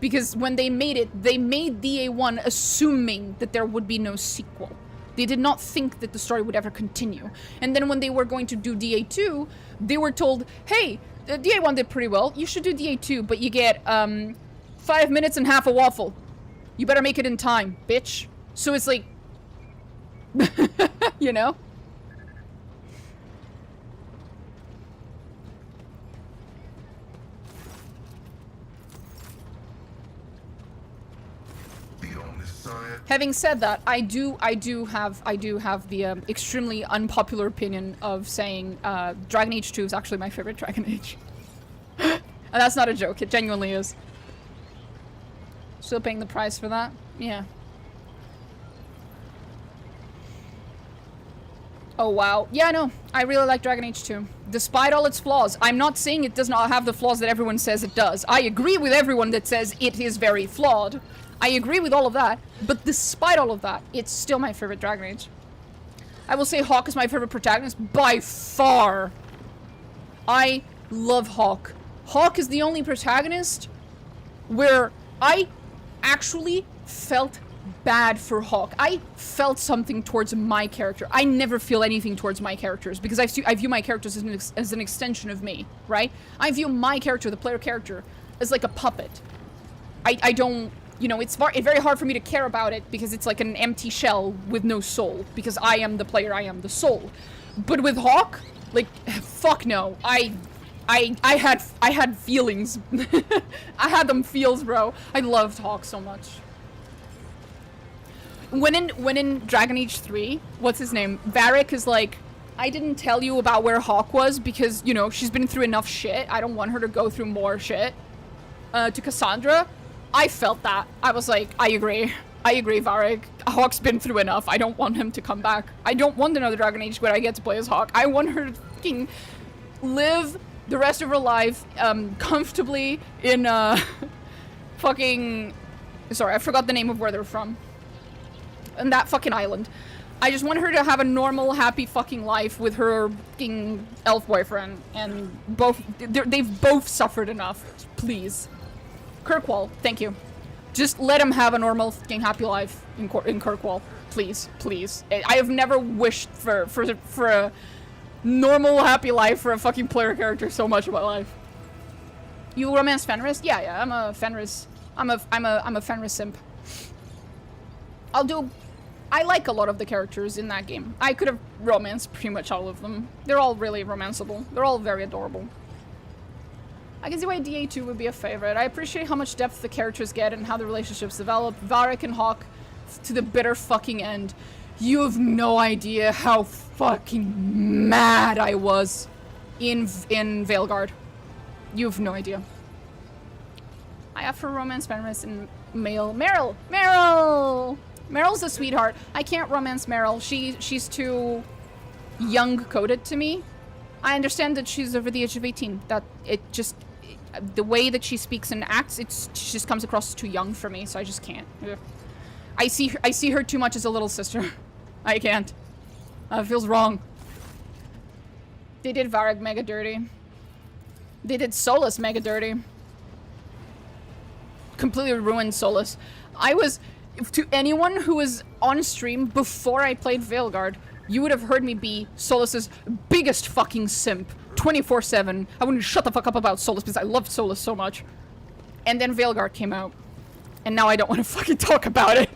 S1: Because when they made it, they made DA1 assuming that there would be no sequel. They did not think that the story would ever continue. And then when they were going to do DA2, they were told, hey, DA1 did pretty well. You should do DA2, but you get 5 minutes and half a waffle. You better make it in time, bitch. So it's like, you know? Having said that, I do have the extremely unpopular opinion of saying Dragon Age 2 is actually my favorite Dragon Age. And that's not a joke, it genuinely is. Still paying the price for that? Yeah. Oh wow. Yeah, no, I really like Dragon Age 2. Despite all its flaws. I'm not saying it does not have the flaws that everyone says it does. I agree with everyone that says it is very flawed. I agree with all of that. But despite all of that, it's still my favorite Dragon Age. I will say Hawke is my favorite protagonist by far. I love Hawke. Hawke is the only protagonist where I actually felt bad for Hawke. I felt something towards my character. I never feel anything towards my characters because I view my characters as an extension of me, right? I view my character, the player character, as like a puppet. I don't, you know, it's very hard for me to care about it because it's like an empty shell with no soul because I am the player, I am the soul. But with Hawke, like, fuck no. I had feelings. I had them feels, bro. I loved Hawke so much. When in Dragon Age 3, what's his name? Varric is like, I didn't tell you about where Hawke was because, you know, she's been through enough shit. I don't want her to go through more shit. To Cassandra, I felt that. I was like, I agree. I agree, Varric. Hawke's been through enough. I don't want him to come back. I don't want another Dragon Age where I get to play as Hawke. I want her to fucking live the rest of her life comfortably in fucking... Sorry, I forgot the name of where they're from. And that fucking island. I just want her to have a normal, happy fucking life with her fucking elf boyfriend. And they've both suffered enough. Please. Kirkwall, thank you. Just let him have a normal fucking happy life in Kirkwall. Please, please. I have never wished for a normal, happy life for a fucking player character so much in my life. You romance Fenris? Yeah, I'm a Fenris. I'm a Fenris simp. I like a lot of the characters in that game. I could have romanced pretty much all of them. They're all really romanceable. They're all very adorable. I can see why DA2 would be a favorite. I appreciate how much depth the characters get and how the relationships develop. Varric and Hawke to the bitter fucking end. You have no idea how fucking mad I was in Veilguard. You have no idea. I have for romance Fenris and male Meryl. Meryl's a sweetheart. I can't romance Meryl. She's too young-coded to me. I understand that she's over the age of 18. That the way that she speaks and acts, she just comes across as too young for me, so I just can't. Ugh. I see her too much as a little sister. I can't. It feels wrong. They did Varric mega dirty. They did Solus mega dirty. Completely ruined Solus. To anyone who was on stream before I played Veilguard, you would have heard me be Solus's biggest fucking simp. 24/7. I wouldn't shut the fuck up about Solus because I loved Solus so much. And then Veilguard came out. And now I don't want to fucking talk about it.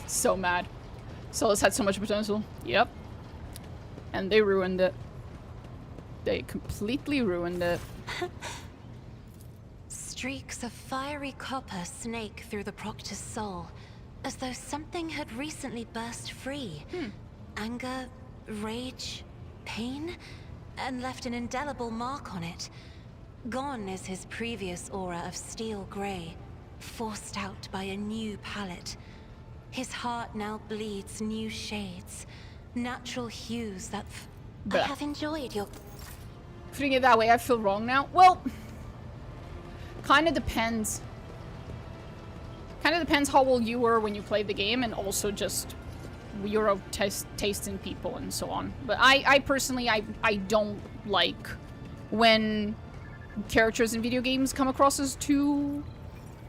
S1: So mad. Solus had so much potential. Yep. And they ruined it. They completely ruined it.
S4: Streaks of fiery copper snake through the Proctor's soul, as though something had recently burst free. Anger, rage, pain, and left an indelible mark on it. Gone is his previous aura of steel grey, forced out by a new palette. His heart now bleeds new shades, natural hues that I have enjoyed your...
S1: Putting it that way, I feel wrong now. Well... Kind of depends. Kind of depends how old you were when you played the game, and also just your taste in people and so on. But I personally, I don't like when characters in video games come across as too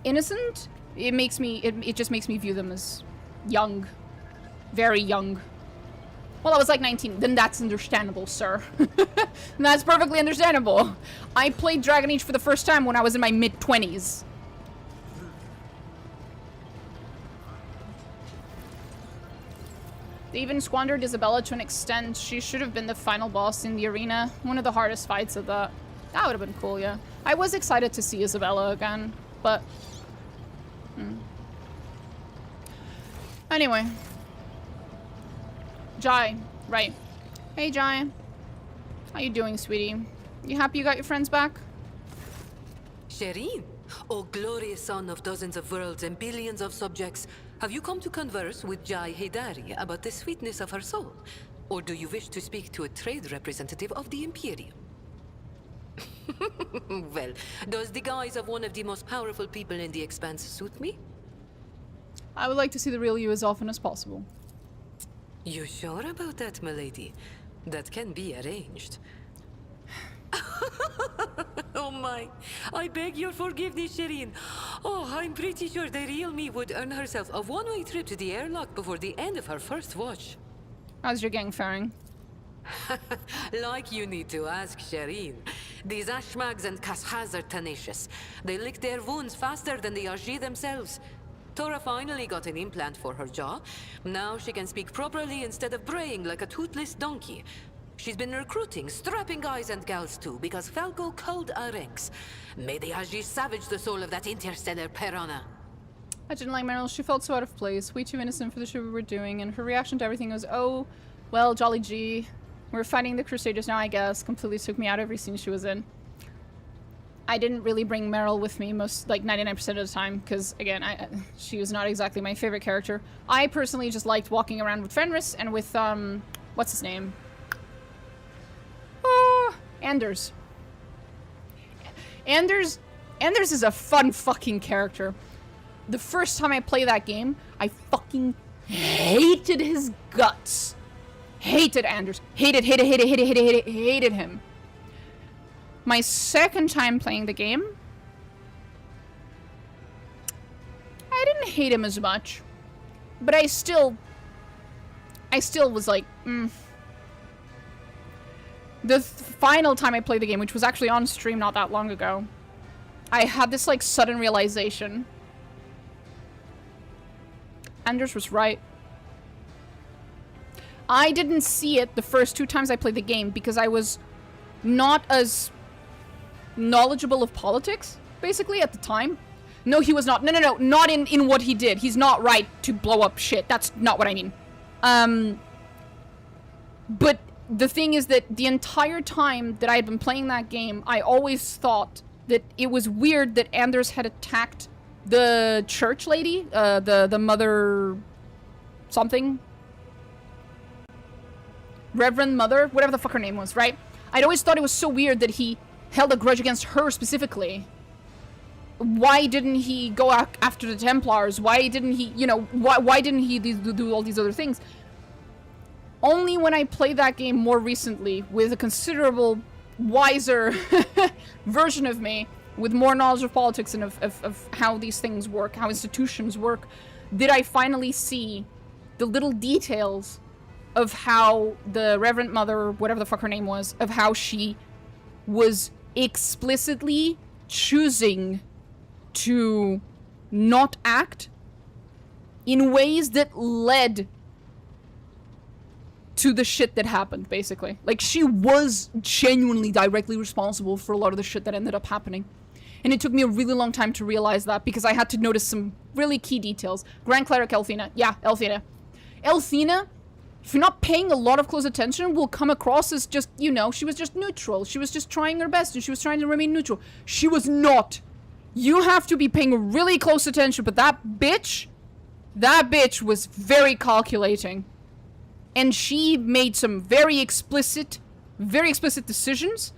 S1: innocent. It just makes me view them as young, very young. Well, I was like 19. Then that's understandable, sir. That's perfectly understandable. I played Dragon Age for the first time when I was in my mid-20s. They even squandered Isabella to an extent. She should have been the final boss in the arena. One of the hardest fights of that. That would have been cool, yeah. I was excited to see Isabella again, but... Anyway. Jai, right. Hey, Jai. How you doing, sweetie? You happy you got your friends back?
S8: Shireen, O glorious son of dozens of worlds and billions of subjects, Have you come to converse with Jai Haydari about the sweetness of her soul? Or do you wish to speak to a trade representative of the Imperium? Well, does the guise of one of the most powerful people in the Expanse suit me?
S1: I would like to see the real you as often as possible.
S8: You sure about that, milady? That can be arranged. Oh my. I beg your forgiveness, Shireen. Oh, I'm pretty sure the real me would earn herself a one-way trip to the airlock before the end of her first watch.
S1: How's your gang faring?
S8: Like you need to ask Shireen. These Ashmags and Kashaz are tenacious. They lick their wounds faster than the Ajji themselves. Tora finally got an implant for her jaw. Now she can speak properly instead of braying like a toothless donkey. She's been recruiting strapping guys and gals too, because Falco culled our ranks. May the Ajji savage the soul of that interstellar piranha.
S1: I didn't like Meryl. She felt so out of place, way too innocent for the shit we were doing, and her reaction to everything was, oh, well, jolly gee. We're fighting the Crusaders now, I guess. Completely took me out every scene she was in. I didn't really bring Meryl with me most, like, 99% of the time, because, again, she was not exactly my favorite character. I personally just liked walking around with Fenris and with, what's his name? Anders. Anders is a fun fucking character. The first time I played that game, I fucking hated his guts. Hated Anders. Hated him. My second time playing the game, I didn't hate him as much. But I still was like, The final time I played the game, which was actually on stream not that long ago, I had this, like, sudden realization. Anders was right. I didn't see it the first 2 times I played the game because I was not as knowledgeable of politics, basically, at the time. No, he was not. No, not in what he did. He's not right to blow up shit. That's not what I mean. But the thing is that the entire time that I had been playing that game, I always thought that it was weird that Anders had attacked the church lady, the mother something. Reverend Mother, whatever the fuck her name was, right? I'd always thought it was so weird that he held a grudge against her specifically. Why didn't he go after the Templars? Why didn't he, you know, why didn't he do all these other things? Only when I played that game more recently with a considerable wiser version of me, with more knowledge of politics and of how these things work, how institutions work, did I finally see the little details of how the Reverend Mother, whatever the fuck her name was, of how she was explicitly choosing to not act in ways that led to the shit that happened, basically. Like, she was genuinely directly responsible for a lot of the shit that ended up happening. And it took me a really long time to realize that, because I had to notice some really key details. Grand Cleric Elthina. Yeah, Elthina. Elthina, if you're not paying a lot of close attention, will come across as just, you know, she was just neutral. She was just trying her best, and she was trying to remain neutral. She was not. You have to be paying really close attention, but that bitch was very calculating. And she made some very explicit decisions.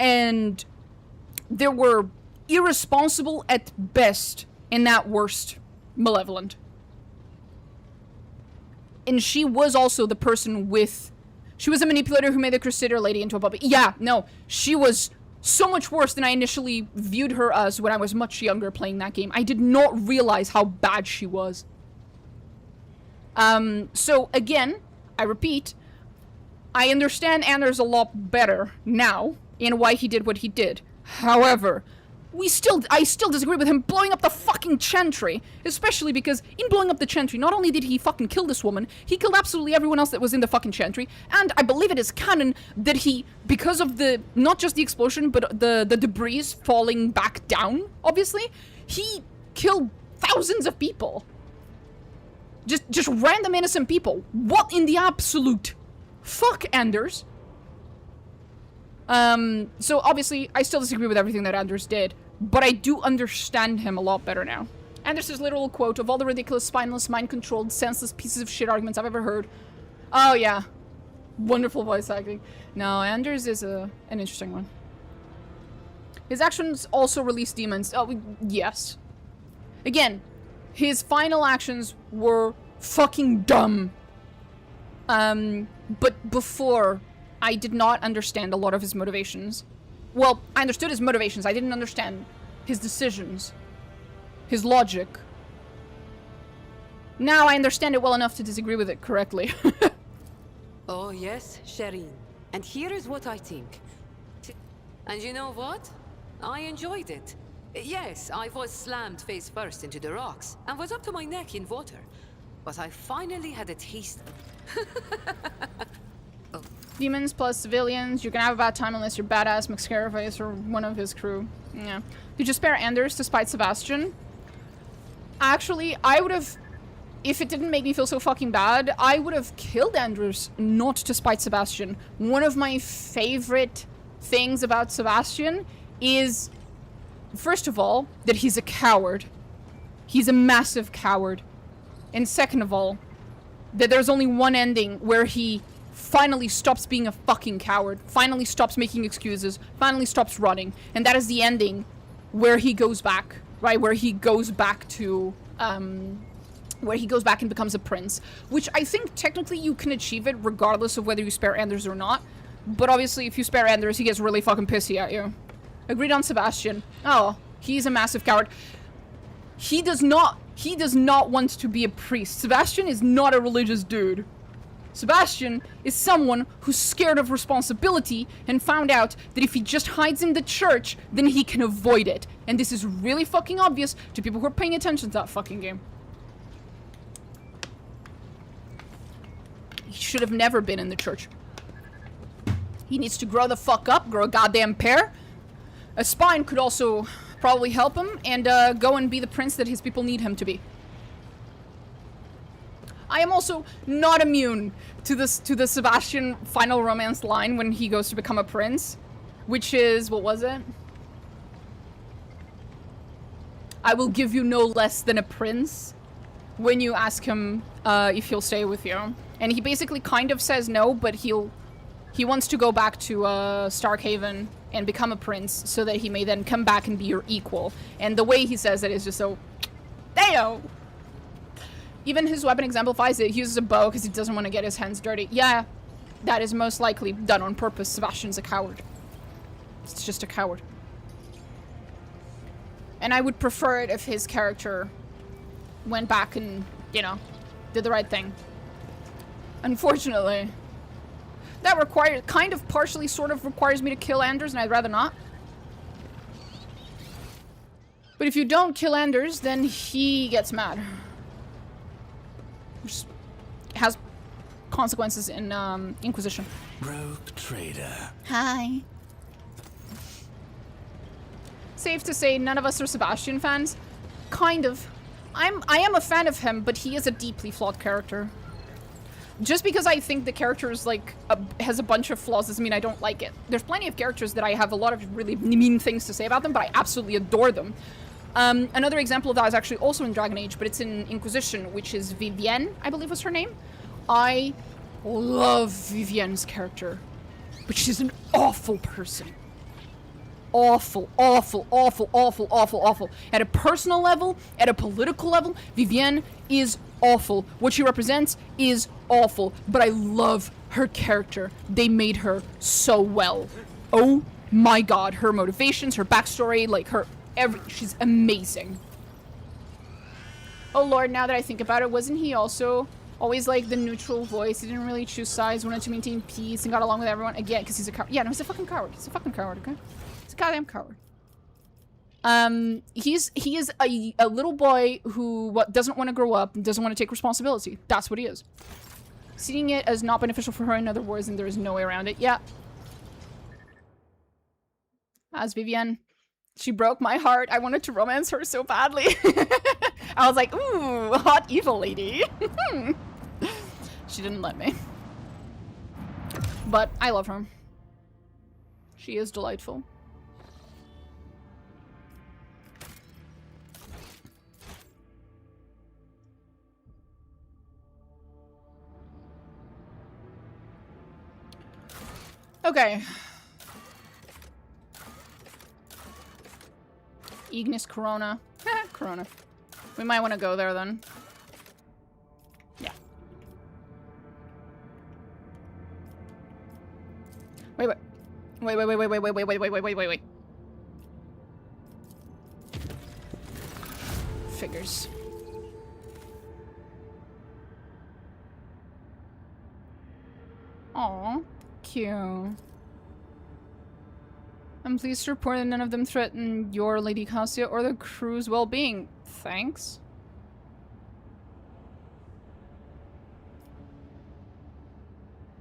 S1: And there were irresponsible at best and at worst malevolent. And she was also the person with... She was a manipulator who made the Crusader lady into a puppet. Yeah, no. She was so much worse than I initially viewed her as when I was much younger playing that game. I did not realize how bad she was. So again, I repeat, I understand Anders a lot better now in why he did what he did. However, I still disagree with him blowing up the fucking Chantry, especially because in blowing up the Chantry, not only did he fucking kill this woman, he killed absolutely everyone else that was in the fucking Chantry, and I believe it is canon that he, because of the, not just the explosion, but the debris falling back down, obviously, he killed thousands of people. Just random innocent people. What in the absolute? Fuck, Anders. So obviously, I still disagree with everything that Anders did, but I do understand him a lot better now. Anders' literal quote, of all the ridiculous, spineless, mind-controlled, senseless pieces of shit arguments I've ever heard. Oh, yeah. Wonderful voice acting. No, Anders is an interesting one. His actions also release demons. Oh, yes. Again, his final actions were fucking dumb. But before, I did not understand a lot of his motivations. Well, I understood his motivations. I didn't understand his decisions. His logic. Now I understand it well enough to disagree with it correctly.
S8: Oh, yes, Shireen. And here is what I think. And you know what? I enjoyed it. Yes, I was slammed face first into the rocks and was up to my neck in water. But I finally had a taste.
S1: Oh. Demons plus civilians. You're gonna have a bad time unless you're badass McScaraface or one of his crew. Yeah. Did you spare Anders to spite Sebastian? Actually, I would have... If it didn't make me feel so fucking bad, I would have killed Anders, not to spite Sebastian. One of my favorite things about Sebastian is, first of all, that he's a coward. He's a massive coward. And second of all, that there's only one ending where he finally stops being a fucking coward, finally stops making excuses, finally stops running. And that is the ending where he goes back, right? Where he goes back to, where he goes back and becomes a prince, which I think technically you can achieve it regardless of whether you spare Anders or not. But obviously if you spare Anders, he gets really fucking pissy at you. Agreed on Sebastian. Oh, he's a massive coward. He does not want to be a priest. Sebastian is not a religious dude. Sebastian is someone who's scared of responsibility and found out that if he just hides in the church, then he can avoid it. And this is really fucking obvious to people who are paying attention to that fucking game. He should have never been in the church. He needs to grow the fuck up, grow a goddamn pair. A spine could also probably help him and go and be the prince that his people need him to be. I am also not immune to the Sebastian final romance line when he goes to become a prince, which is, what was it? I will give you no less than a prince when you ask him if he'll stay with you. And he basically kind of says no, but he wants to go back to Starkhaven and become a prince so that he may then come back and be your equal. And the way he says it is just so... Damn! Even his weapon exemplifies it. He uses a bow because he doesn't want to get his hands dirty. Yeah, that is most likely done on purpose. Sebastian's a coward. It's just a coward. And I would prefer it if his character went back and, you know, did the right thing. Unfortunately, that kind of partially sort of requires me to kill Anders, and I'd rather not. But if you don't kill Anders, then he gets mad. Which has consequences in Inquisition.
S12: Rogue trader.
S1: Hi. Safe to say, none of us are Sebastian fans. Kind of. I am a fan of him, but he is a deeply flawed character. Just because I think the character is like has a bunch of flaws doesn't mean I don't like it. There's plenty of characters that I have a lot of really mean things to say about them, but I absolutely adore them. Another example of that is actually also in Dragon Age, but it's in Inquisition, which is Vivienne, I believe was her name. I love Vivienne's character, but she's an awful person. Awful, awful, awful, awful, awful, awful. At a personal level, at a political level, Vivienne is awful. What she represents is awful, but I love her character. They made her so well. Oh my god, her motivations, her backstory, like she's amazing. Oh lord, now that I think about it, wasn't he also always like the neutral voice? He didn't really choose sides, wanted to maintain peace, and got along with everyone. Again, because he's a coward. Yeah, no, he's a fucking coward. He's a fucking coward, okay? He's a goddamn coward. He is a little boy who doesn't want to grow up and doesn't want to take responsibility. That's what he is. Seeing it as not beneficial for her, in other words, and there is no way around it. Yeah. As Vivienne, she broke my heart. I wanted to romance her so badly. I was like, ooh, hot evil lady. She didn't let me. But I love her. She is delightful. Okay. Ignis Corona. Corona. We might want to go there then. Yeah. Wait. Figures. Aw, cute. I'm pleased to report that none of them threaten your Lady Cassia or the crew's well-being. Thanks.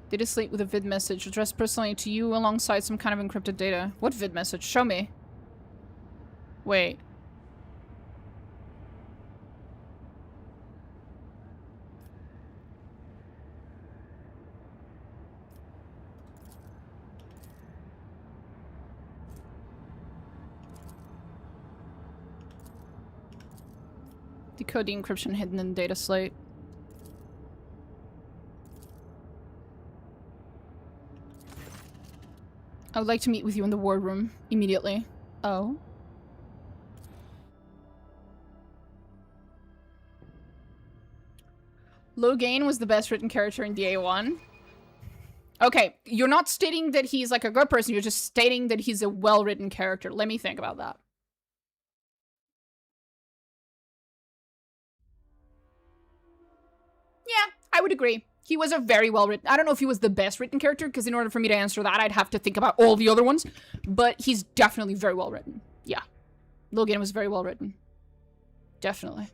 S1: Did a slate with a vid message addressed personally to you alongside some kind of encrypted data. What vid message? Show me. Wait. Decode the encryption hidden in the data slate. I would like to meet with you in the war room immediately. Oh. Logain was the best written character in DA1. Okay, you're not stating that he's like a good person, you're just stating that he's a well-written character. Let me think about that. Yeah, I would agree. He was a very well-written... I don't know if he was the best written character, because in order for me to answer that, I'd have to think about all the other ones. But he's definitely very well-written. Yeah. Logan was very well-written. Definitely.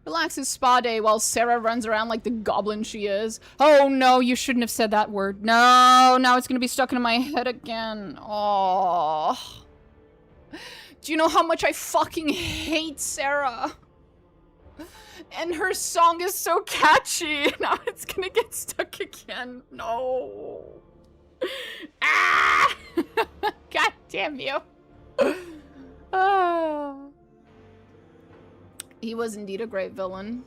S1: Relax is spa day while Sarah runs around like the goblin she is. Oh no, you shouldn't have said that word. No, now it's gonna be stuck in my head again. Oh. Do you know how much I fucking hate Sarah? And her song is so catchy. Now it's gonna get stuck again. No. Ah! God damn you. Oh. He was indeed a great villain.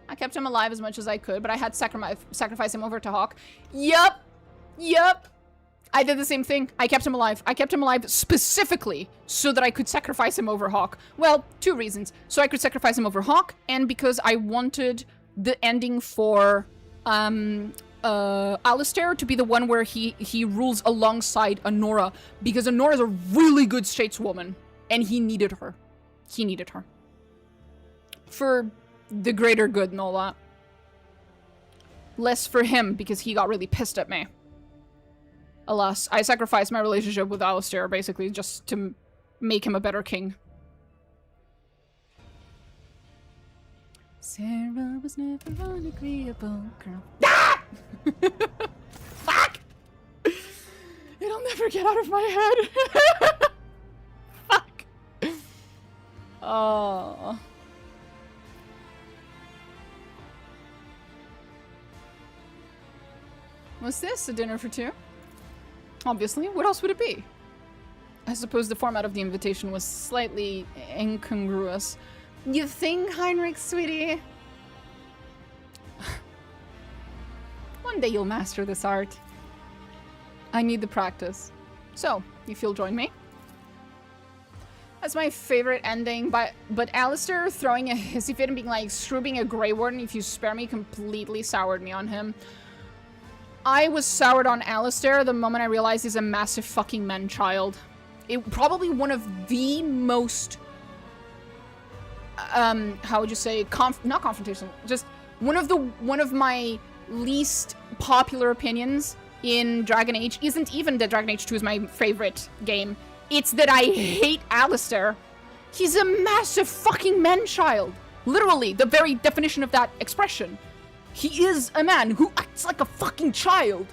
S1: I kept him alive as much as I could, but I had to sacrifice him over to Hawk. Yup. Yup. I did the same thing. I kept him alive. I kept him alive specifically so that I could sacrifice him over Hawk. Well, two reasons. So I could sacrifice him over Hawk, and because I wanted the ending for Alistair to be the one where he rules alongside Honora, because Honora is a really good stateswoman, and he needed her. He needed her. For the greater good and all that. Less for him, because he got really pissed at me. Alas, I sacrificed my relationship with Alistair, basically, just to make him a better king. Sarah was never an agreeable girl. Ah! Fuck! It'll never get out of my head. Fuck. Oh. What's this? A dinner for two? Obviously. What else would it be? I suppose the format of the invitation was slightly incongruous. You think, Heinrich, sweetie? One day you'll master this art. I need the practice. So, if you'll join me? That's my favorite ending, but Alistair throwing a hissy fit and being like, screw being a Grey Warden if you spare me, completely soured me on him. I was soured on Alistair the moment I realized he's a massive fucking man-child. It probably one of the most, how would you say, not confrontational, just one of my least popular opinions in Dragon Age isn't even that Dragon Age 2 is my favorite game. It's that I hate Alistair. He's a massive fucking man-child. Literally, the very definition of that expression. He is a man who acts like a fucking child.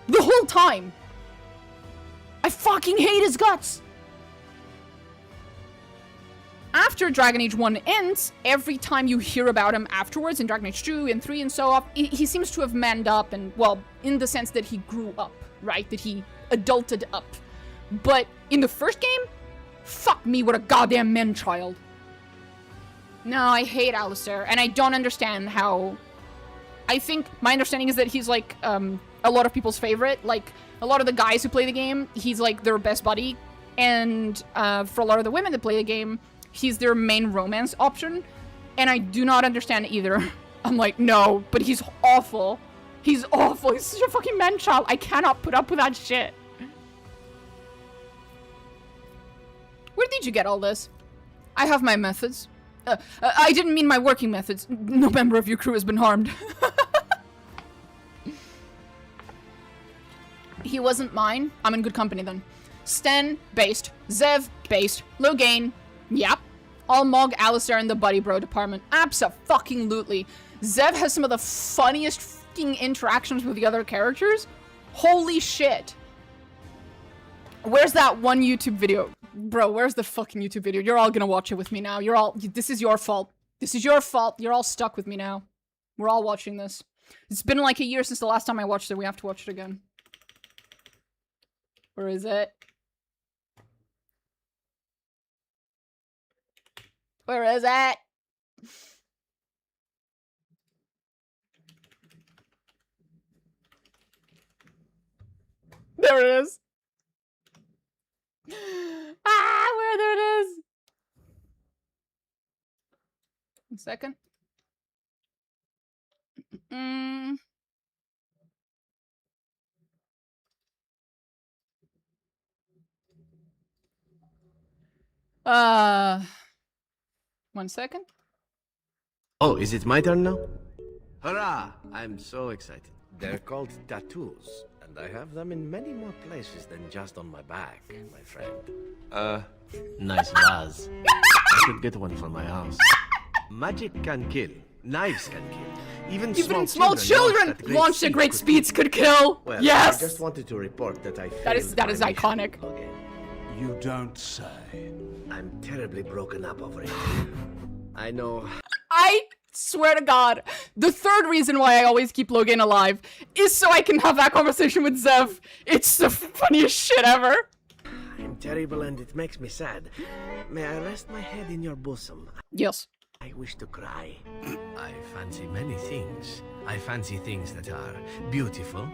S1: The whole time. I fucking hate his guts. After Dragon Age 1 ends, every time you hear about him afterwards, in Dragon Age 2 and 3 and so on, he seems to have manned up and, well, in the sense that he grew up, right? That he adulted up. But in the first game, fuck me, what a goddamn man-child. No, I hate Alistair, and I don't understand how I think my understanding is that he's like a lot of people's favorite. Like a lot of the guys who play the game, he's like their best buddy, and for a lot of the women that play the game, he's their main romance option. And I do not understand either. I'm like, no, but he's awful. He's awful. He's such a fucking man-child. I cannot put up with that shit. Where did you get all this? I have my methods. I didn't mean my working methods. No member of your crew has been harmed. He wasn't mine. I'm in good company then. Sten, based. Zev, based. Loghain, yep. All Mog, Alistair, and the Buddy Bro department. Abso-fucking-lutely. Zev has some of the funniest fucking interactions with the other characters. Holy shit. Where's that one YouTube video? Bro, where's the fucking YouTube video? You're all gonna watch it with me now. You're all- this is your fault. This is your fault. You're all stuck with me now. We're all watching this. It's been like a year since the last time I watched it. We have to watch it again. Where is it? Where is it? There it is. Ah, where there it is. 1 second. One second.
S14: Oh, is it my turn now? Hurrah! I'm so excited. They're called tattoos, and I have them in many more places than just on my back, my friend. Nice Laz. I could get one for my house. Magic can kill. Knives can kill. Even small children
S1: launched at great speeds could kill.
S14: Well,
S1: yes.
S14: I just wanted to report that I
S1: that is iconic.
S14: Okay.
S12: You don't say.
S14: I'm terribly broken up over it. I know.
S1: I swear to God, the third reason why I always keep Loghain alive is so I can have that conversation with Zev. It's the funniest shit ever.
S14: I'm terrible and it makes me sad. May I rest my head in your bosom?
S1: Yes.
S14: I wish to cry. I fancy many things. I fancy things that are beautiful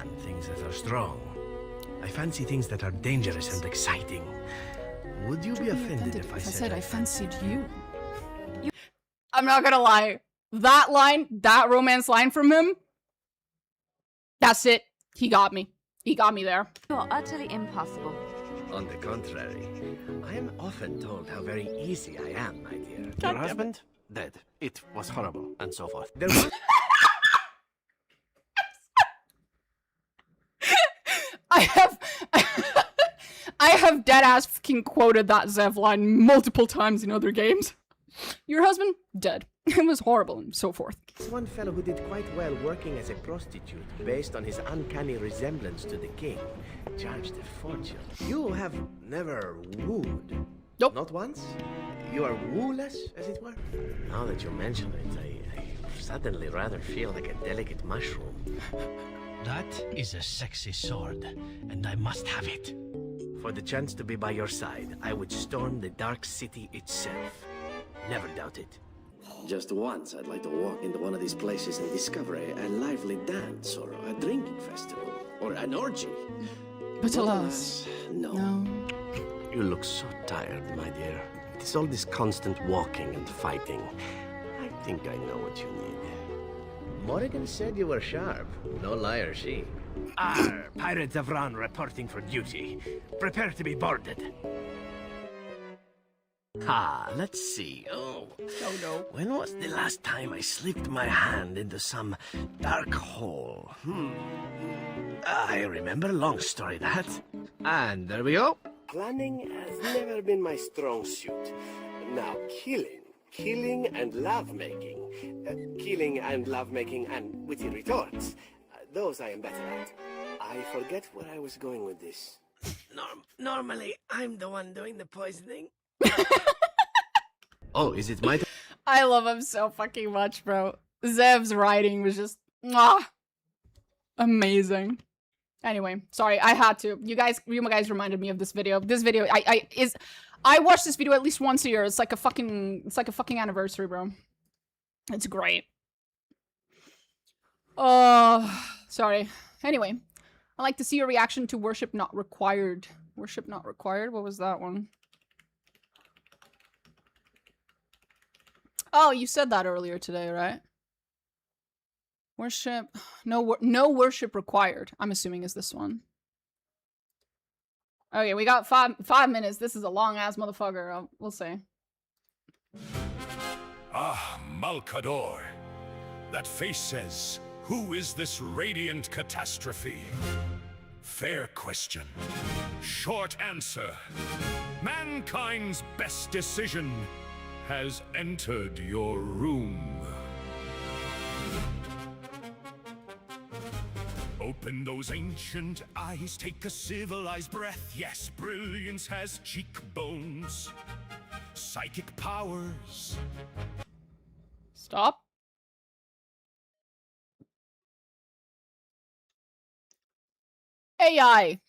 S14: and things that are strong. I fancy things that are dangerous and exciting. Would you be offended if I said
S1: I fancied you? I'm not gonna lie. That line, that romance line from him, that's it. He got me. He got me there.
S15: You're utterly impossible.
S14: On the contrary, I am often told how very easy I am, my dear.
S1: God
S14: Your husband? Dead. It was horrible, and so forth. There was...
S1: I have deadass fucking quoted that Zev line multiple times in other games. Your husband? Dead. It was horrible, and so forth.
S14: One fellow who did quite well working as a prostitute, based on his uncanny resemblance to the king, charged a fortune. You have never wooed?
S1: Nope.
S14: Not once? You are wooless, as it were? Now that you mention it, I suddenly rather feel like a delicate mushroom.
S16: That is a sexy sword, and I must have it.
S14: For the chance to be by your side, I would storm the Dark City itself. Never doubt it. Just once, I'd like to walk into one of these places and discover a lively dance, or a drinking festival, or an orgy.
S1: But alas,
S14: no. You look so tired, my dear. It is all this constant walking and fighting. I think I know what you need. Morrigan said you were sharp. No liar, she.
S16: Pirates of Ron reporting for duty. Prepare to be boarded.
S14: Let's see. Oh
S1: no.
S14: When was the last time I slipped my hand into some dark hole? I remember. Long story, that. And there we go. Planning has never been my strong suit. Now, killing and lovemaking. Killing and lovemaking and witty retorts. Those I am better at. I forget where I was going with this. Normally, I'm the one doing the poisoning. Oh, is it my turn?
S1: I love him so fucking much, bro. Zev's writing was just amazing. Anyway, sorry, I had to. You guys reminded me of this video. This video, I watch this video at least once a year. It's like a fucking anniversary, bro. It's great. Oh, sorry. Anyway, I'd like to see your reaction to worship not required. Worship not required? What was that one? Oh, you said that earlier today, right? Worship... No worship required. I'm assuming is this one. Okay, we got five minutes. This is a long-ass motherfucker. We'll see.
S15: Ah, Malkador. That face says, who is this radiant catastrophe? Fair question. Short answer. Mankind's best decision has entered your room. Open those ancient eyes, take a civilized breath. Yes, brilliance has cheekbones, psychic powers.
S1: Stop. AI.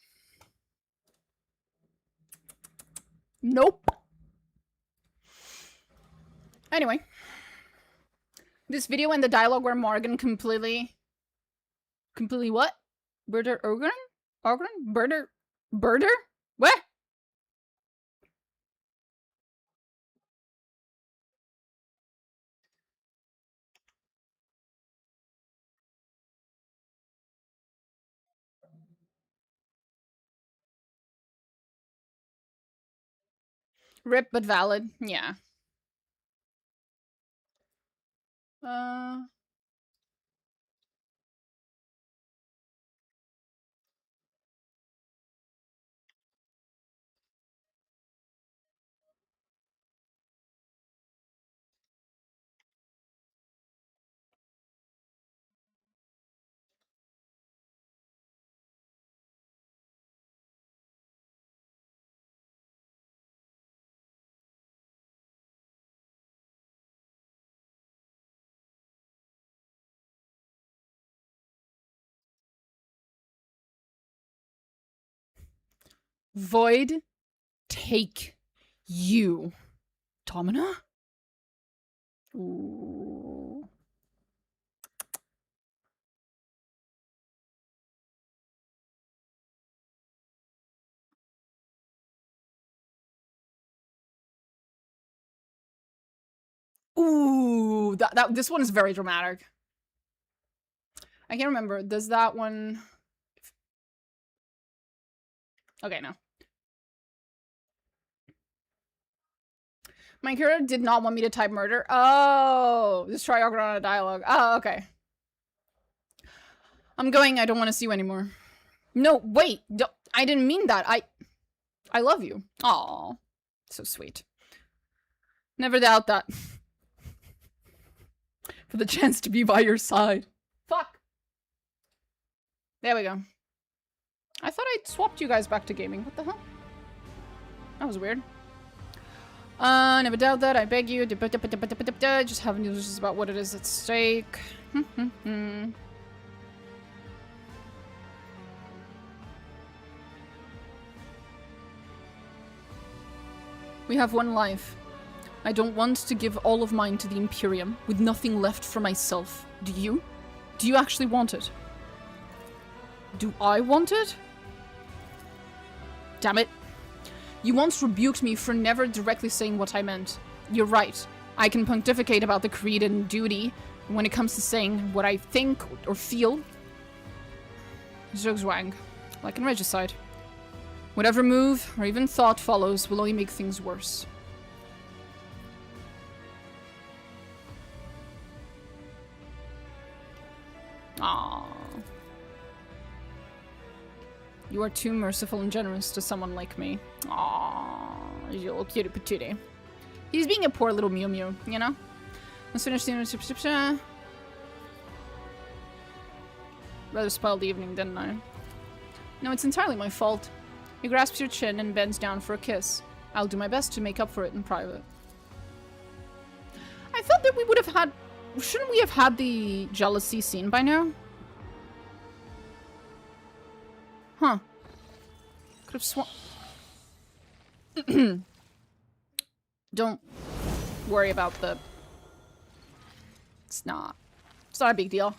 S1: Nope. Anyway. This video and the dialogue where Morgan completely what? Birder Ogren? Ogren? Birder? What? Rip but valid. Yeah. Void take you. Domina? Ooh. Ooh, this one is very dramatic. I can't remember. Does that one... Okay, no. My character did not want me to type murder. Oh, destroy Ogre on a dialogue. Oh, okay. I'm going. I don't want to see you anymore. No, wait. I didn't mean that. I love you. Aw, so sweet. Never doubt that. For the chance to be by your side. Fuck. There we go. I thought I'd swapped you guys back to gaming. What the hell? That was weird. Never doubt that. I beg you. Just have news about what it is at stake. We have one life. I don't want to give all of mine to the Imperium, with nothing left for myself. Do you? Do you actually want it? Do I want it? Damn it. You once rebuked me for never directly saying what I meant. You're right. I can pontificate about the creed and duty when it comes to saying what I think or feel. Zugzwang. Like in Regicide. Whatever move or even thought follows will only make things worse. Aww. You are too merciful and generous to someone like me. Aww, you little cutie patootie. He's being a poor little Mew Mew, you know? Let's finish the... Rather spoiled the evening, didn't I? No, it's entirely my fault. He grasps your chin and bends down for a kiss. I'll do my best to make up for it in private. I thought that we would have had... Shouldn't we have had the jealousy scene by now? Huh. Could have sworn... Don't worry about the... It's not a big deal.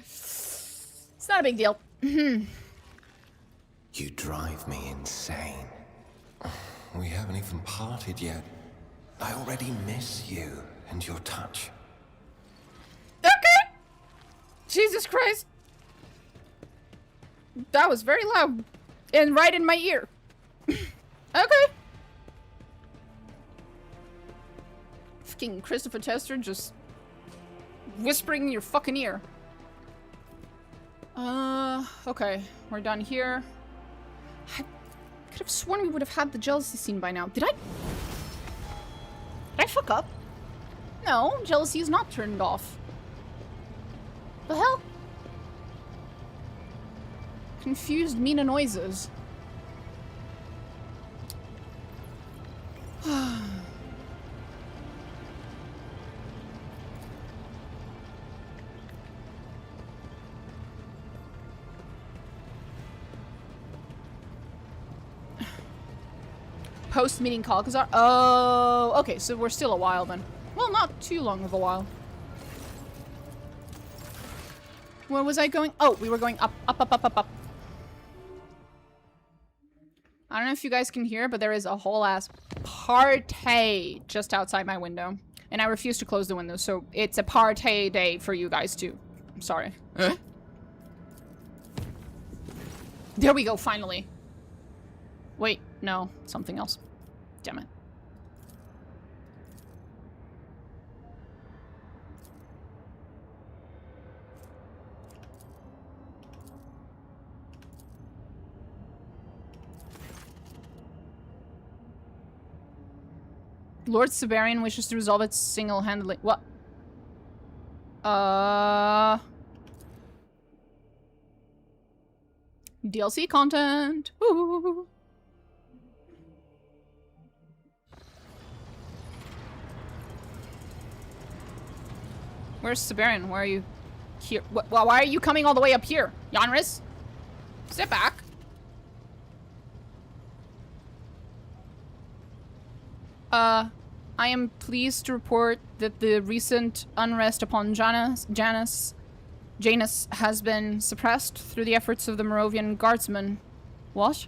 S1: It's not a big deal.
S13: You drive me insane. We haven't even parted yet. I already miss you and your touch.
S1: Okay. Jesus Christ. That was very loud. And right in my ear. Okay. Fucking Christopher Chester just whispering in your fucking ear. Okay. We're done here. I could have sworn we would have had the jealousy scene by now. Did I fuck up? No, jealousy is not turned off. The hell? Confused Mina noises. Post-meeting call, because our... Oh, okay, so we're still a while then. Well, not too long of a while. Where was I going? Oh, we were going up, up, up, up, up, up. I don't know if you guys can hear, but there is a whole ass party just outside my window. And I refuse to close the window, so it's a party day for you guys too. I'm sorry. There we go, finally. Wait, no, something else. Damn it. Lord Siberian wishes to resolve it single-handedly. What? DLC content. Woo. Where's Siberian? Why are you here? Why are you coming all the way up here? Yanris? Sit back. I am pleased to report that the recent unrest upon Janus has been suppressed through the efforts of the Moravian guardsmen. What?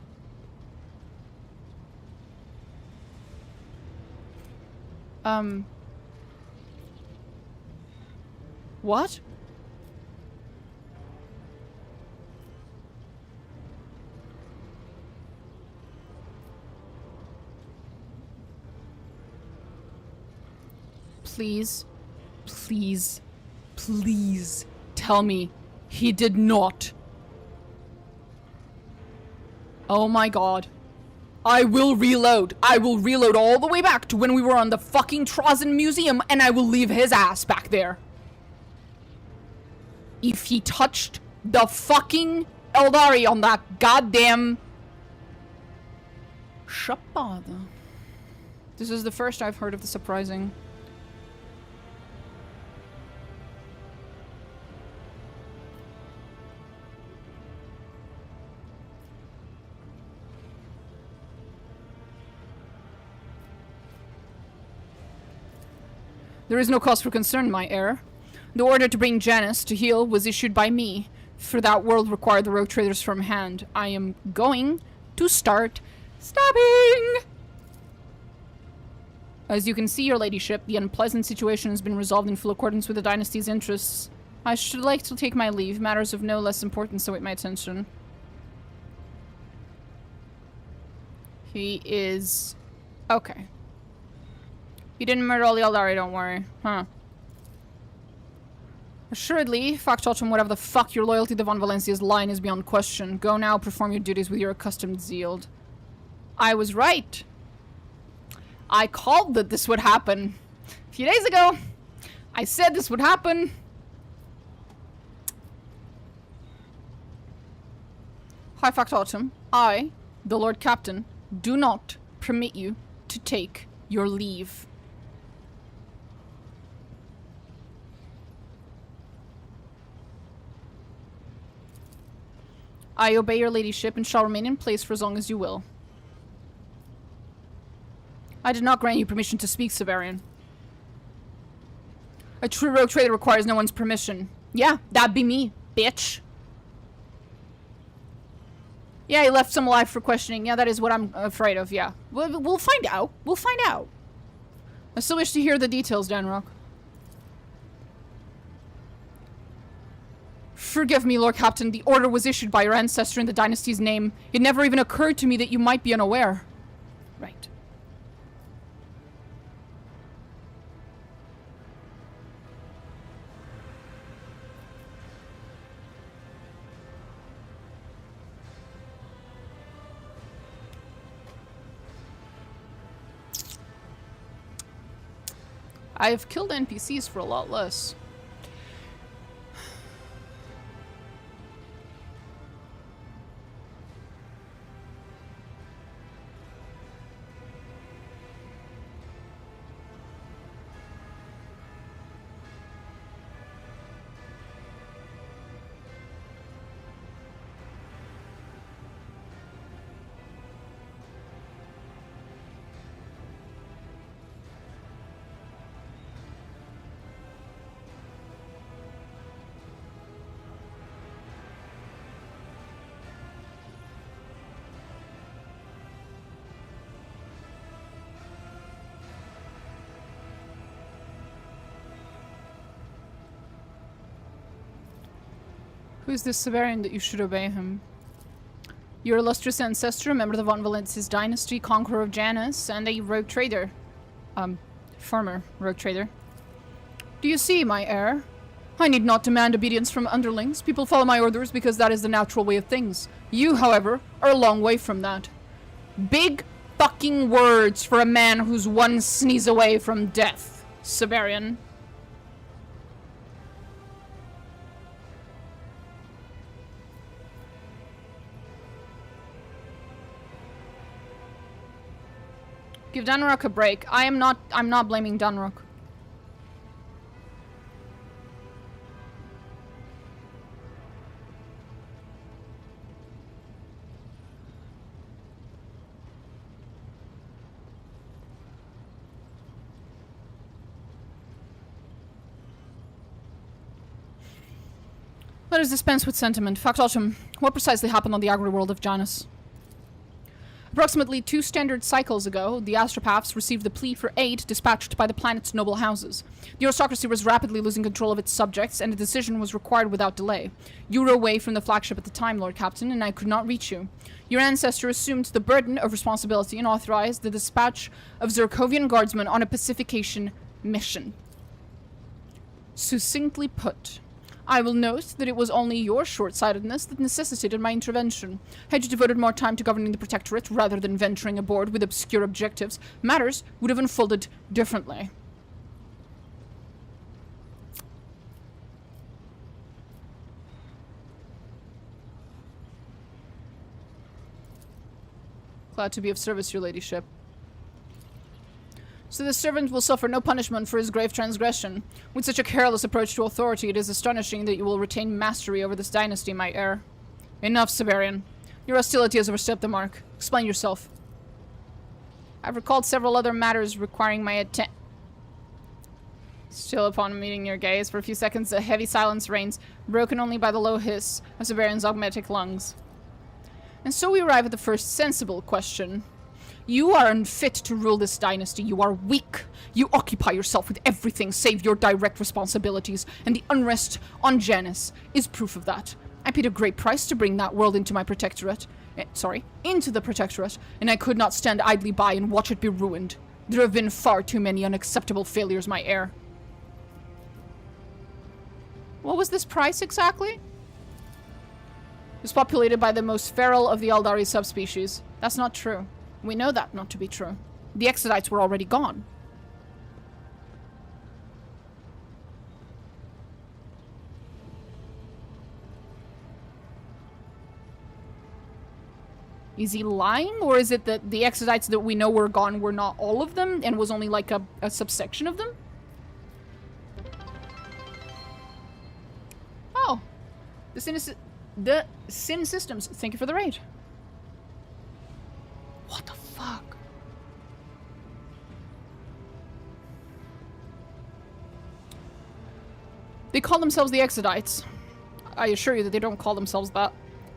S1: What? Please, please, please tell me he did not. Oh my god. I will reload. I will reload all the way back to when we were on the fucking Trozen Museum, and I will leave his ass back there. If he touched the fucking Eldari on that goddamn... Shapada. This is the first I've heard of the surprising. There is no cause for concern, my heir. The order to bring Janus to heal was issued by me. For that world required the rogue traders from hand. I am going to start stabbing! As you can see, your ladyship, the unpleasant situation has been resolved in full accordance with the dynasty's interests. I should like to take my leave. Matters of no less importance await my attention. He is... okay. You didn't murder all the Eldari, don't worry. Huh. Assuredly, factotum, whatever the fuck your loyalty to Von Valencia's line is beyond question. Go now, perform your duties with your accustomed zeal. I was right. I called that this would happen. A few days ago, I said this would happen. High factotum, I, the Lord Captain, do not permit you to take your leave. I obey your ladyship and shall remain in place for as long as you will. I did not grant you permission to speak, Severian. A true rogue trader requires no one's permission. Yeah, that'd be me. bitch. Yeah, he left some alive for questioning. Yeah, that is what I'm afraid of, yeah. We'll find out. We'll find out. I still wish to hear the details, Danrock. Forgive me, Lord Captain. The order was issued by your ancestor in the dynasty's name. It never even occurred to me that you might be unaware. Right. I have killed NPCs for a lot less. Who's this Severian that you should obey him? Your illustrious ancestor, a member of the Von Valentis dynasty, conqueror of Janus, and a rogue trader. Farmer, rogue trader. Do you see, my heir? I need not demand obedience from underlings. People follow my orders because that is the natural way of things. You, however, are a long way from that. Big fucking words for a man who's one sneeze away from death, Severian. Give Danrock a break. I'm not blaming Danrock. Let us dispense with sentiment. Factotum, what precisely happened on the agri-world of Janus? Approximately 2 standard cycles ago, the astropaths received the plea for aid dispatched by the planet's noble houses. The aristocracy was rapidly losing control of its subjects, and a decision was required without delay. You were away from the flagship at the time, Lord Captain, and I could not reach you. Your ancestor assumed the burden of responsibility and authorized the dispatch of Zerkovian guardsmen on a pacification mission. Succinctly put, I will note that it was only your short-sightedness that necessitated my intervention. Had you devoted more time to governing the Protectorate rather than venturing aboard with obscure objectives, matters would have unfolded differently. Glad to be of service, your ladyship. So the servant will suffer no punishment for his grave transgression. With such a careless approach to authority, it is astonishing that you will retain mastery over this dynasty, my heir. Enough, Severian. Your hostility has overstepped the mark. Explain yourself. I've recalled several other matters requiring my attention. Still upon meeting your gaze, for a few seconds a heavy silence reigns, broken only by the low hiss of Severian's augmetic lungs. And so we arrive at the first sensible question. You are unfit to rule this dynasty. You are weak. You occupy yourself with everything save your direct responsibilities, and the unrest on Janus is proof of that. I paid a great price to bring that world into my protectorate. Into the protectorate, and I could not stand idly by and watch it be ruined. There have been far too many unacceptable failures, my heir. What was this price exactly? It was populated by the most feral of the Aldari subspecies. That's not true. We know that not to be true. The Exodites were already gone. Is he lying? Or is it that the Exodites that we know were gone were not all of them and was only like a subsection of them? Oh. The Sin Systems. Thank you for the raid. What the fuck? They call themselves the Exodites. I assure you that they don't call themselves that.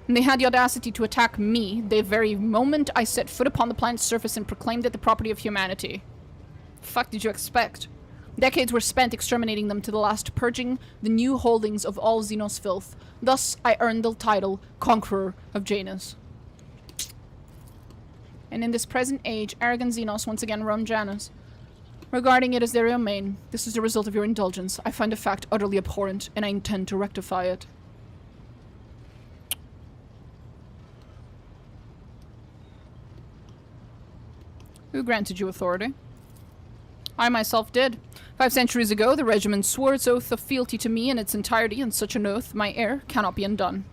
S1: And they had the audacity to attack me the very moment I set foot upon the planet's surface and proclaimed it the property of humanity. The fuck did you expect? Decades were spent exterminating them to the last, purging the new holdings of all Xenos filth. Thus, I earned the title Conqueror of Janus. And in this present age, arrogant Xenos once again roam Janus, regarding it as their domain. This is the result of your indulgence. I find the fact utterly abhorrent, and I intend to rectify it. Who granted you authority? I myself did. 5 centuries ago, the regiment swore its oath of fealty to me in its entirety, and such an oath, my heir, cannot be undone.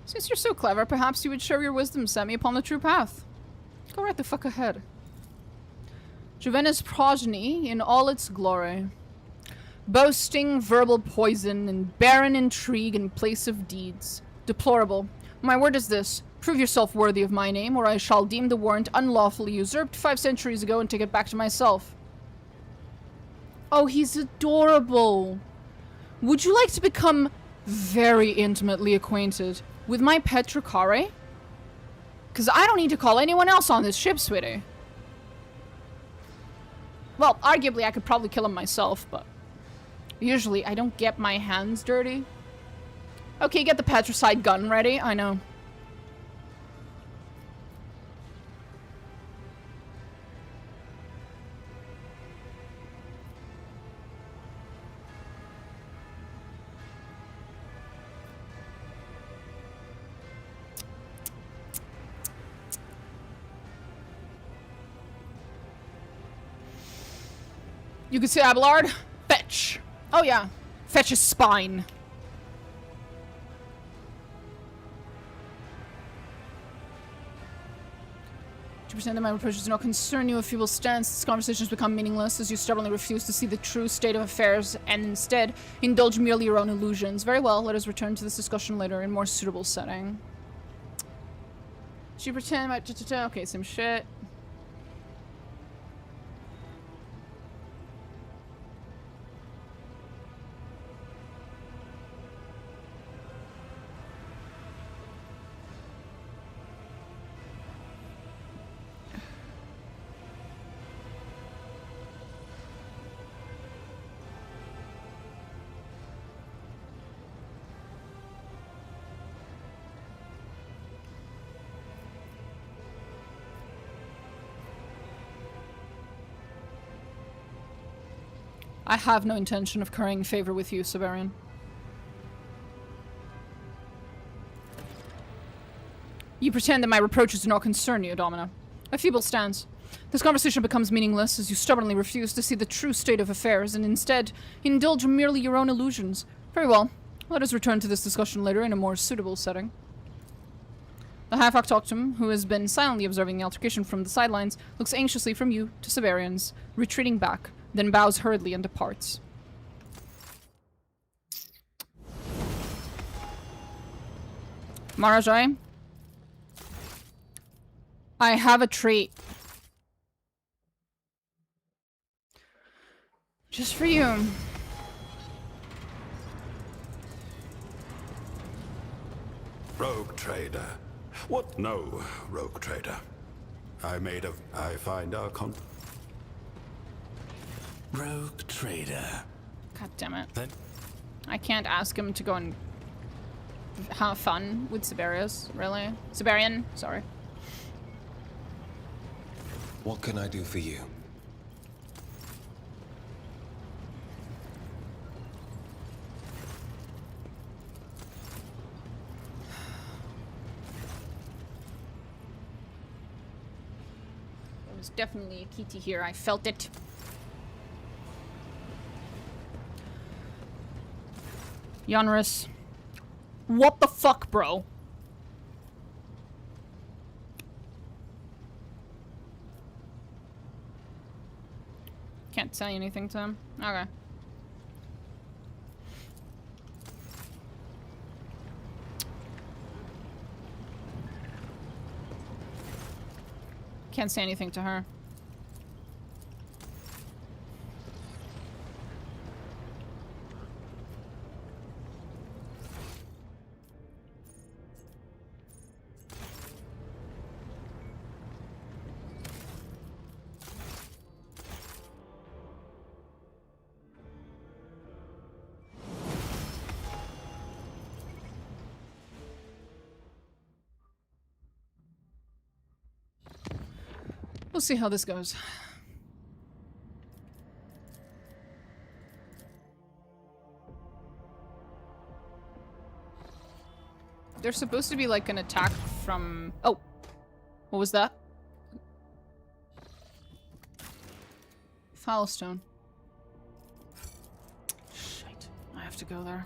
S1: Since you're so clever, perhaps you would share your wisdom, set me upon the true path. Go right the fuck ahead. Juvena's progeny in all its glory. Boasting verbal poison and barren intrigue in place of deeds. Deplorable. My word is this. Prove yourself worthy of my name, or I shall deem the warrant unlawfully usurped 5 centuries ago and take it back to myself. Oh, he's adorable. Would you like to become very intimately acquainted with my pet Dracare? Because I don't need to call anyone else on this ship, sweetie. Well, arguably I could probably kill him myself, but usually I don't get my hands dirty. Okay, get the patricide gun ready. I know. You could say Abelard. Fetch. Oh yeah. Fetch his spine. To pretend that my reproaches do not concern you, a feeble stance, this conversation has become meaningless as you stubbornly refuse to see the true state of affairs and instead indulge merely your own illusions. Very well, let us return to this discussion later in more suitable setting. She pretend my okay, some shit. I have no intention of currying favor with you, Severian. You pretend that my reproaches do not concern you, Domino. A feeble stance. This conversation becomes meaningless as you stubbornly refuse to see the true state of affairs and instead indulge merely your own illusions. Very well. Let us return to this discussion later in a more suitable setting. The half-octoctum, who has been silently observing the altercation from the sidelines, looks anxiously from you to Severians, retreating back, then bows hurriedly and departs. Marazhai, I have a treat. Just for you.
S6: Rogue trader. What? No, rogue trader. I find our
S9: Rogue trader.
S1: God damn it. I can't ask him to go and have fun with Siberius, really? Siberian? Sorry.
S13: What can I do for you?
S1: There was definitely a Kitty here. I felt it. Yonrus. What the fuck, bro? Can't say anything to him. Okay. Can't say anything to her. We'll see how this goes. There's supposed to be like an attack from... Oh! What was that? Foulstone. Shit. I have to go there.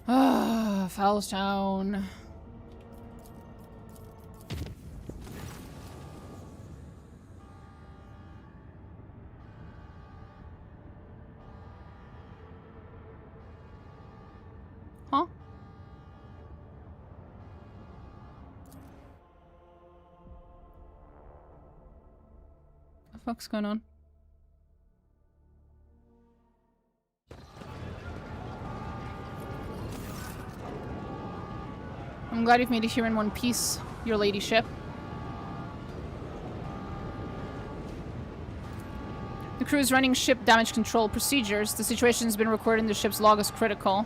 S1: Ah, Foulstone. Huh? What the fuck's going on? I'm glad you've made it here in one piece, your ladyship. The crew is running ship damage control procedures. The situation has been recorded in the ship's log as critical.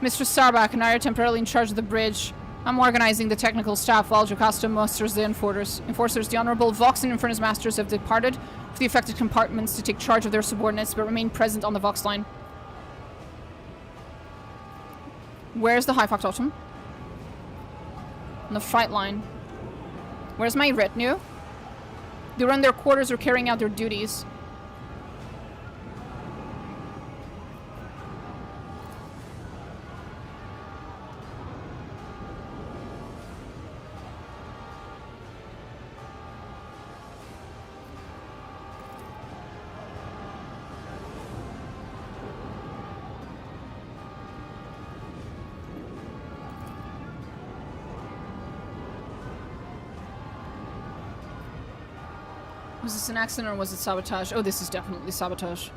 S1: Mr. Sarbach and I are temporarily in charge of the bridge. I'm organizing the technical staff while Jocasta musters the enforcers. The Honorable Vox and Infernus Masters have departed for the affected compartments to take charge of their subordinates, but remain present on the Vox line. Where's the High Factotum? On the freight line. Where's my retinue? They run their quarters or carrying out their duties. Was this an accident or was it sabotage? Oh, this is definitely sabotage.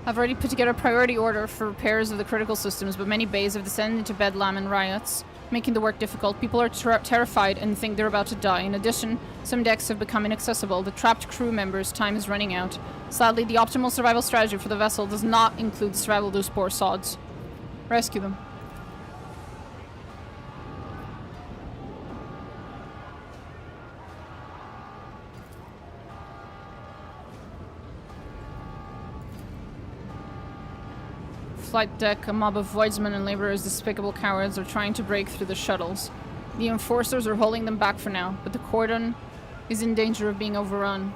S1: I've already put together a priority order for repairs of the critical systems, but many bays have descended into bedlam and riots, making the work difficult. People are terrified and think they're about to die. In addition, some decks have become inaccessible. The trapped crew members' time is running out. Sadly, the optimal survival strategy for the vessel does not include survival of those poor sods. Rescue them. Flight deck, a mob of voidsmen and laborers, despicable cowards, are trying to break through the shuttles. The enforcers are holding them back for now, but the cordon is in danger of being overrun.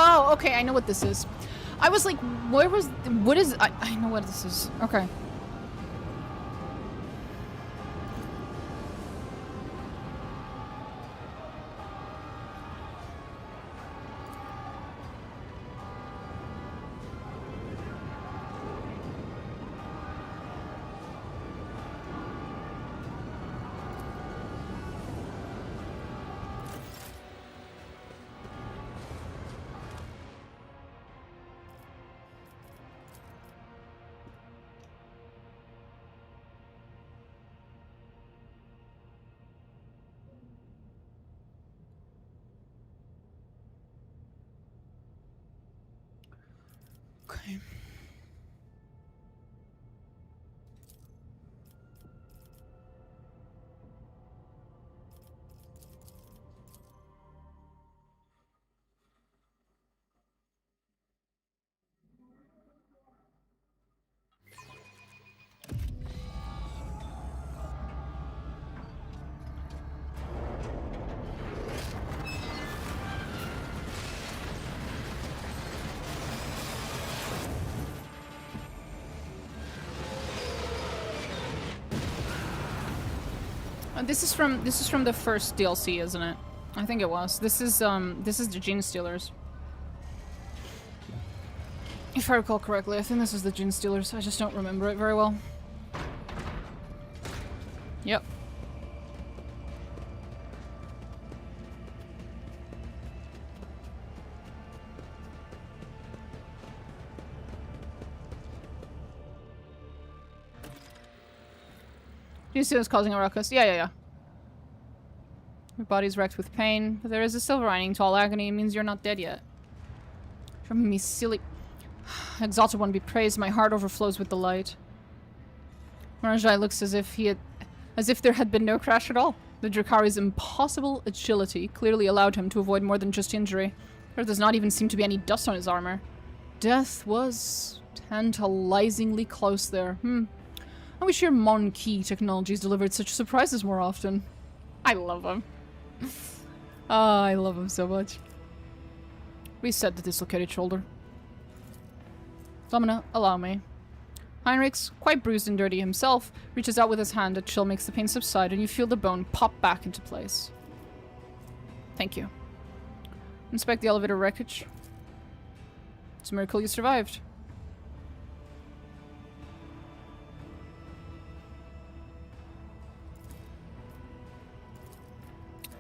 S1: Oh, okay, I know what this is. I was like, what is, I know what this is. Okay. Okay. This is from the first DLC, isn't it? I think it was. This is the Gene Stealers. If I recall correctly, I think this is the Gene Stealers. I just don't remember it very well. Yep. Gene Stealers causing a ruckus. Yeah. Your body's wrecked with pain, but there is a silver lining to all agony. It means you're not dead yet. From me silly... Exalted One be praised, my heart overflows with delight. Marazhai looks as if there had been no crash at all. The Drakari's impossible agility clearly allowed him to avoid more than just injury. There does not even seem to be any dust on his armor. Death was tantalizingly close there. I wish your Mon-Ki technologies delivered such surprises more often. I love him. Oh, I love him so much. Reset the dislocated shoulder. Domina, allow me. Heinrich's, quite bruised and dirty himself, reaches out with his hand. A chill makes the pain subside, and you feel the bone pop back into place. Thank you. Inspect the elevator wreckage. It's a miracle you survived.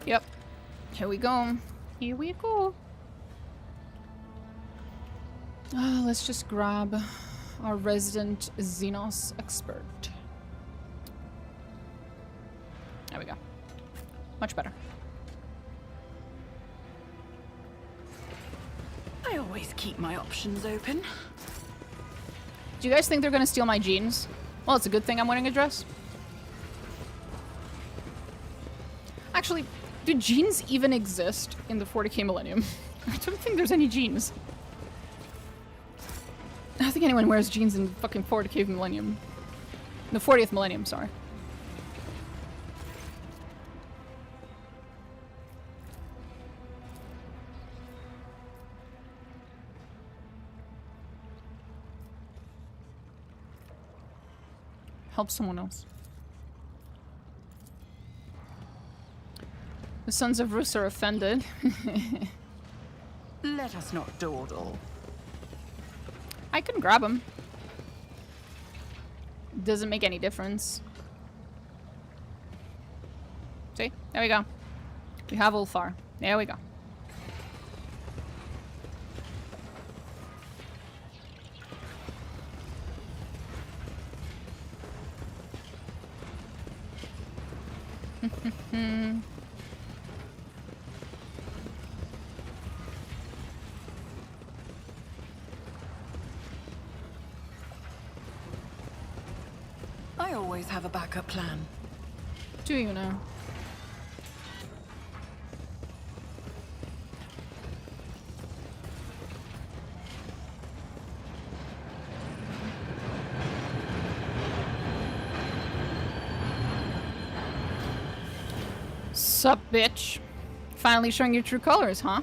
S1: Yep. Here we go. Here we go. Let's just grab our resident Xenos expert. There we go. Much better.
S7: I always keep my options open.
S1: Do you guys think they're gonna steal my jeans? Well, it's a good thing I'm wearing a dress. Actually, do jeans even exist in the 40k Millennium? I don't think there's any jeans. I don't think anyone wears jeans in fucking 40k Millennium. The 40th Millennium, sorry. Help someone else. The Sons of Rus are offended.
S7: Let us not dawdle.
S1: I can grab him. Doesn't make any difference. See? There we go. We have Ulfar. There we go.
S7: I always have a backup plan.
S1: Do you now? Sup, bitch? Finally showing your true colors, huh?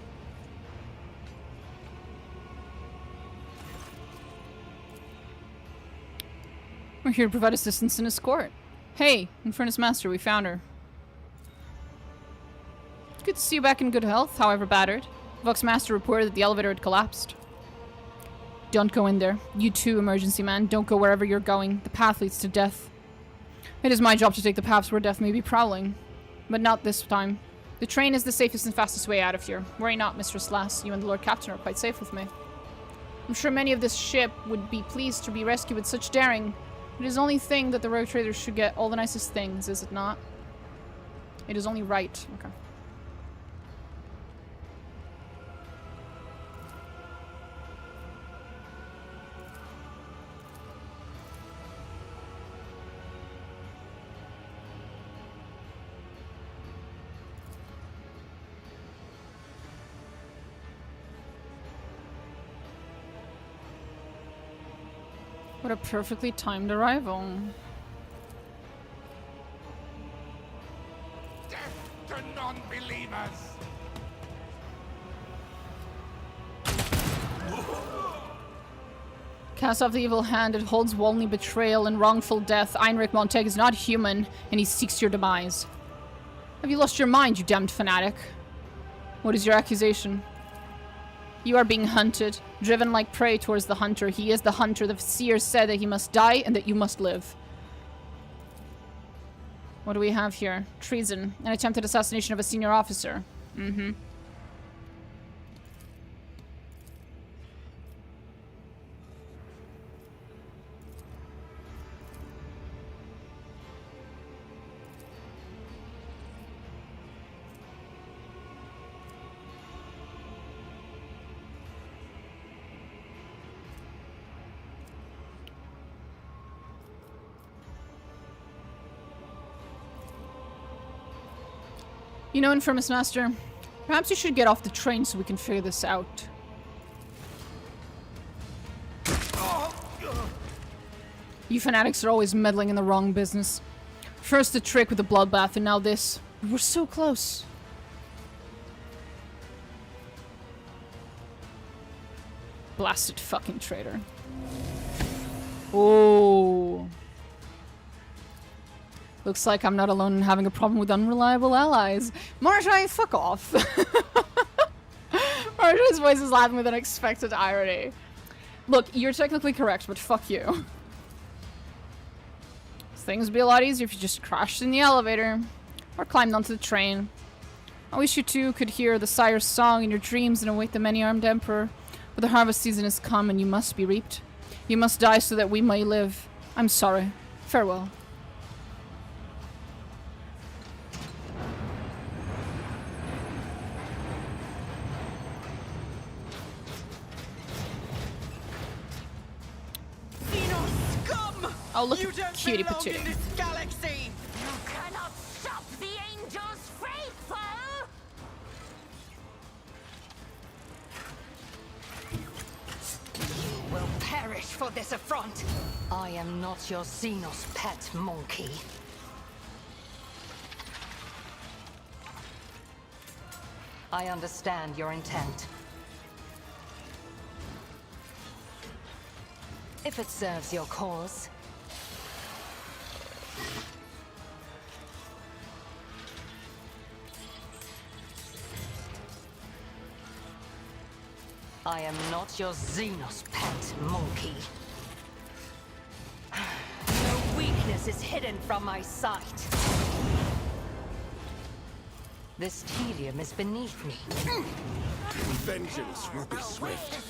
S1: We're here to provide assistance and escort. Hey, Infernus Master, we found her. Good to see you back in good health, however battered. Vox Master reported that the elevator had collapsed. Don't go in there. You too, emergency man. Don't go wherever you're going. The path leads to death. It is my job to take the paths where death may be prowling. But not this time. The train is the safest and fastest way out of here. Worry not, Mistress Lass. You and the Lord Captain are quite safe with me. I'm sure many of this ship would be pleased to be rescued with such daring. It is only thing that the rogue traders should get all the nicest things, is it not? It is only right. Okay. What a perfectly timed arrival.
S15: Death to non-believers!
S1: Cast off the evil hand, it holds only betrayal and wrongful death. Heinrich Montag is not human, and he seeks your demise. Have you lost your mind, you damned fanatic? What is your accusation? You are being hunted, driven like prey towards the hunter. He is the hunter. The seer said that he must die and that you must live. What do we have here? Treason. An attempted assassination of a senior officer. Mm-hmm. You know, Infamous Master, perhaps you should get off the train so we can figure this out. You fanatics are always meddling in the wrong business. First the trick with the bloodbath, and now this. We're so close. Blasted fucking traitor. Oh. Looks like I'm not alone in having a problem with unreliable allies. Marazhai, fuck off. Marazhai's voice is laughing with unexpected irony. Look, you're technically correct, but fuck you. Things would be a lot easier if you just crashed in the elevator. Or climbed onto the train. I wish you two could hear the sire's song in your dreams and await the many-armed emperor. But the harvest season has come and you must be reaped. You must die so that we may live. I'm sorry. Farewell. Oh, look at cutie patootie.
S7: This galaxy.
S4: You cannot stop the angels' faithful! You will perish for this affront. I am not your Xenos pet monkey. I understand your intent. If it serves your cause. I am not your Xenos pet monkey. No weakness is hidden from my sight. This helium is beneath me.
S12: Vengeance will be swift.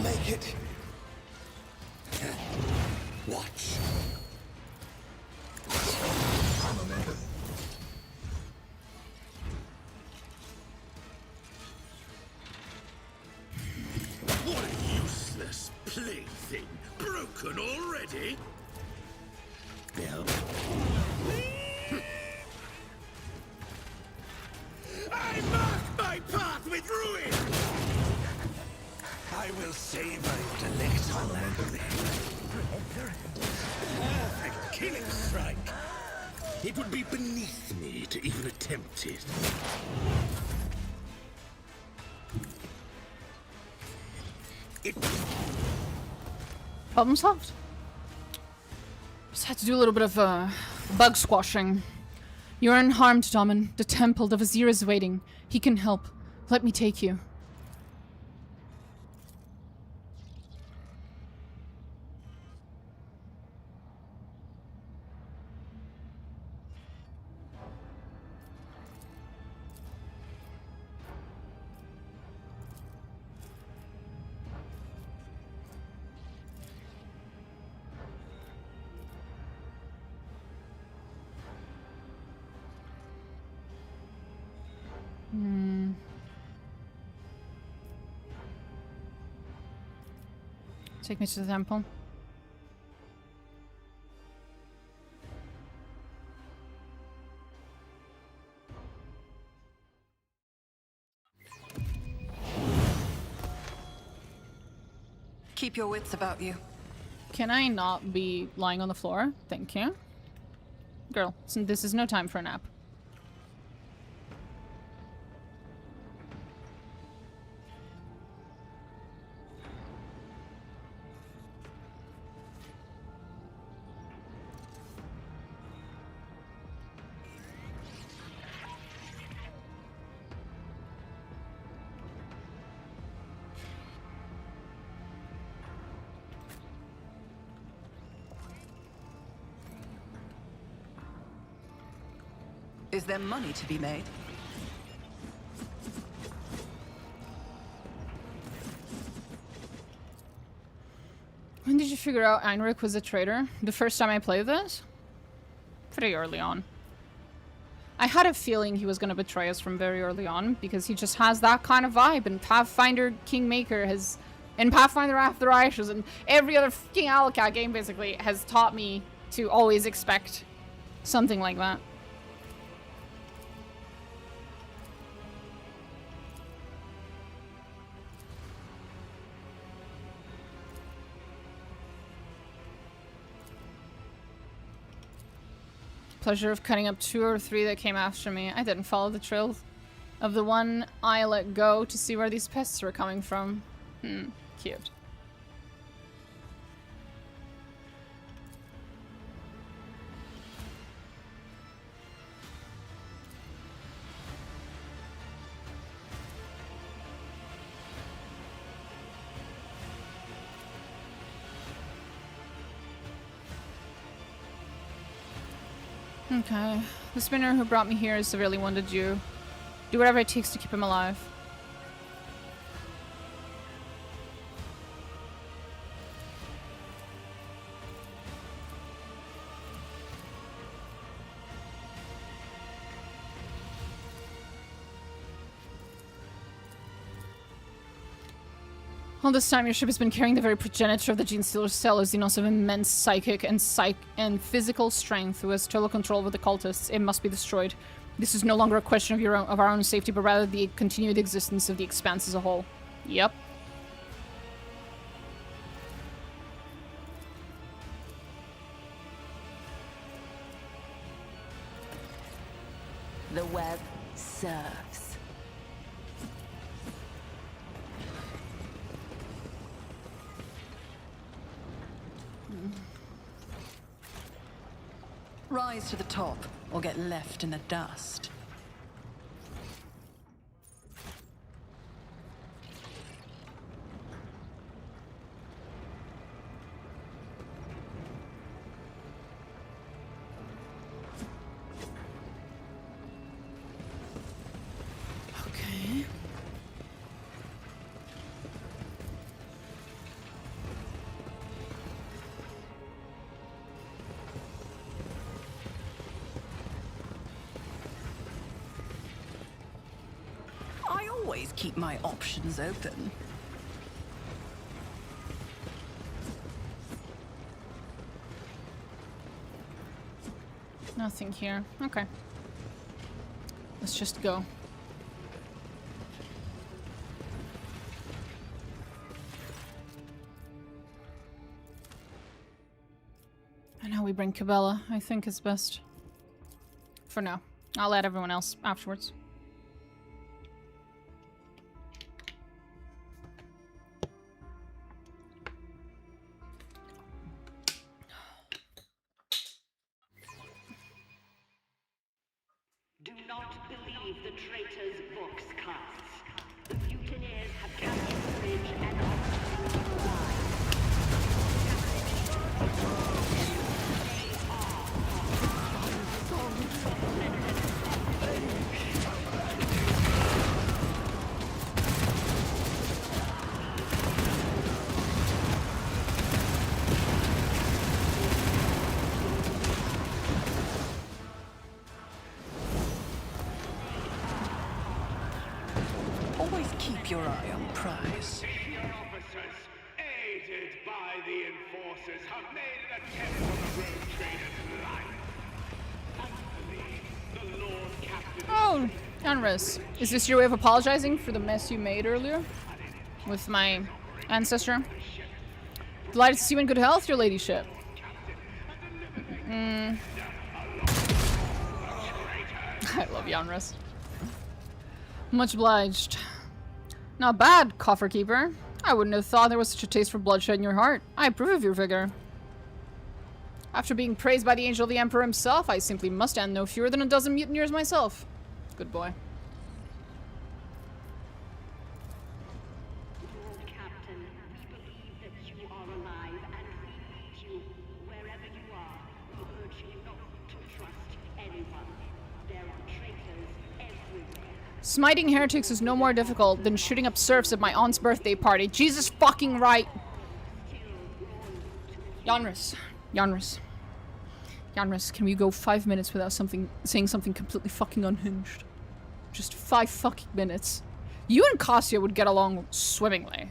S14: Make it. Watch.
S12: What a useless plaything. Broken already? No. I mark my path with ruin! I will savor your delectable memory. Perfect killing strike. It would be beneath me to even attempt it.
S1: Problem solved. Just had to do a little bit of bug squashing. You're unharmed, Domin. The temple, the Vizier is waiting. He can help. Let me take you. Take me to the temple.
S7: Keep your wits about you.
S1: Can I not be lying on the floor? Thank you. Girl, this is no time for a nap.
S7: Is there money to be made?
S1: When did you figure out Heinrich was a traitor? The first time I played this? Pretty early on. I had a feeling he was going to betray us from very early on, because he just has that kind of vibe, and Pathfinder Kingmaker has... and Pathfinder After Ashes, and every other fucking Alucard game, basically, has taught me to always expect something like that. Pleasure of cutting up 2 or 3 that came after me. I didn't follow the trail of the one I let go to see where these pests were coming from. Cute. Okay. The spinner who brought me here is severely wounded. You do whatever it takes to keep him alive. All this time, your ship has been carrying the very progenitor of the Gene Stealer's cell, a Xenos of immense psychic and physical strength, who has total control over the cultists. It must be destroyed. This is no longer a question of our own safety, but rather the continued existence of the Expanse as a whole. Yep.
S2: The web serves.
S7: Rise to the top, or get left in the dust.
S1: Okay.
S7: I always keep my options open.
S1: Nothing here. Okay. Let's just go. And how we bring Cabela, I think is best. For now. I'll add everyone else afterwards.
S17: Do not believe the traitor's vox casts. The mutineers have captured the bridge and are pursuing the line.
S7: Always keep your eye on the prize.
S15: Senior officers, aided by the enforcers, have made an attempt on the road trader's life. Thankfully, the Lord Captain...
S1: Oh, Anris. Is this your way of apologizing for the mess you made earlier? With my ancestor? Delighted to see you in good health, your ladyship. I love Yanris. Much obliged. Not bad, Coffer Keeper. I wouldn't have thought there was such a taste for bloodshed in your heart. I approve of your vigor. After being praised by the Angel of the Emperor himself, I simply must end no fewer than a dozen mutineers myself. Good boy.
S17: Lord Captain, we believe that you are alive, and we need you wherever you are. We urge you not to trust anyone. There are traitors everywhere.
S1: Smiting heretics is no more difficult than shooting up serfs at my aunt's birthday party. Jesus fucking right. Yanris. Yanris. Yanris, can we go 5 minutes without saying something completely fucking unhinged? Just 5 fucking minutes. You and Cassia would get along swimmingly.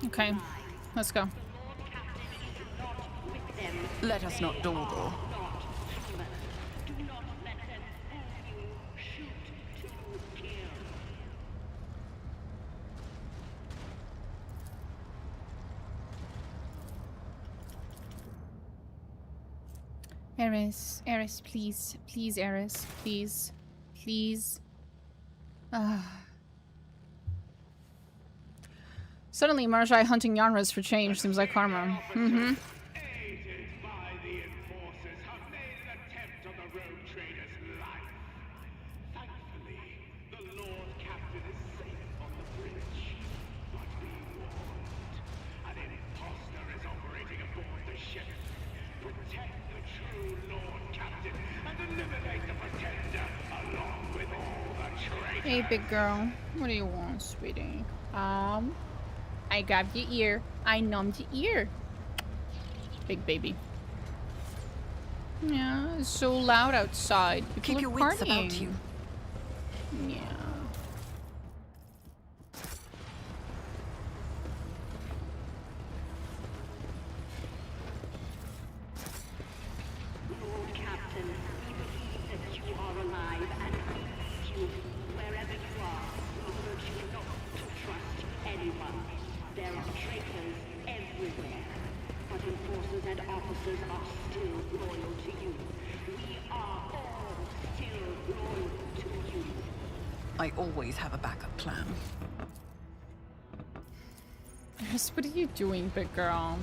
S1: Okay, let's go.
S7: Let us not dawdle.
S1: Eris, Eris, please. Please, Eris. Please. Please. Suddenly, Marazhai hunting Yanras for change seems like karma. Mm-hmm.
S15: Aided by the enforcers, have made an attempt on the rogue trader's life. Thankfully, the Lord Captain is safe on the bridge. But be warned, an imposter is operating aboard the ship. Protect the true Lord Captain and eliminate the pretender, along with all the traitors.
S1: Hey, big girl. What do you want, sweetie? I grabbed your ear. I numbed your ear. Big baby. Yeah, it's so loud outside. People
S7: Keep
S1: are
S7: your wits
S1: partying.
S7: about you.
S1: Yeah.
S17: Lord Captain, we believe that you are alive, and we need you wherever you are. We urge you not to trust anyone. There are traitors everywhere, but enforcers and officers are still loyal to you. We are all still loyal to you.
S7: I always have a backup plan.
S1: Eris, what are you doing, big girl?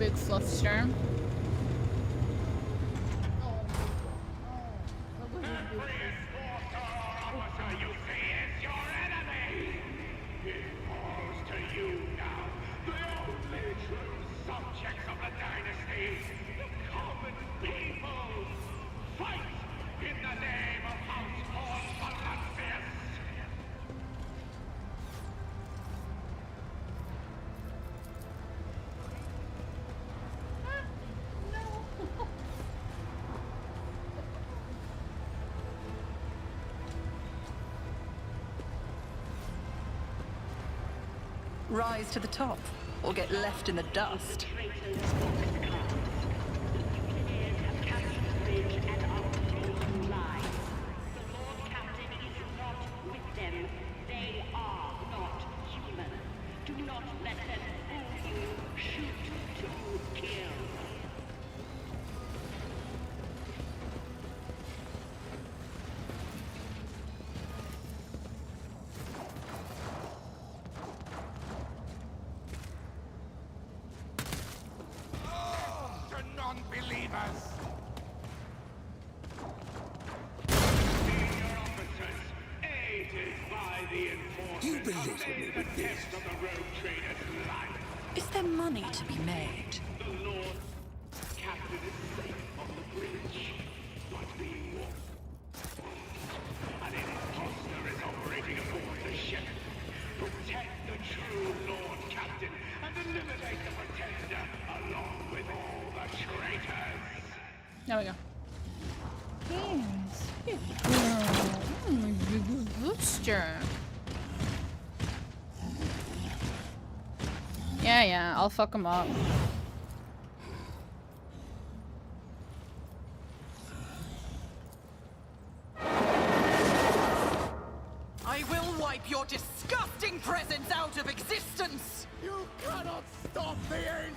S1: Big fluffster.
S7: Rise to the top, or get left in the dust.
S15: Senior officers, aided by the enforcers,
S12: You belittle
S15: have
S12: me
S15: made
S12: with
S15: an
S12: this.
S15: attempt on the rogue trader's life.
S7: Is there money to be made?
S15: The Lord Captain is safe on the bridge, but being warned. An imposter is operating aboard the ship. Protect the true Lord Captain and eliminate the pretender along with all the traitors.
S1: There we go. Yes. Good girl. Good booster. Yeah, I'll fuck him up.
S7: I will wipe your disgusting presence out of existence!
S12: You cannot stop the end!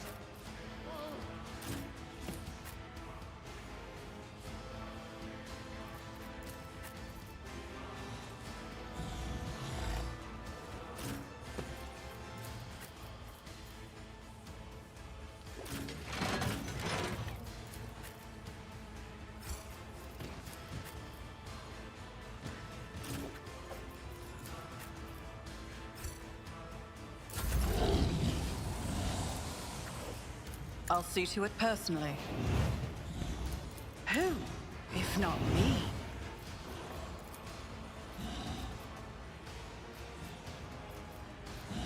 S7: I'll see to it personally. Who, if not me?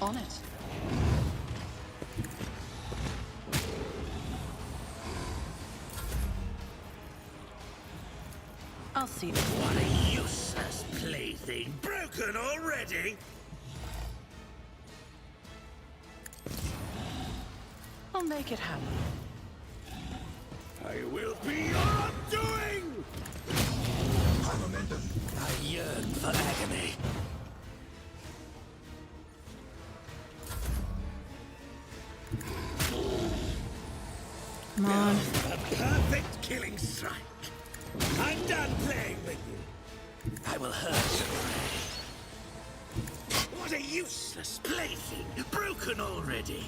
S7: On it. I'll see to
S12: What a useless plaything! Broken already?
S7: I'll make it happen.
S12: I will be your undoing! High momentum. I yearn for agony.
S1: Come on.
S12: A perfect killing strike. I'm done playing with you. I will hurt you. What a useless plaything! Broken already.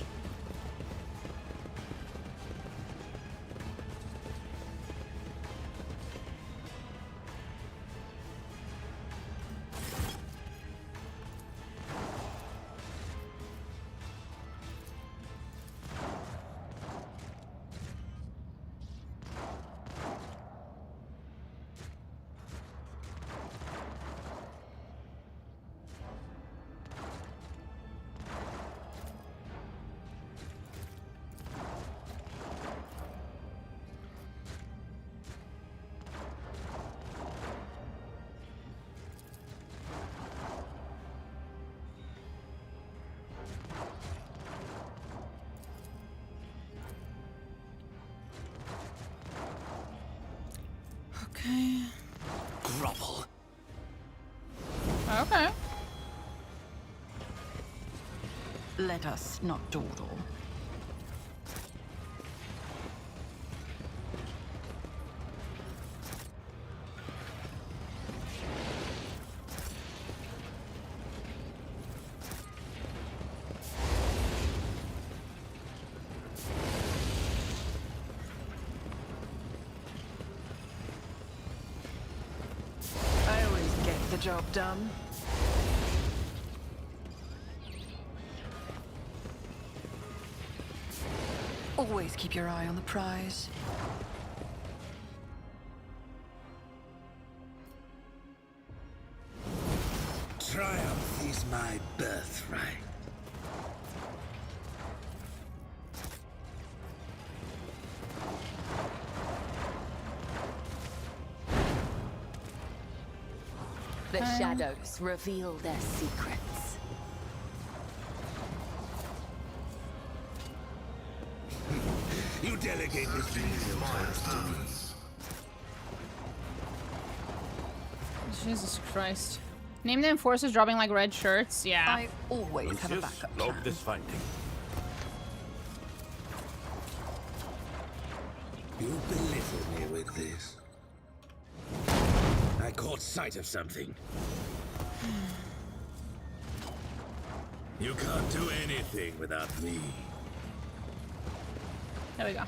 S1: Okay.
S12: Grovel.
S1: Okay.
S7: Let us not dawdle. I always get the job done. Always keep your eye on the prize.
S12: Triumph is my birthright.
S2: The shadows reveal their secrets.
S12: You delegate this to me.
S1: Jesus Christ. Name the enforcers dropping like red shirts? Yeah.
S7: I always have a backup plan.
S6: Log this finding.
S12: You belittle me with this. I caught sight of something. You can't do anything without me.
S1: There we go.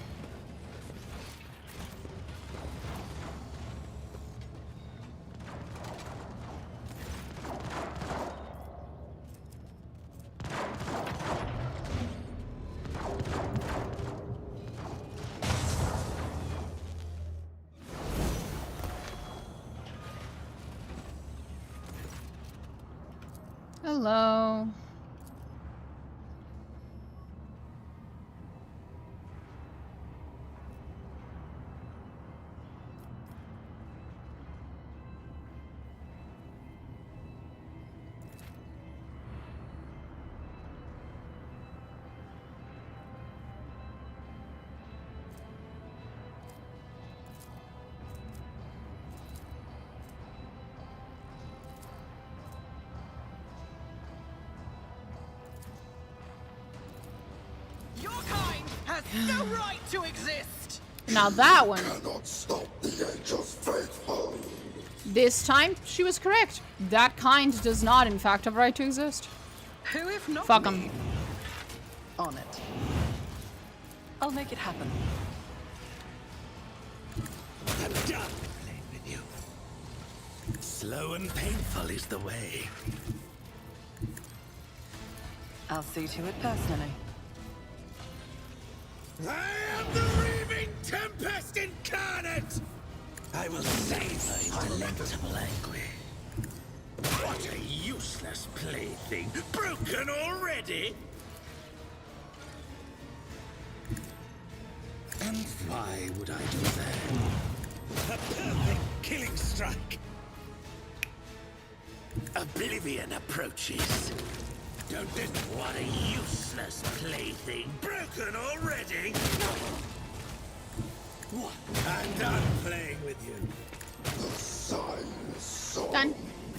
S1: Hello.
S7: Your kind has no right to exist!
S1: Now that one.
S11: Cannot stop the Angel's faithful.
S1: This time, she was correct. That kind does not, in fact, have a right to exist.
S7: Who if not
S1: Fuck
S7: me?
S1: 'em.
S7: On it. I'll make it happen.
S12: I'm done playing with you. Slow and painful is the way.
S7: I'll see to it personally.
S12: I am the Reaving Tempest incarnate! I will save my delectable anguish. What a useless plaything! Broken already? And why would I do that? A perfect killing strike! Oblivion approaches. Don't this what a useless plaything? Broken already? What? I'm done playing with you.
S11: The silence.
S1: Done.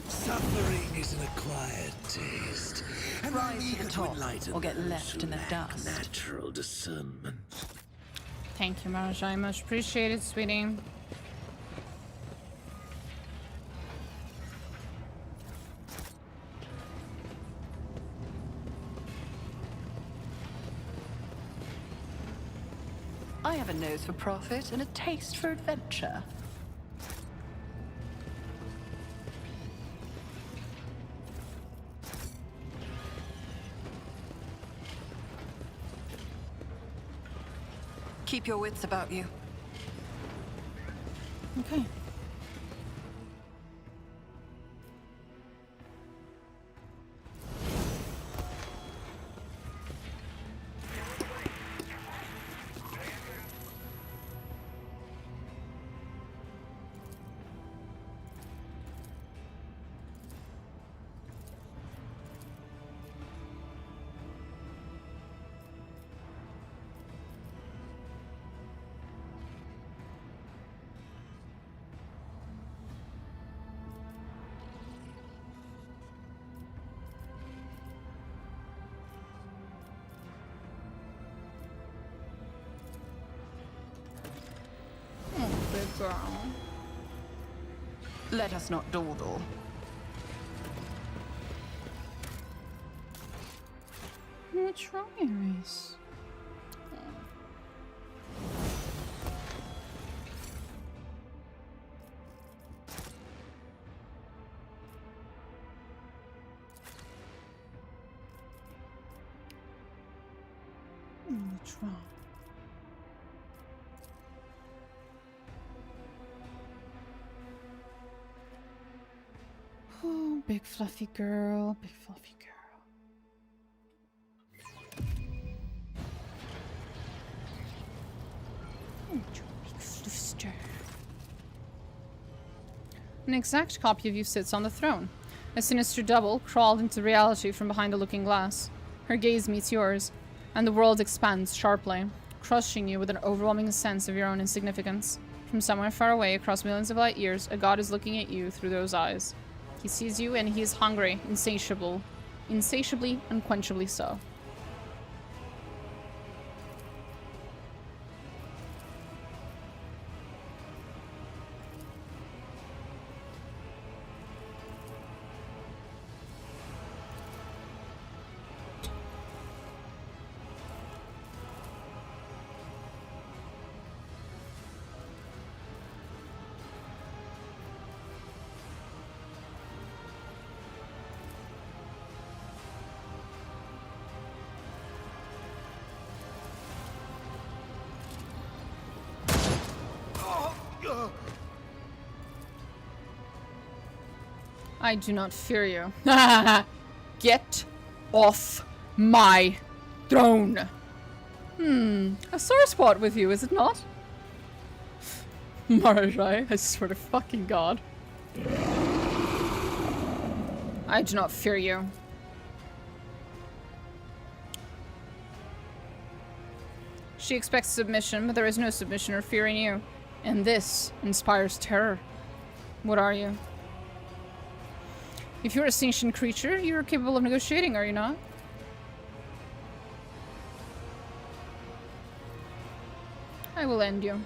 S12: Suffering is an acquired taste, and I'm
S7: Rise to
S12: eager
S7: the
S12: to
S7: top,
S12: enlighten
S7: or get
S12: those
S7: left
S12: who
S7: in the
S12: lack
S7: dust.
S12: natural discernment.
S1: Thank you, Marazhai. Much appreciated, sweetie.
S7: I have a nose for profit and a taste for adventure. Keep your wits about you.
S1: Okay. Good girl.
S7: Let us not dawdle.
S1: What's wrong, Iris? What's wrong? Oh, big fluffy girl, big fluffy girl. Oh, big fluster. An exact copy of you sits on the throne. A sinister double crawled into reality from behind a looking glass. Her gaze meets yours, and the world expands sharply, crushing you with an overwhelming sense of your own insignificance. From somewhere far away, across millions of light years, a god is looking at you through those eyes. He sees you and he is hungry, insatiably, unquenchably so. I do not fear you. Get off my throne. A sore spot with you, is it not? Marazhai, I swear to fucking God. I do not fear you. She expects submission, but there is no submission or fear in you. And this inspires terror. What are you? If you're a sentient creature, you're capable of negotiating, are you not? I will end you.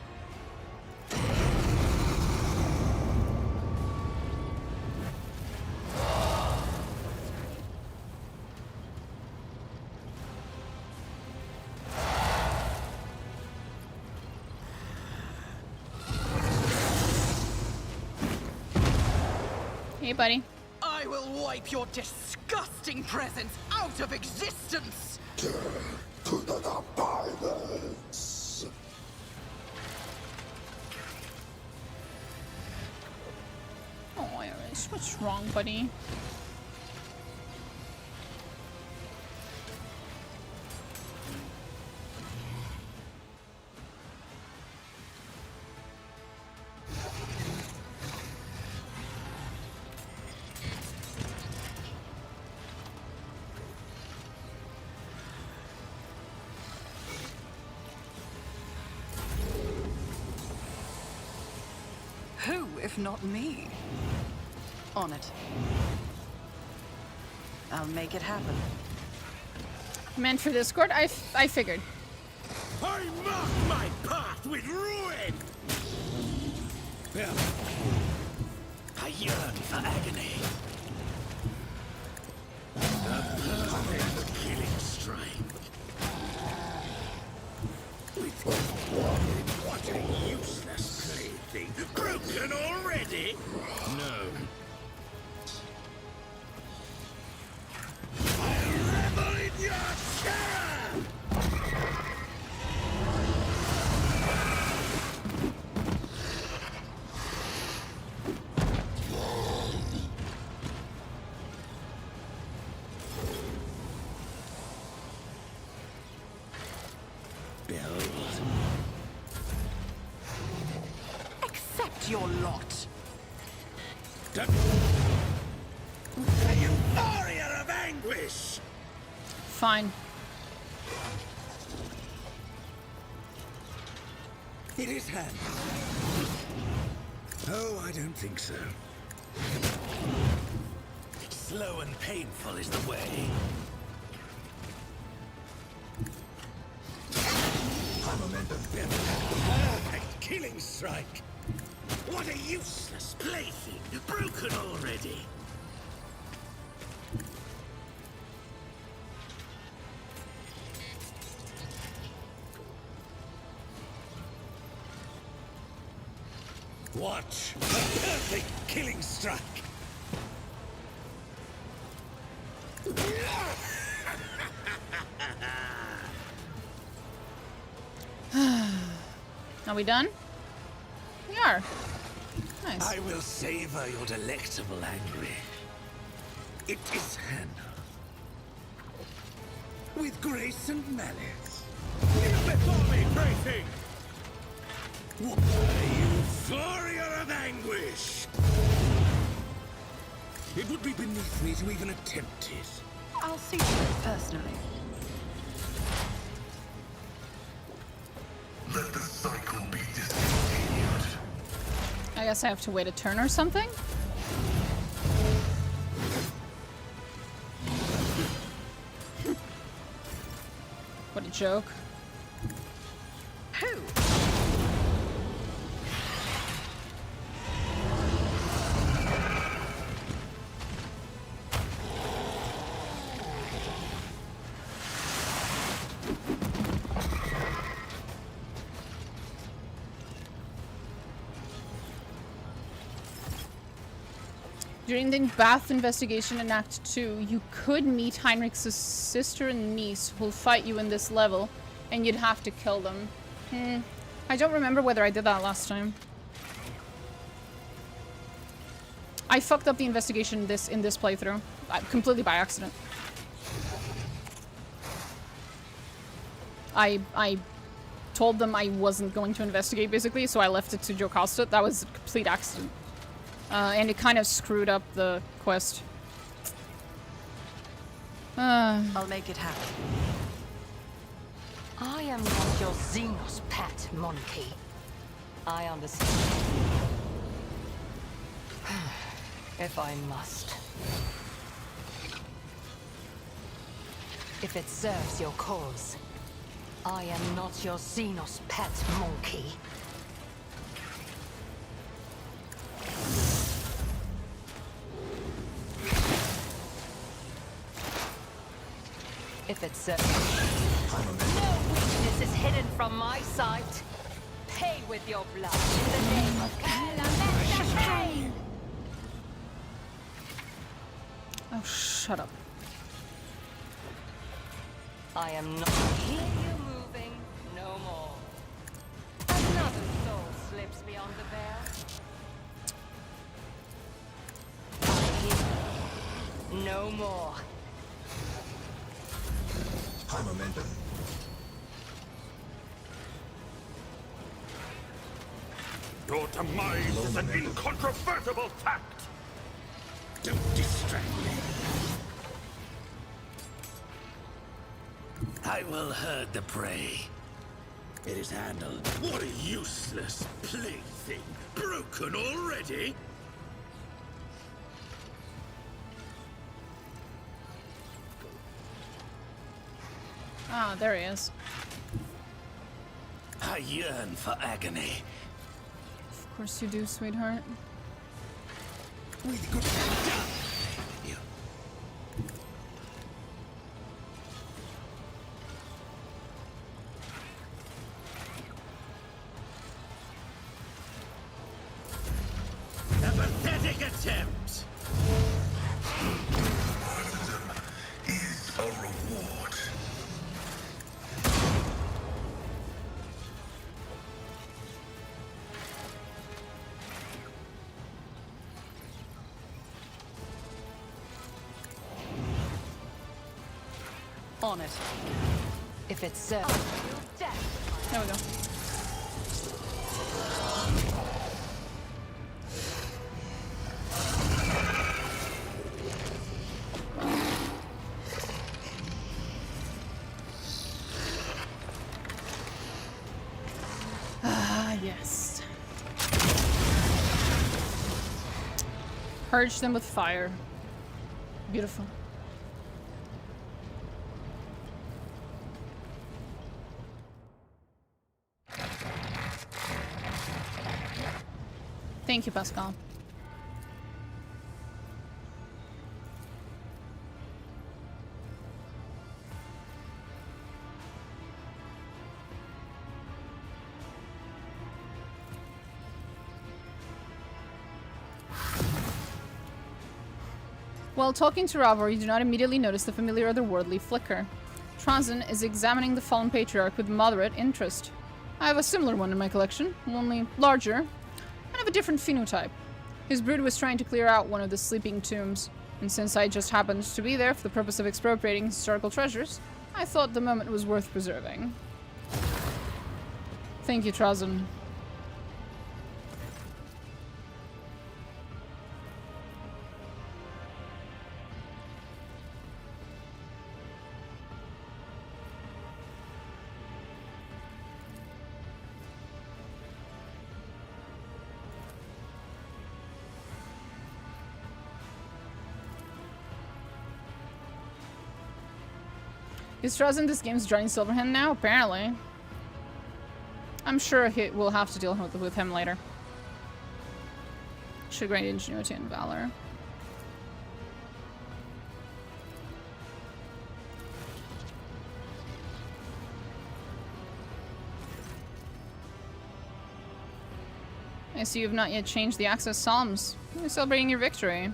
S1: Hey, buddy.
S7: I will wipe your disgusting presence out of existence!
S11: To the violence.
S1: Oh, Iris, what's wrong, buddy?
S7: Who, if not me? On it. I'll make it happen.
S1: Meant for Discord? I figured.
S12: I mark my path with ruin! I yearn for agony. The perfect killing strike. What a useless plaything. Broken already? No. I'll revel in your terror!
S7: Accept your lot.
S12: The euphoria of anguish!
S1: Fine.
S12: In his hand. Oh, I don't think so. Slow and painful is the way. Perfect killing strike. What a useless plaything. Broken already. Watch a perfect killing strike.
S1: Are we done? We are. Nice.
S12: I will savor your delectable angry. It is hand. With grace and malice. Kneel before me, plaything! What a euphoria of anguish! It would be beneath me to even attempt it.
S7: I'll see to it personally.
S11: Let the cycle be discontinued.
S1: I guess I have to wait a turn or something? What a joke.
S7: Who?
S1: During the Bath investigation in Act 2, you could meet Heinrich's sister and niece who'll fight you in this level, and you'd have to kill them. I don't remember whether I did that last time. I fucked up the investigation in this playthrough. Completely by accident. I told them I wasn't going to investigate, basically, so I left it to Jocasta. That was a complete accident. And it kind of screwed up the quest.
S7: I'll make it happen.
S18: I am not your Xenos pet, monkey. I understand. If I must. If it serves your cause. I am not your Xenos pet, monkey. If it serves... No weakness is hidden from my sight. Pay with your blood in the name of Kalamenda.
S1: Oh, shut up.
S18: I am not... Hear you moving no more. Another soul slips beyond the veil. I hear no more.
S11: High momentum.
S15: Your demise is an incontrovertible fact.
S12: Don't distract me. I will herd the prey. It is handled. What a useless plaything. Broken already?
S1: Ah, there he is.
S12: I yearn for agony.
S1: Of course you do, sweetheart.
S12: With good done. You. A pathetic attempt.
S11: Is a reward.
S18: On it. If it's so.
S1: There we go. Ah, yes. Purge them with fire. Beautiful. Thank you, Pascal. While talking to Ravor, you do not immediately notice the familiar otherworldly flicker. Transen is examining the fallen patriarch with moderate interest. I have a similar one in my collection, only larger, and of a different phenotype. His brood was trying to clear out one of the sleeping tombs, and since I just happened to be there for the purpose of expropriating historical treasures, I thought the moment was worth preserving. Thank you, Transen. Is Transen this game's Johnny Silverhand now? Apparently. I'm sure we'll have to deal with him later. Should grant ingenuity and valor. I see you have not yet changed the Access Psalms. You're celebrating your victory.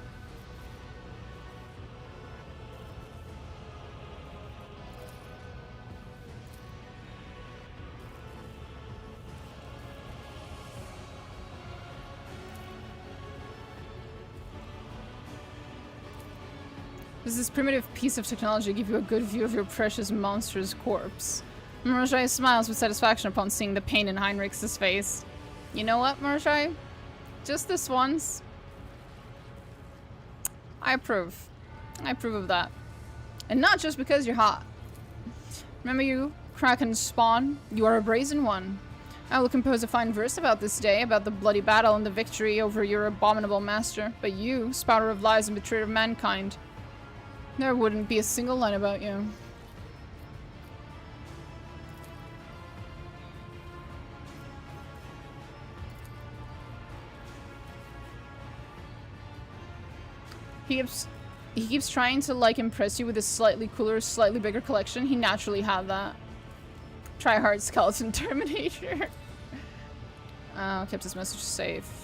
S1: Does this primitive piece of technology give you a good view of your precious monster's corpse? Marazhai smiles with satisfaction upon seeing the pain in Heinrich's face. You know what, Marazhai? Just this once. I approve. I approve of that. And not just because you're hot. Remember you, Kraken Spawn? You are a brazen one. I will compose a fine verse about this day, about the bloody battle and the victory over your abominable master. But you, spouter of lies and betrayer of mankind, there wouldn't be a single line about you. He keeps trying to, like, impress you with his slightly cooler, slightly bigger collection. He naturally had that. Try hard, Skeleton Terminator. Kept his message safe.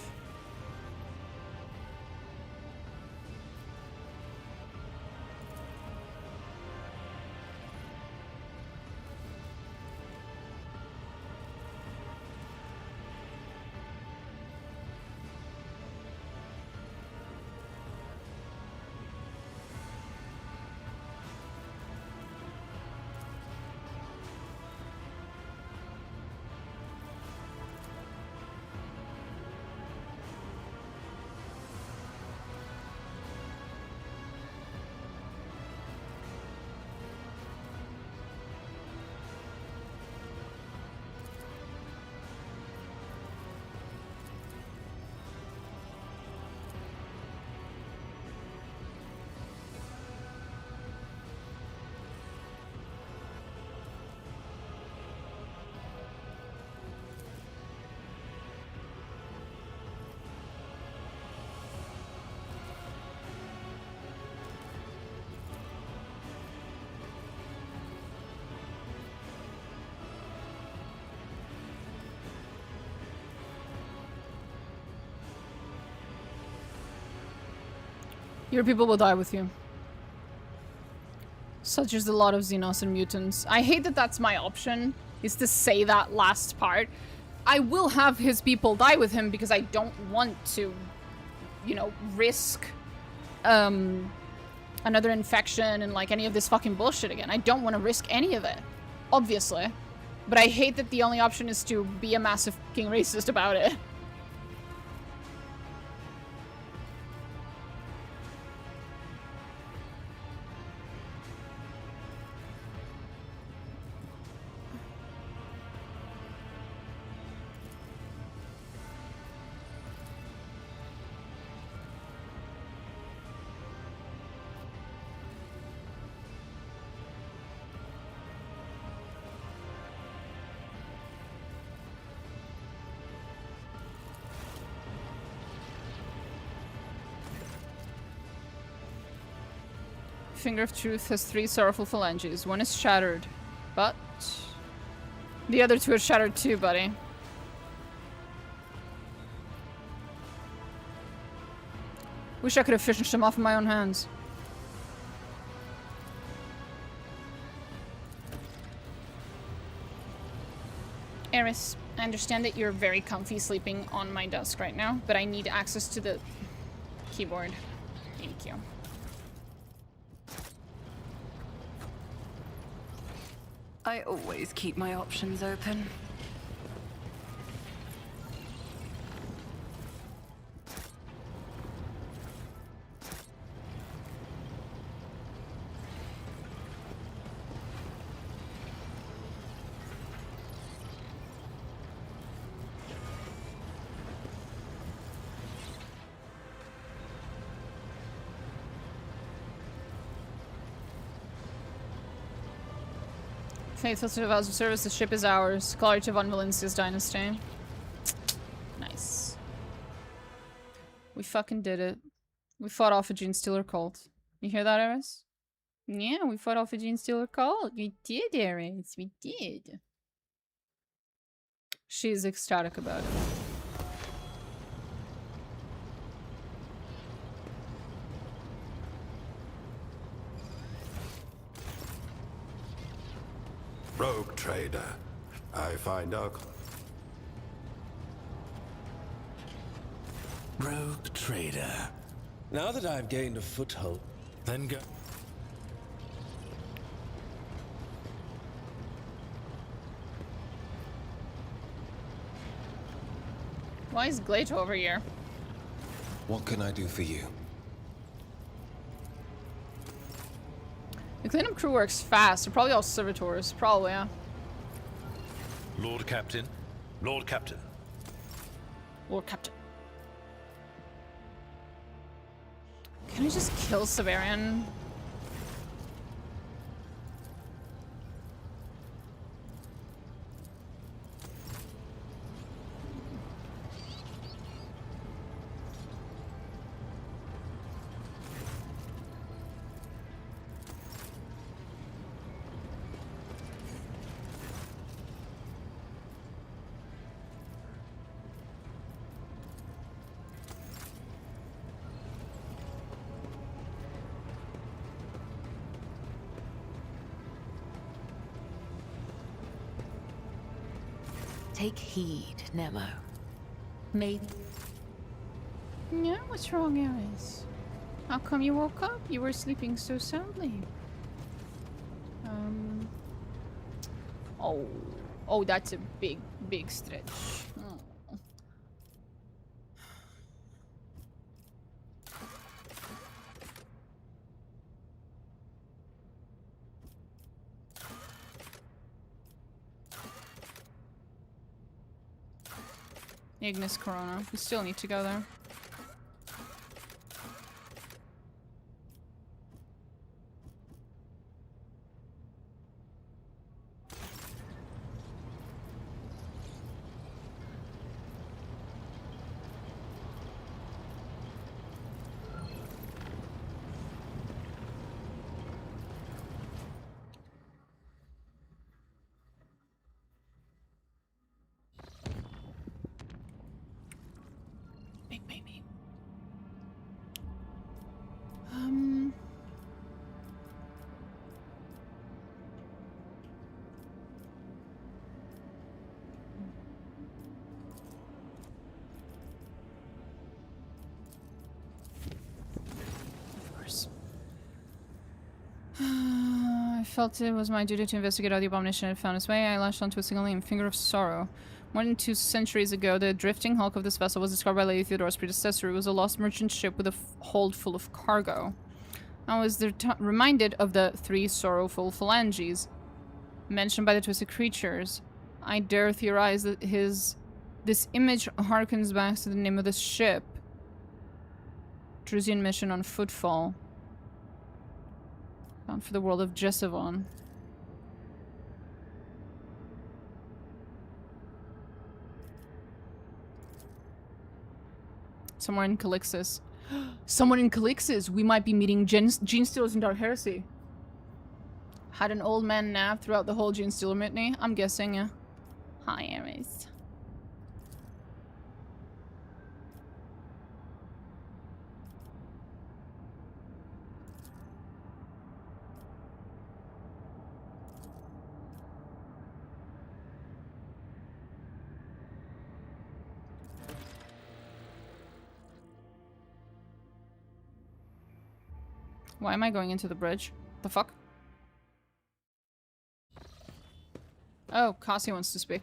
S1: Your people will die with you. Such is the lot of Xenos and mutants. I hate that that's my option, is to say that last part. I will have his people die with him because I don't want to, you know, risk another infection and like any of this fucking bullshit again. I don't want to risk any of it, obviously. But I hate that the only option is to be a massive fucking racist about it. Finger of Truth has 3 sorrowful phalanges. One is shattered, but the other 2 are shattered too, buddy. Wish I could have finished them off in my own hands. Eris, I understand that you're very comfy sleeping on my desk right now, but I need access to the keyboard. Thank you.
S19: I always keep my options open.
S1: Faithful to the vows of service, the ship is ours. Glory to Von Valencia's dynasty. Nice. We fucking did it. We fought off a Gene Stealer cult. You hear that, Eris? Yeah, we fought off a Gene Stealer cult. We did, Eris. We did. She's ecstatic about it.
S6: Rogue trader. I find our...
S9: Rogue trader. Now that I've gained a foothold, then go...
S1: Why is Glato over here?
S13: What can I do for you?
S1: The cleanup crew works fast. They're probably all servitors. Probably, yeah.
S3: Lord Captain. Lord Captain.
S1: Lord Captain. Can I just kill Severian?
S2: Take heed, Nemo. Maybe.
S1: Yeah, what's wrong, Ares? How come you woke up? You were sleeping so soundly. Oh, that's a big stretch. Oh. Ignis Corona. We still need to go there. Big baby. Of course. I felt it was my duty to investigate how the abomination had found its way. I lashed onto a single name, Finger of Sorrow. More than 2 centuries ago, the drifting hulk of this vessel was discovered by Lady Theodore's predecessor. It was a lost merchant ship with a hold full of cargo. I was reminded of the 3 sorrowful phalanges mentioned by the twisted creatures. I dare theorize that this image harkens back to the name of this ship. Drusian mission on footfall. Bound for the world of Jessavon. Somewhere in Calixis. Someone in Calixis! We might be meeting Gene Stealers in Dark Heresy. Had an old man nap throughout the whole Gene Stealer mutiny? I'm guessing, yeah. Hi, Ares. Why am I going into the bridge? The fuck? Oh, Cassie wants to speak.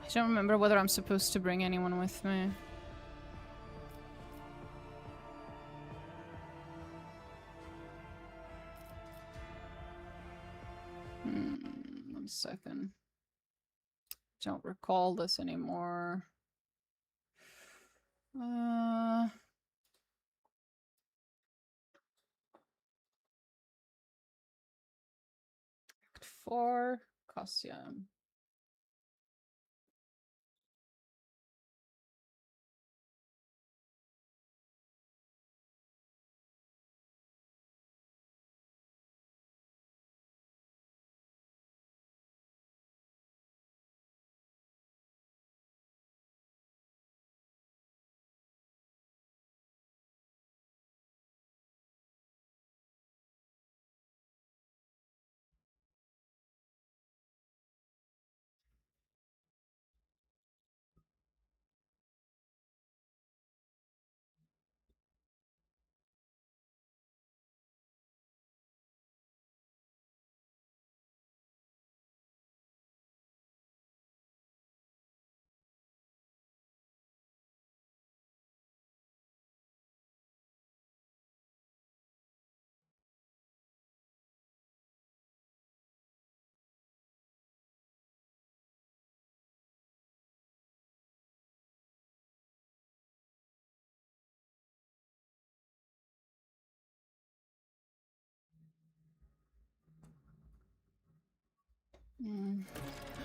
S1: I don't remember whether I'm supposed to bring anyone with me. One second. Don't recall this anymore. Act 4, Costume.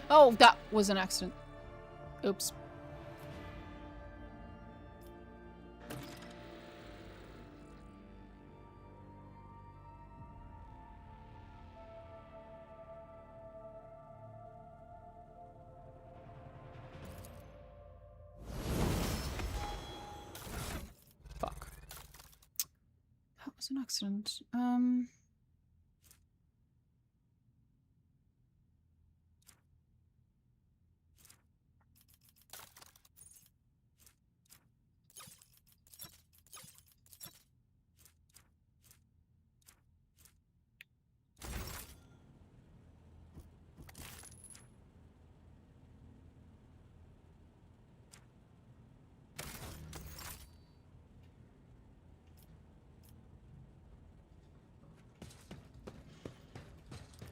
S1: Oh, that was an accident. Oops. Fuck. That was an accident.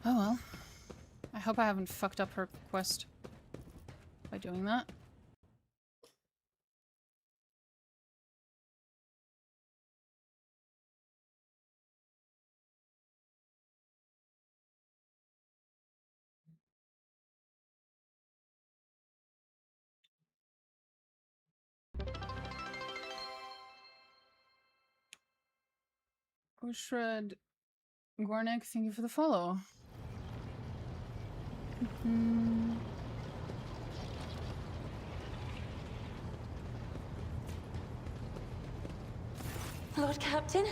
S1: Oh well. I hope I haven't fucked up her quest by doing that. Ushred Gornik, thank you for the follow.
S4: Lord Captain,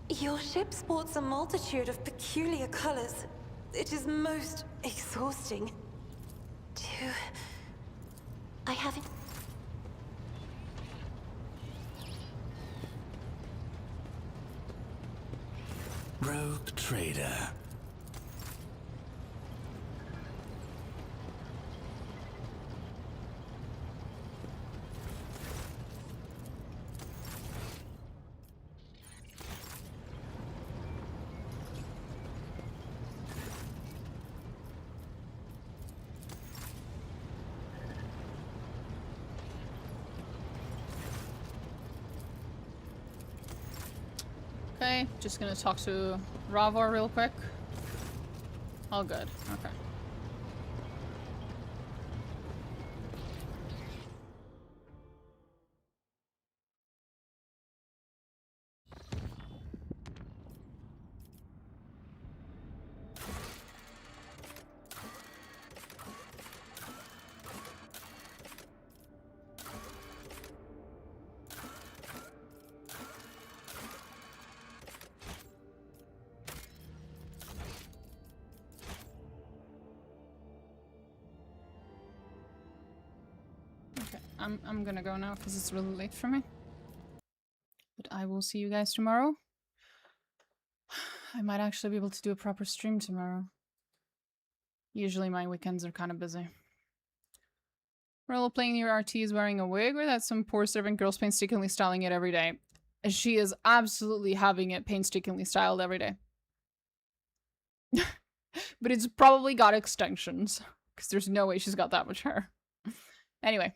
S4: your ship sports a multitude of peculiar colors. It is most exhausting. I haven't...
S12: Rogue trader.
S1: Okay, just gonna talk to Ravor real quick. All good. Okay. I'm gonna go now because it's really late for me. But I will see you guys tomorrow. I might actually be able to do a proper stream tomorrow. Usually my weekends are kind of busy. Role-playing your RT is wearing a wig, or that some poor servant girl's painstakingly styling it every day? She is absolutely having it painstakingly styled every day. But it's probably got extensions, because there's no way she's got that much hair. Anyway.